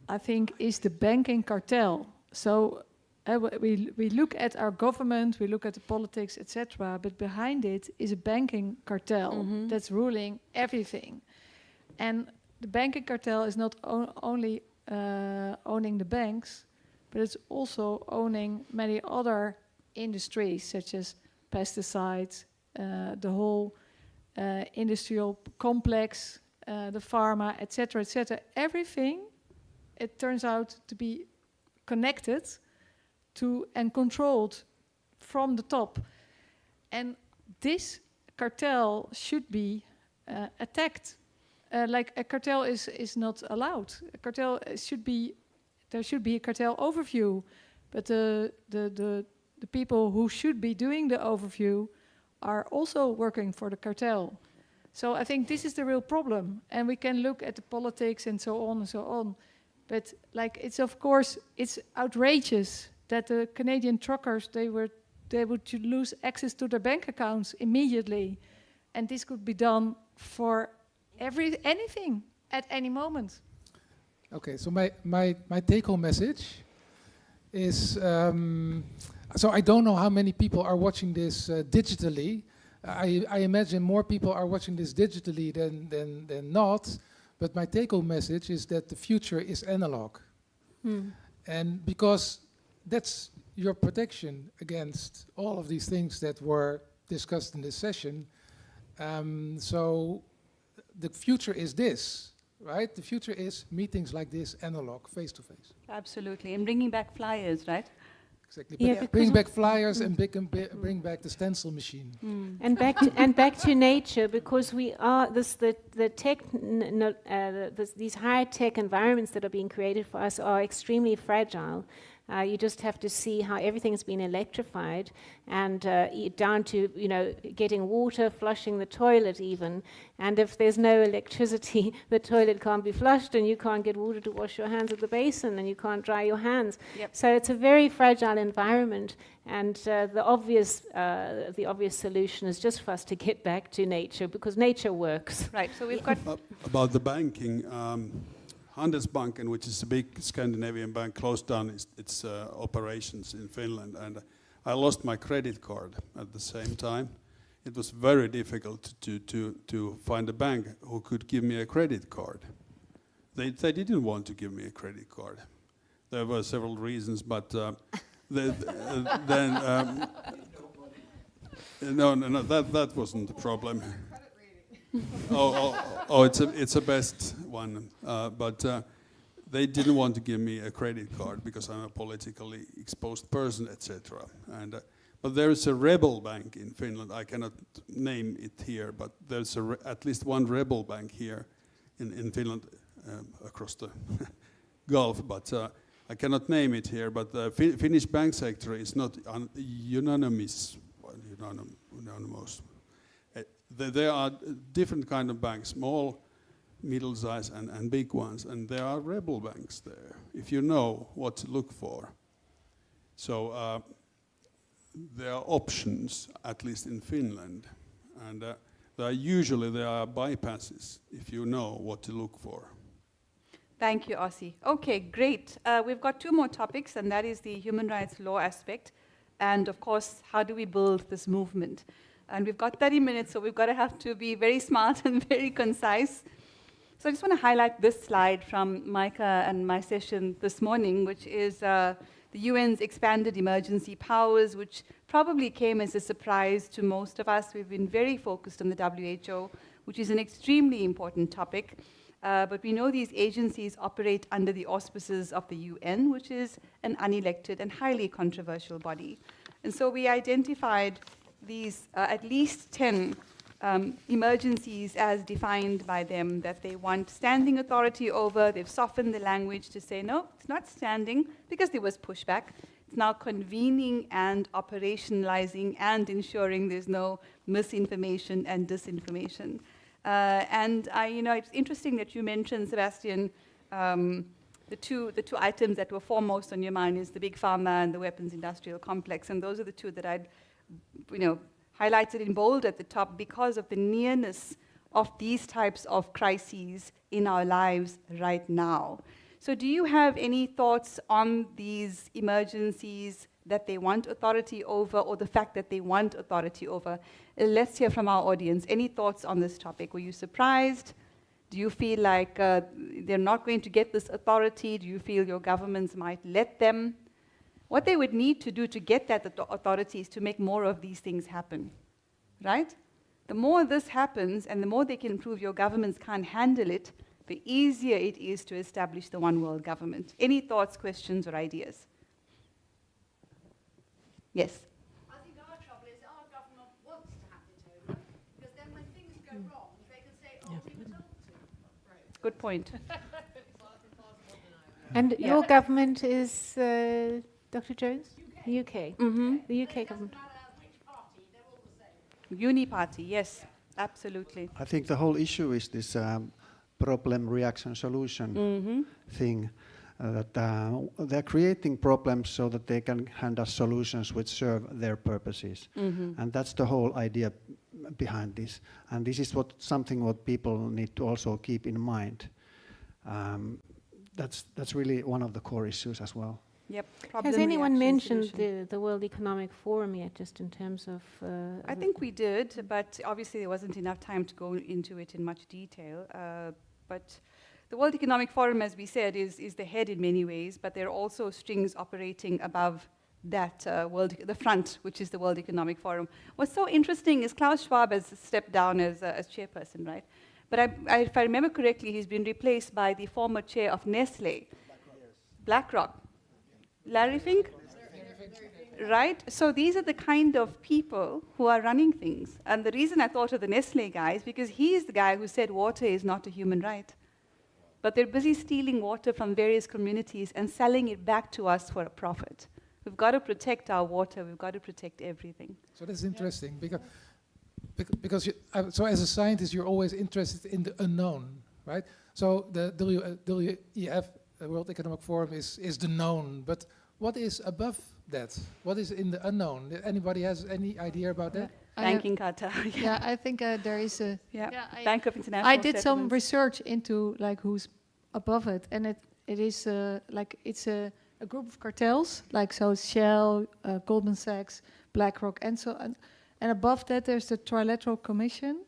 I think, is the banking cartel. So we look at our government, we look at the politics, etc., but behind it is a banking cartel that's ruling everything. And the banking cartel is not only owning the banks, but it's also owning many other industries, such as pesticides, the whole industrial complex, the pharma, etc., etc. Everything, it turns out to be connected to and controlled from the top. And this cartel should be attacked. Like a cartel is not allowed. A cartel should be, there should be a cartel overview, but the people who should be doing the overview are also working for the cartel. So I think this is the real problem, and we can look at the politics and so on and so on. But like, it's of course, it's outrageous that the Canadian truckers, they would lose access to their bank accounts immediately, and this could be done for anything at any moment. Okay, so my take-home message is, so I don't know how many people are watching this digitally. I imagine more people are watching this digitally than not, but my take-home message is that the future is analog. And because that's your protection against all of these things that were discussed in this session. So the future is this, right? The future is meetings like this, analog, face-to-face. Absolutely, and bringing back flyers, right? Exactly. Yeah, bring back flyers and bring back the stencil machine. And back to nature, because we are these high-tech environments that are being created for us are extremely fragile. You just have to see how everything has been electrified, and down to getting water, flushing the toilet even. And if there's no electricity, the toilet can't be flushed, and you can't get water to wash your hands at the basin, and you can't dry your hands. Yep. So it's a very fragile environment, and the obvious solution is just for us to get back to nature, because nature works. Right. So we've got about the banking. Handelsbanken, which is a big Scandinavian bank, closed down its operations in Finland, and I lost my credit card at the same time. It was very difficult to find a bank who could give me a credit card. They didn't want to give me a credit card. There were several reasons, but then no, that wasn't the problem. It's a best one, but they didn't want to give me a credit card because I'm a politically exposed person, etc. And but there is a rebel bank in Finland. I cannot name it here, but there's at least one rebel bank here in Finland across the Gulf. But I cannot name it here. But the Finnish bank sector is not unanimous. There are different kind of banks, small, middle-sized, and big ones, and there are rebel banks there, if you know what to look for. So there are options, at least in Finland, and there are bypasses, if you know what to look for. Thank you, Ossi. Okay, great. We've got 2 more topics, and that is the human rights law aspect, and of course, how do we build this movement? And we've got 30 minutes, so we've got to have to be very smart and very concise. So I just want to highlight this slide from Micah and my session this morning, which is the UN's expanded emergency powers, which probably came as a surprise to most of us. We've been very focused on the WHO, which is an extremely important topic. But we know these agencies operate under the auspices of the UN, which is an unelected and highly controversial body. And so we identified these at least 10 emergencies as defined by them, that they want standing authority over. They've softened the language to say, no, it's not standing, because there was pushback. It's now convening and operationalizing and ensuring there's no misinformation and disinformation. It's interesting that you mentioned, Sebastian, the two items that were foremost on your mind is the big pharma and the weapons industrial complex, and those are the two that I'd, highlighted in bold at the top because of the nearness of these types of crises in our lives right now. So do you have any thoughts on these emergencies that they want authority over, or the fact that they want authority over? Let's hear from our audience. Any thoughts on this topic? Were you surprised? Do you feel like they're not going to get this authority? Do you feel your governments might let them? What they would need to do to get that authority is to make more of these things happen, right? The more this happens and the more they can prove your governments can't handle it, the easier it is to establish the one world government. Any thoughts, questions, or ideas? Yes? I think our trouble is our government wants to hand it over, because then when things go wrong, they can say, oh, we were told to. Right. Good point. And your government is, Dr. Jones? UK. Mm-hmm. The UK government. Uni-party, yes, absolutely. I think the whole issue is this problem, reaction, solution thing. That they're creating problems so that they can hand us solutions which serve their purposes. And that's the whole idea behind this. And this is something what people need to also keep in mind. That's really one of the core issues as well. Yep. Has anyone mentioned the World Economic Forum yet, just in terms of... I think we did, but obviously there wasn't enough time to go into it in much detail. But the World Economic Forum, as we said, is the head in many ways, but there are also strings operating above that the front, which is the World Economic Forum. What's so interesting is Klaus Schwab has stepped down as chairperson, right? But if I remember correctly, he's been replaced by the former chair of Nestle, BlackRock. Larry Fink? Right? So these are the kind of people who are running things. And the reason I thought of the Nestle guy is because he's the guy who said water is not a human right. But they're busy stealing water from various communities and selling it back to us for a profit. We've got to protect our water. We've got to protect everything. So that's interesting, because so as a scientist, you're always interested in the unknown, right? So the WEF, the World Economic Forum, is the known, but what is above that? What is in the unknown? Anybody has any idea about that? Banking Qatar. Yeah, I think there is a... Bank of International I did some Settlements. research into like who's above it, and it is like it's a group of cartels, like so Shell, Goldman Sachs, BlackRock, and so on. And above that there's the Trilateral Commission,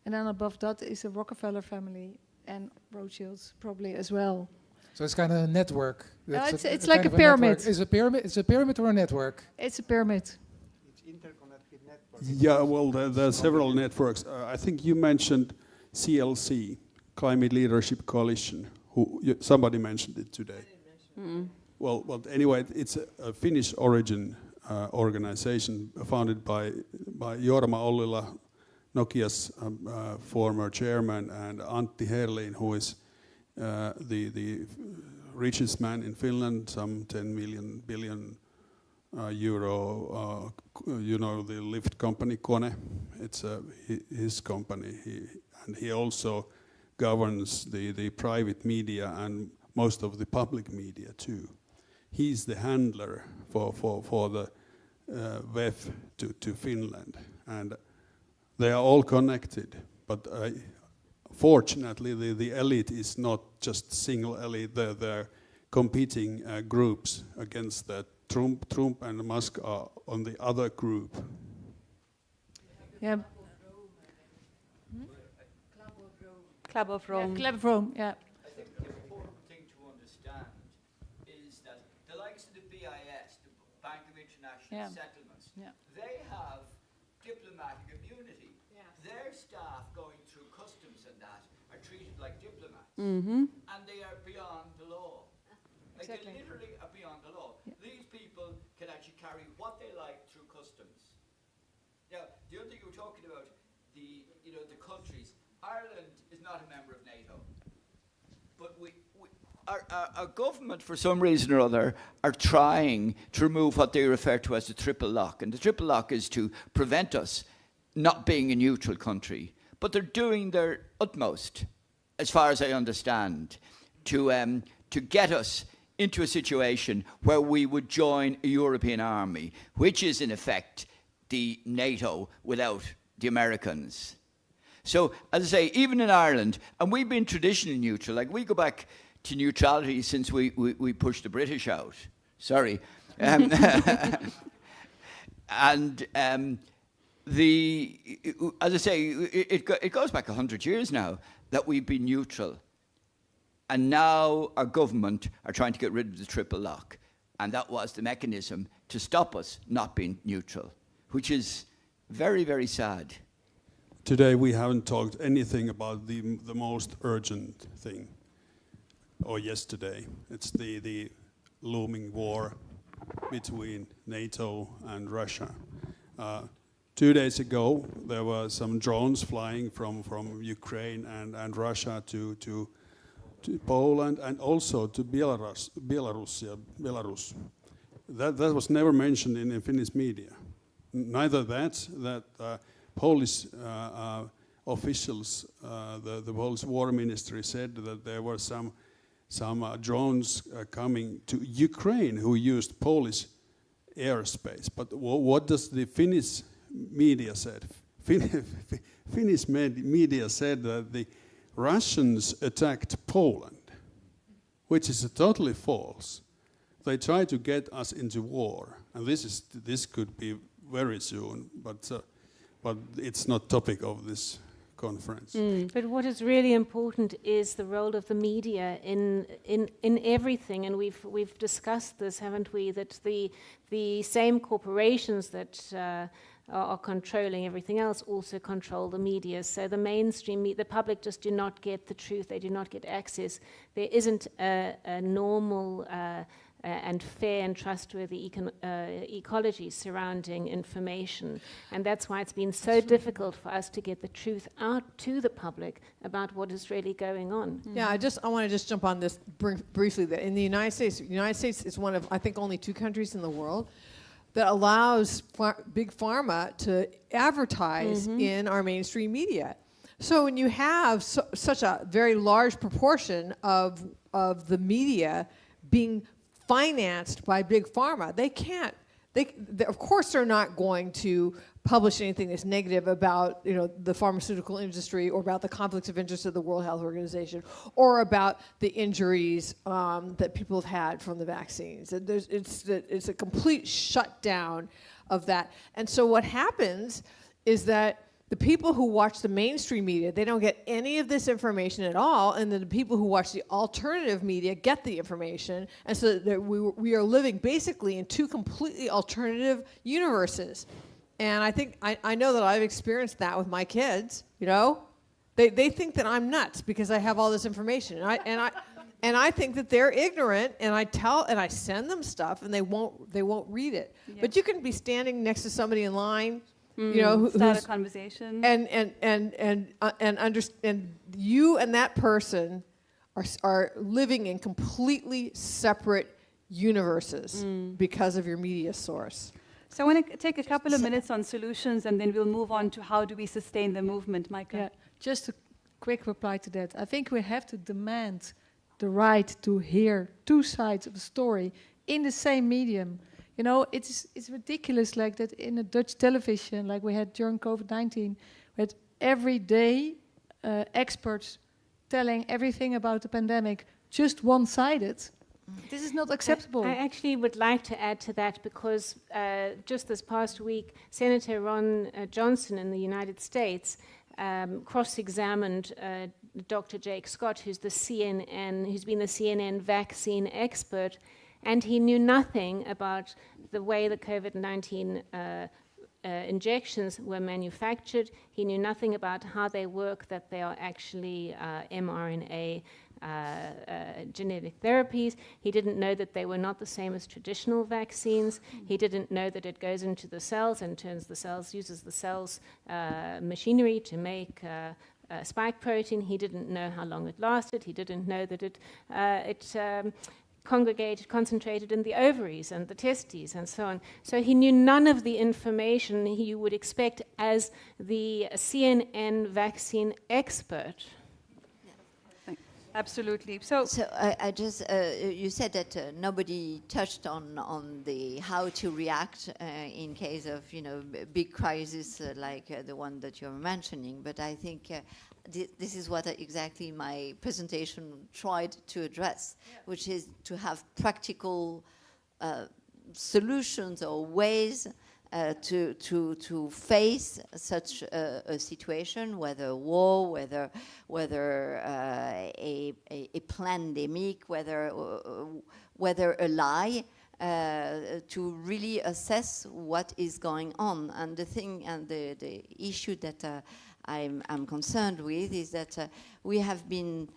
and then above that is the Rockefeller family and Rothschilds probably as well. So it's kind of a network. It's like a pyramid. Is a pyramid? It's a pyramid or a network? It's a pyramid. It's interconnected network. Yeah, well, there are several networks. I think you mentioned CLC, Climate Leadership Coalition. Somebody mentioned it today. Well, anyway, it's a Finnish origin organization founded by Jorma Ollila, Nokia's former chairman, and Antti Herlin, who is the richest man in Finland, some 10 billion euro. The lift company Kone. It's his company. He also governs the private media and most of the public media too. He's the handler for the WEF to Finland, and they are all connected. But fortunately, the elite is not just single elite. They're competing groups against that. Trump and Musk are on the other group. Yeah. Club of Rome. Club of Rome, yeah. I think the important thing to understand is that the likes of the BIS, the Bank of International Settlements, they have diplomatic immunity. Their staff going through customs and that are treated like diplomats, and they are beyond the law. Like they literally are beyond the law. These people can actually carry what they like through customs. Now, the other thing you were talking about, the countries. Ireland is not a member of NATO, but our government, for some reason or other, are trying to remove what they refer to as the triple lock. And the triple lock is to prevent us not being a neutral country. But they're doing their utmost, as far as I understand, to get us into a situation where we would join a European army, which is in effect the NATO without the Americans. So, as I say, even in Ireland, and we've been traditionally neutral, like we go back to neutrality since we pushed the British out. Sorry. And as I say, it goes back 100 years now that we've been neutral. And now our government are trying to get rid of the triple lock. And that was the mechanism to stop us not being neutral, which is very, very sad. Today we haven't talked anything about the most urgent thing, or yesterday. It's the looming war between NATO and Russia. 2 days ago, there were some drones flying from Ukraine and Russia to Poland and also to Belarus. That was never mentioned in Finnish media. Neither that Polish officials, the Polish war ministry said that there were some drones coming to Ukraine who used Polish airspace. But what does the Finnish media said? Finnish media said that the Russians attacked Poland, which is totally false. They try to get us into war, and this could be very soon, but it's not topic of this conference. But what is really important is the role of the media in everything, and we've discussed this, haven't we? That the same corporations that are controlling everything else also control the media. So the mainstream, the public just do not get the truth. They do not get access. There isn't a normal and fair and trustworthy ecology surrounding information. And that's why it's been so difficult for us to get the truth out to the public about what is really going on. Yeah, I want to just jump on this briefly. That in the United States is one of, I think, only 2 countries in the world that allows big pharma to advertise in our mainstream media. So when you have such a very large proportion of the media being financed by big pharma, they of course they're not going to publish anything that's negative about the pharmaceutical industry or about the conflicts of interest of the World Health Organization or about the injuries that people have had from the vaccines. It's a complete shutdown of that. And so what happens is that the people who watch the mainstream media, they don't get any of this information at all, and then the people who watch the alternative media get the information, and so that we are living basically in 2 completely alternative universes. And I think I know that I've experienced that with my kids. They think that I'm nuts because I have all this information, and I think that they're ignorant. And I send them stuff, and they won't read it. Yeah. But you can be standing next to somebody in line, start a conversation, and you and that person are living in completely separate universes because of your media source. So I want to take a couple of minutes on solutions, and then we'll move on to how do we sustain the movement, Micah. Yeah, just a quick reply to that. I think we have to demand the right to hear 2 sides of the story in the same medium. It's ridiculous like that in a Dutch television, like we had during COVID-19, we had every day experts telling everything about the pandemic, just one-sided. This is not acceptable. I actually would like to add to that because just this past week, Senator Ron Johnson in the United States cross-examined Dr. Jake Scott, who's been the CNN vaccine expert, and he knew nothing about the way the COVID-19 injections were manufactured. He knew nothing about how they work, that they are actually mRNA genetic therapies. He didn't know that they were not the same as traditional vaccines. He didn't know that it goes into the cells and uses the cells machinery to make spike protein. He didn't know how long it lasted. He didn't know that it concentrated in the ovaries and the testes and so on. So he knew none of the information you would expect as the CNN vaccine expert. Absolutely. So I just you said that nobody touched on the how to react in case of big crisis like the one that you're mentioning. But I think this is what exactly my presentation tried to address, which is to have practical solutions or ways to face such a situation, whether war, whether a pandemic, whether a lie, to really assess what is going on. And the issue that I'm concerned with is that we have been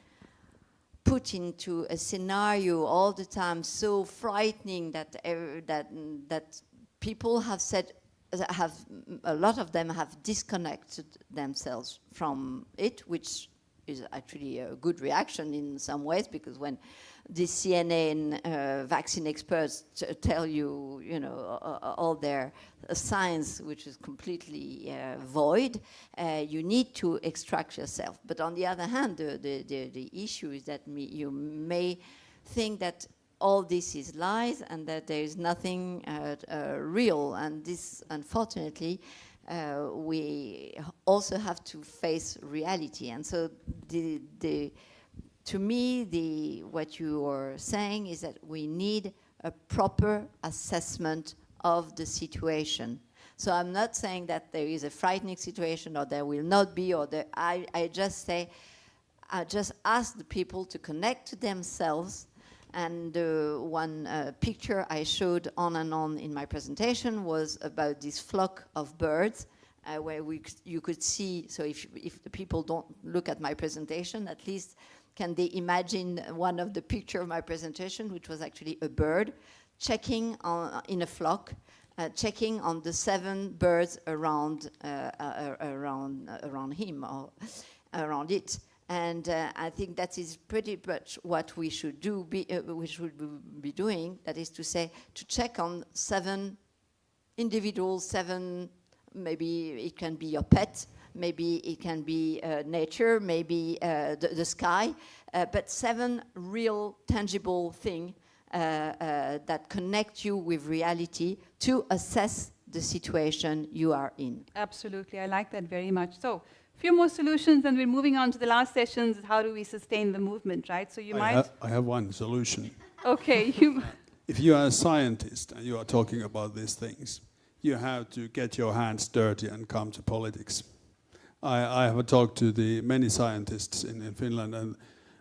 put into a scenario all the time so frightening that that people have said, a lot of them have disconnected themselves from it, which is actually a good reaction in some ways, because when the CNN vaccine experts tell you, all their science, which is completely void, you need to extract yourself. But on the other hand, the issue is that you may think that all this is lies and that there is nothing real. And this, unfortunately, we also have to face reality. And so to me, what you are saying is that we need a proper assessment of the situation. So I'm not saying that there is a frightening situation or there will not be, or I just say, I just ask the people to connect to themselves. And one picture I showed on and on in my presentation was about this flock of birds where you could see, so if the people don't look at my presentation, at least can they imagine one of the picture of my presentation, which was actually a bird checking in a flock, checking on the 7 birds around him or around it. And I think that is pretty much what we should do. We should be doing. That is to say, to check on 7 individuals, 7. Maybe it can be your pet. Maybe it can be nature. Maybe the sky. But 7 real, tangible things that connect you with reality to assess the situation you are in. Absolutely, I like that very much. So. Few more solutions, and we're moving on to the last sessions. How do we sustain the movement, right? So I have one solution. Okay. If you are a scientist and you are talking about these things, you have to get your hands dirty and come to politics. I have talked to many scientists in Finland,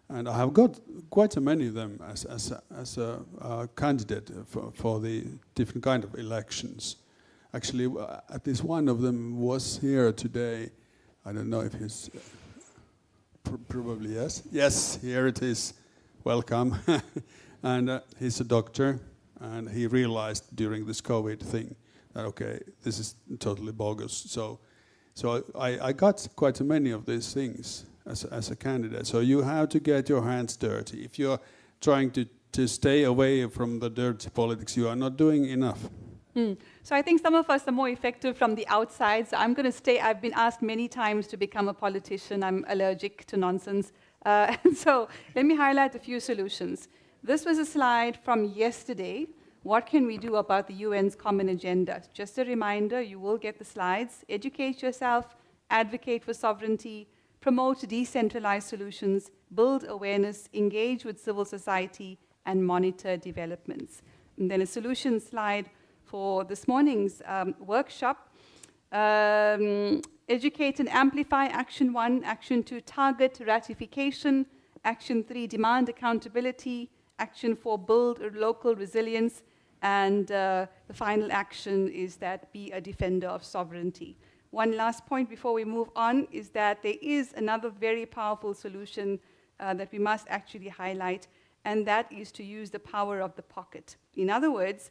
and I have got quite a many of them as a candidate for the different kind of elections. Actually, at least one of them was here today. I don't know if he's, probably yes. Yes, here it is. Welcome. And he's a doctor, and he realized during this COVID thing that, okay, this is totally bogus. So I got quite many of these things as a candidate. So you have to get your hands dirty. If you're trying to stay away from the dirty politics, you are not doing enough. So I think some of us are more effective from the outside. So I'm going to stay. I've been asked many times to become a politician. I'm allergic to nonsense. And so let me highlight a few solutions. This was a slide from yesterday. What can we do about the UN's common agenda? Just a reminder, you will get the slides. Educate yourself, advocate for sovereignty, promote decentralized solutions, build awareness, engage with civil society, and monitor developments. And then a solution slide for this morning's workshop. Educate and amplify, Action 1. Action 2, target ratification. Action 3, demand accountability. Action 4, build local resilience. And the final action is that be a defender of sovereignty. One last point before we move on is that there is another very powerful solution that we must actually highlight, and that is to use the power of the pocket. In other words,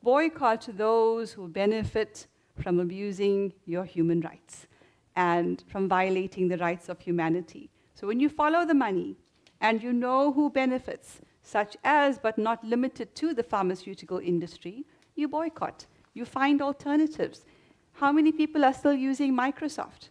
boycott those who benefit from abusing your human rights and from violating the rights of humanity. So when you follow the money and you know who benefits, such as but not limited to the pharmaceutical industry, you boycott. You find alternatives. How many people are still using Microsoft?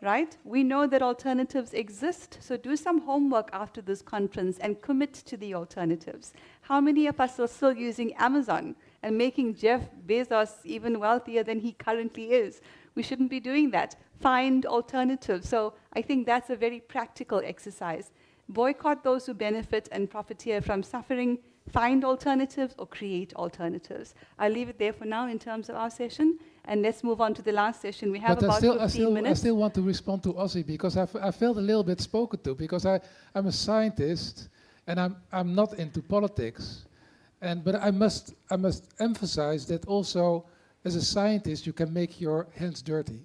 Right? We know that alternatives exist, so do some homework after this conference and commit to the alternatives. How many of us are still using Amazon and making Jeff Bezos even wealthier than he currently is? We shouldn't be doing that. Find alternatives. So I think that's a very practical exercise. Boycott those who benefit and profiteer from suffering, find alternatives or create alternatives. I'll leave it there for now in terms of our session, and let's move on to the last session. We have about 15 minutes. I still want to respond to Ozzy, because I felt a little bit spoken to, because I'm a scientist and I'm not into politics, but I must emphasize that also as a scientist you can make your hands dirty.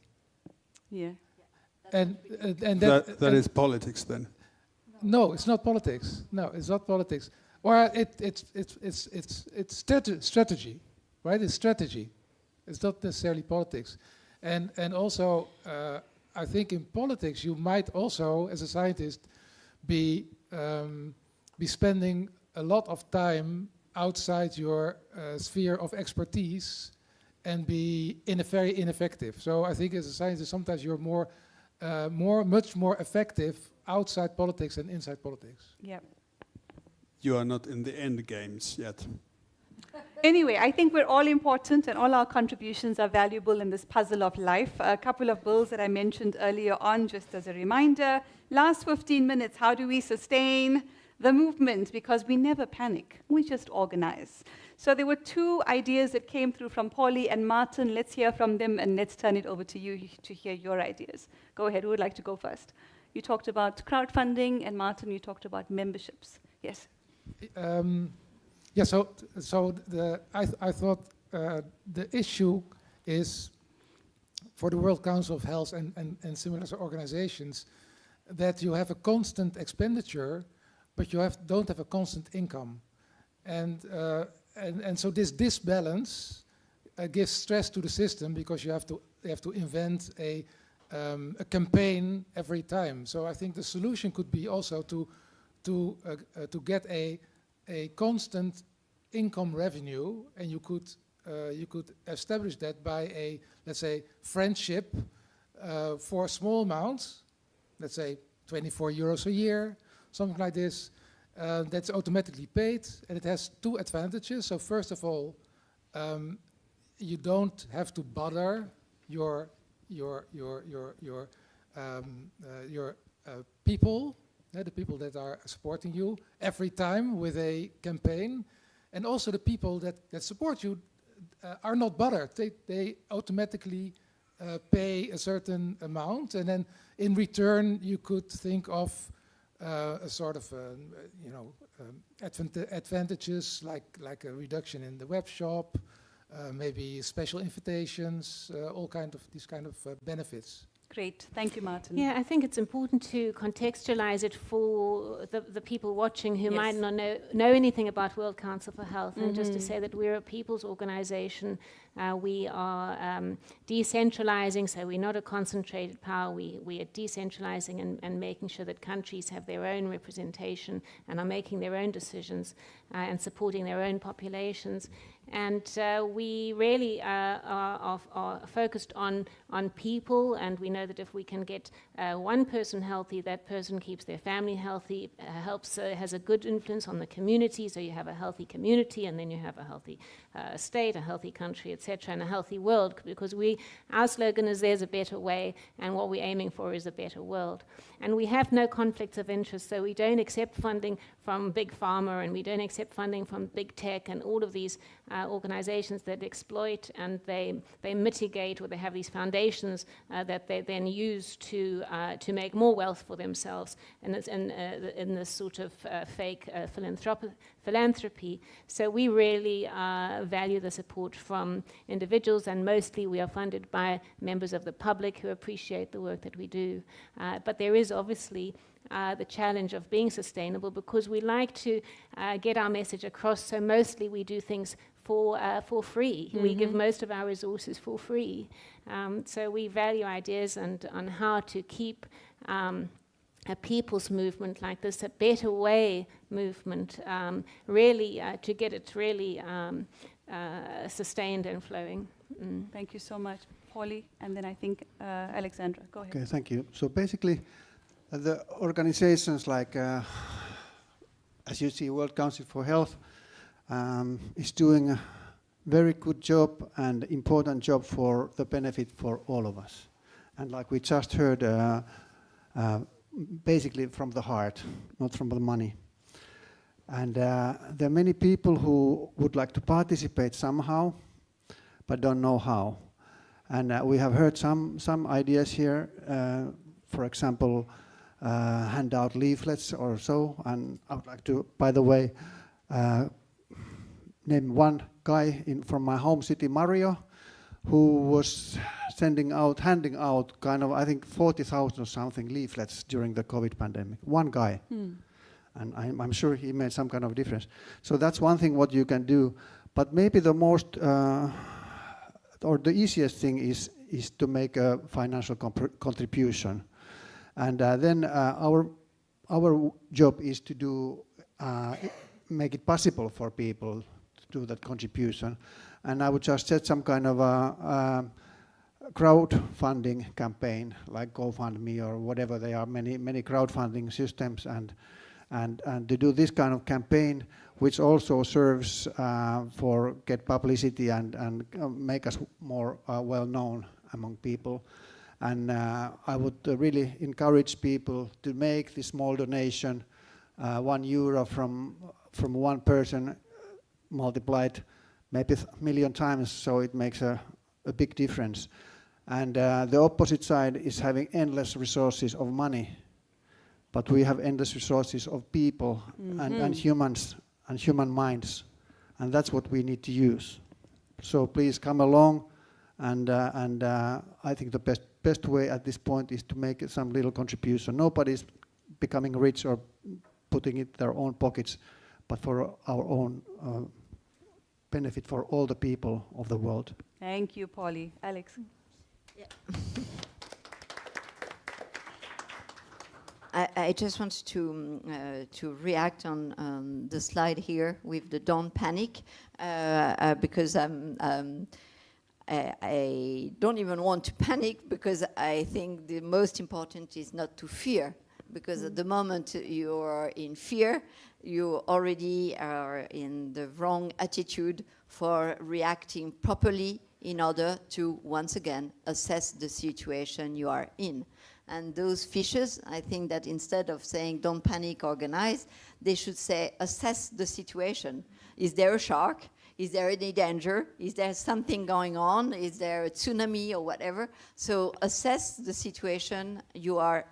Yeah. And that is politics then. No, it's not politics. No, it's not politics. Or it's strategy, right? It's strategy. It's not necessarily politics. And also, I think in politics you might also, as a scientist, be spending a lot of time outside your sphere of expertise and be very ineffective. So I think as a scientist, sometimes you're much more effective outside politics than inside politics. Yeah. You are not in the end games yet. Anyway, I think we're all important and all our contributions are valuable in this puzzle of life. A couple of bills that I mentioned earlier on, just as a reminder. Last 15 minutes, how do we sustain the movement? Because we never panic, we just organize. So there were two ideas that came through from Paulie and Martin. Let's hear from them and let's turn it over to you to hear your ideas. Go ahead, who would like to go first? You talked about crowdfunding, and Martin, you talked about memberships. Yes. Yeah. So I thought the issue is for the World Council of Health and similar organizations that you have a constant expenditure, but you don't have a constant income, and so this disbalance gives stress to the system, because you have to invent a campaign every time. So I think the solution could be also to get a constant income revenue, and you could establish that by a, let's say, friendship for a small amount, let's say 24 euros a year, something like this, that's automatically paid, and it has two advantages. So first of all, you don't have to bother your people, the people that are supporting you every time with a campaign, and also the people that support you are not bothered. They automatically pay a certain amount, and then in return you could think of a sort of advantages like a reduction in the web shop, maybe special invitations, all these kind of benefits. Great, thank you, Martin. Yeah, I think it's important to contextualize it for the people watching who might not know anything about World Council for Health, and just to say that we're a people's organization. We are decentralizing, so we're not a concentrated power. We are decentralizing and making sure that countries have their own representation and are making their own decisions and supporting their own populations. And we really are focused on people, and we know that if we can get one person healthy, that person keeps their family healthy, has a good influence on the community, so you have a healthy community, and then you have a healthy state, a healthy country, etc., and a healthy world, because our slogan is "There's a better way," and what we're aiming for is a better world. And we have no conflicts of interest, so we don't accept funding from Big Pharma, and we don't accept funding from Big Tech and all of these organizations that exploit, and they mitigate, or they have these foundations that they then use to make more wealth for themselves, and it's in this sort of fake philanthropy. So we really value the support from individuals, and mostly we are funded by members of the public who appreciate the work that we do. But there is obviously the challenge of being sustainable, because we like to get our message across. So mostly we do things for free. We give most of our resources for free. So we value ideas on how to keep a people's movement like this, a better way movement, really to get it really sustained and flowing. Thank you so much, Polly, and then I think Alexandra, go ahead. Okay, thank you. So basically, the organizations like, as you see, World Council for Health is doing a very good job and important job for the benefit for all of us. And like we just heard, basically from the heart, not from the money. And there are many people who would like to participate somehow, but don't know how. And we have heard some ideas here, for example, hand out leaflets or so. And I would like to, by the way, name one guy from my home city, Mario, who was handing out kind of, I think, 40,000 or something leaflets during the COVID pandemic. One guy. And I'm sure he made some kind of difference. So that's one thing what you can do. But maybe the most, or the easiest thing is to make a financial contribution. And then our job is to do, make it possible for people to do that contribution. And I would just set some kind of a crowdfunding campaign, like GoFundMe or whatever. There are many crowdfunding systems, and to do this kind of campaign, which also serves for get publicity and make us more well known among people. And I would really encourage people to make this small donation, €1 from one person, multiplied maybe a million times, so it makes a big difference. And the opposite side is having endless resources of money, but we have endless resources of people and humans and human minds, and that's what we need to use. So please come along, and I think the best way at this point is to make some little contribution. Nobody's becoming rich or putting it in their own pockets, but for our own benefit for all the people of the world. Thank you, Polly. Alex. Yeah. I just wanted to react on the slide here with the don't panic, because I don't even want to panic, because I think the most important is not to fear, because at the moment you are in fear, you already are in the wrong attitude for reacting properly in order to, once again, assess the situation you are in. And those fishers, I think that instead of saying don't panic, organize, they should say assess the situation. Is there a shark? Is there any danger? Is there something going on? Is there a tsunami or whatever? So assess the situation you are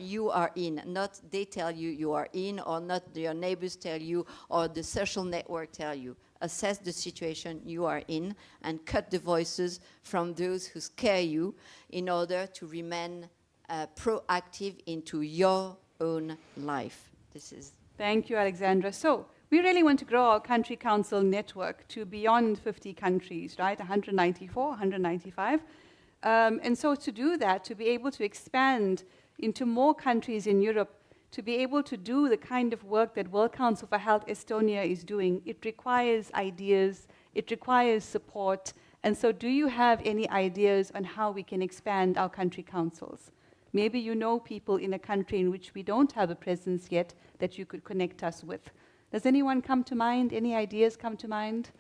in, not they tell you you are in, or not your neighbors tell you, or the social network tell you. Assess the situation you are in and cut the voices from those who scare you in order to remain proactive into your own life. This is. Thank you, Alexandra. So we really want to grow our country council network to beyond 50 countries, right? 194, 195. And so to do that, to be able to expand into more countries in Europe, to be able to do the kind of work that World Council for Health Estonia is doing, it requires ideas, it requires support. And so do you have any ideas on how we can expand our country councils? Maybe you know people in a country in which we don't have a presence yet that you could connect us with. Does anyone come to mind? Any ideas come to mind?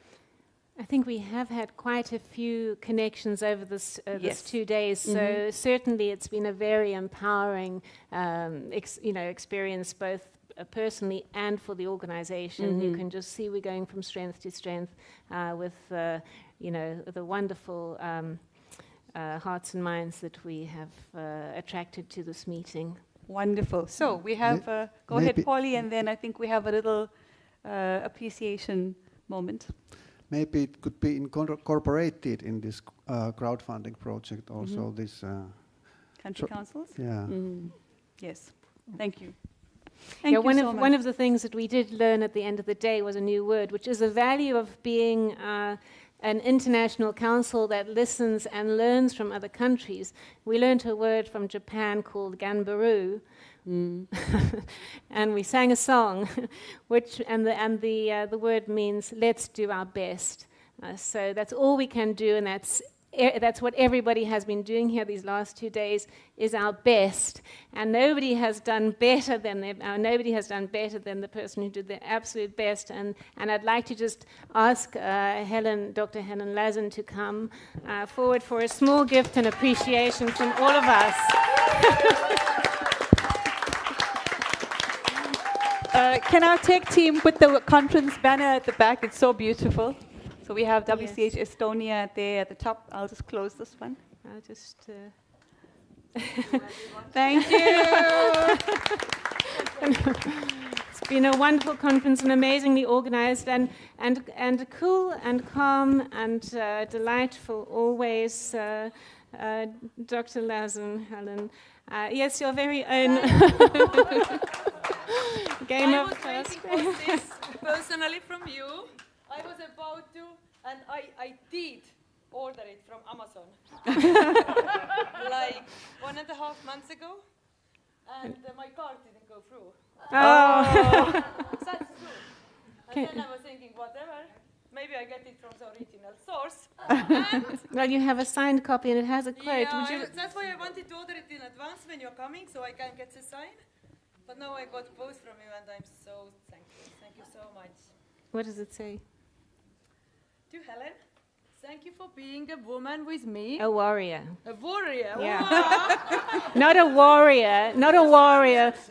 I think we have had quite a few connections over this Yes. 2 days. So certainly it's been a very empowering experience, both personally and for the organization. You can just see we're going from strength to strength with the wonderful hearts and minds that we have attracted to this meeting. Wonderful. So we have, go ahead, Polly, and then I think we have a little appreciation moment. Maybe it could be incorporated in this crowdfunding project also, this... Country councils? Yeah. Yes. Thank you. Thank you one so of much. one of the things that we did learn at the end of the day was a new word, which is the value of being an international council that listens and learns from other countries. We learned a word from Japan called ganbaru, and we sang a song, the word means let's do our best. So that's all we can do, and that's what everybody has been doing here these last 2 days, is our best. And nobody has done better than the person who did their absolute best. And I'd like to just ask Dr. Helen Lazen to come forward for a small gift and appreciation from all of us. Can our tech team put the conference banner at the back? It's so beautiful. So we have WCH Estonia there at the top. I'll just close this one. I'll just... Thank you. It's been a wonderful conference and amazingly organized and cool and calm and delightful always. Dr. Lazen, Helen. Yes, your very own game I of was waiting for this personally from you. I was about to, and I did order it from Amazon. Like 1.5 months ago, and my card didn't go through. Oh. That's true. And then I was thinking, whatever, maybe I get it from the original source. Well, you have a signed copy and it has a quote. Yeah, Would you... that's why I wanted to order it in advance when you're coming, so I can get the sign. But now I got both from you, and I'm so thankful. Thank you so much. What does it say? To Helen, thank you for being a woman with me. A warrior. A warrior. Yeah. Wow. Not a warrior,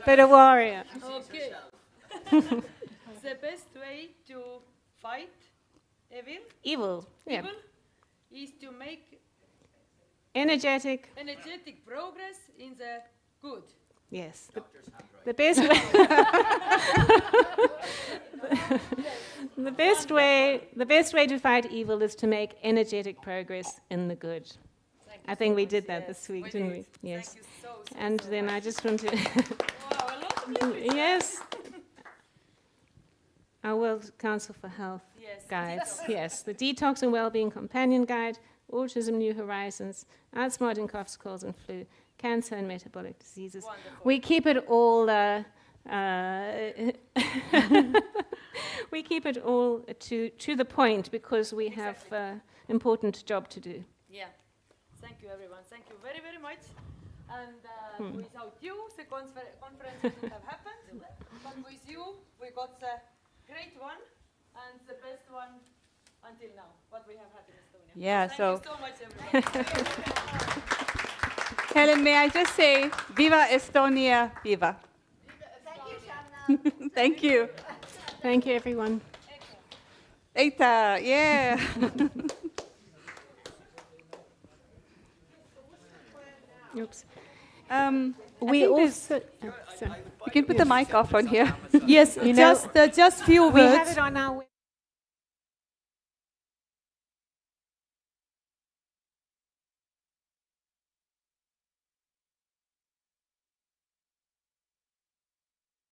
but a warrior. Okay. The best way to fight Evil. Yeah. evil is to make Energetic. progress in the good. Yes. The best way. The best way to fight evil is to make energetic progress in the good. I think we did that this week, didn't we? Yes. Thank you so And then I just want to. Wow, a lot of people. Yes. Our World Council for Health Yes. guides. Yes. The Detox and Wellbeing Companion Guide, Autism New Horizons, Outsmarting Coughs, Colds and Flu, Cancer and Metabolic Diseases. Wonderful. We keep it all. We keep it all to the point because we have important job to do. Yeah. Thank you, everyone. Thank you very, very much. And without you, the conference wouldn't have happened. But with you, we got the great one and the best one until now, what we have had in Estonia. Yeah, Thank so- you so much, everyone. Helen, may I just say, Viva Estonia, Viva. Thank you, Shamna. Thank you. Thank you, everyone. Eita, yeah. Oops. We also. You can put the mic off on here. Yes, You know, just few words. We have it on our.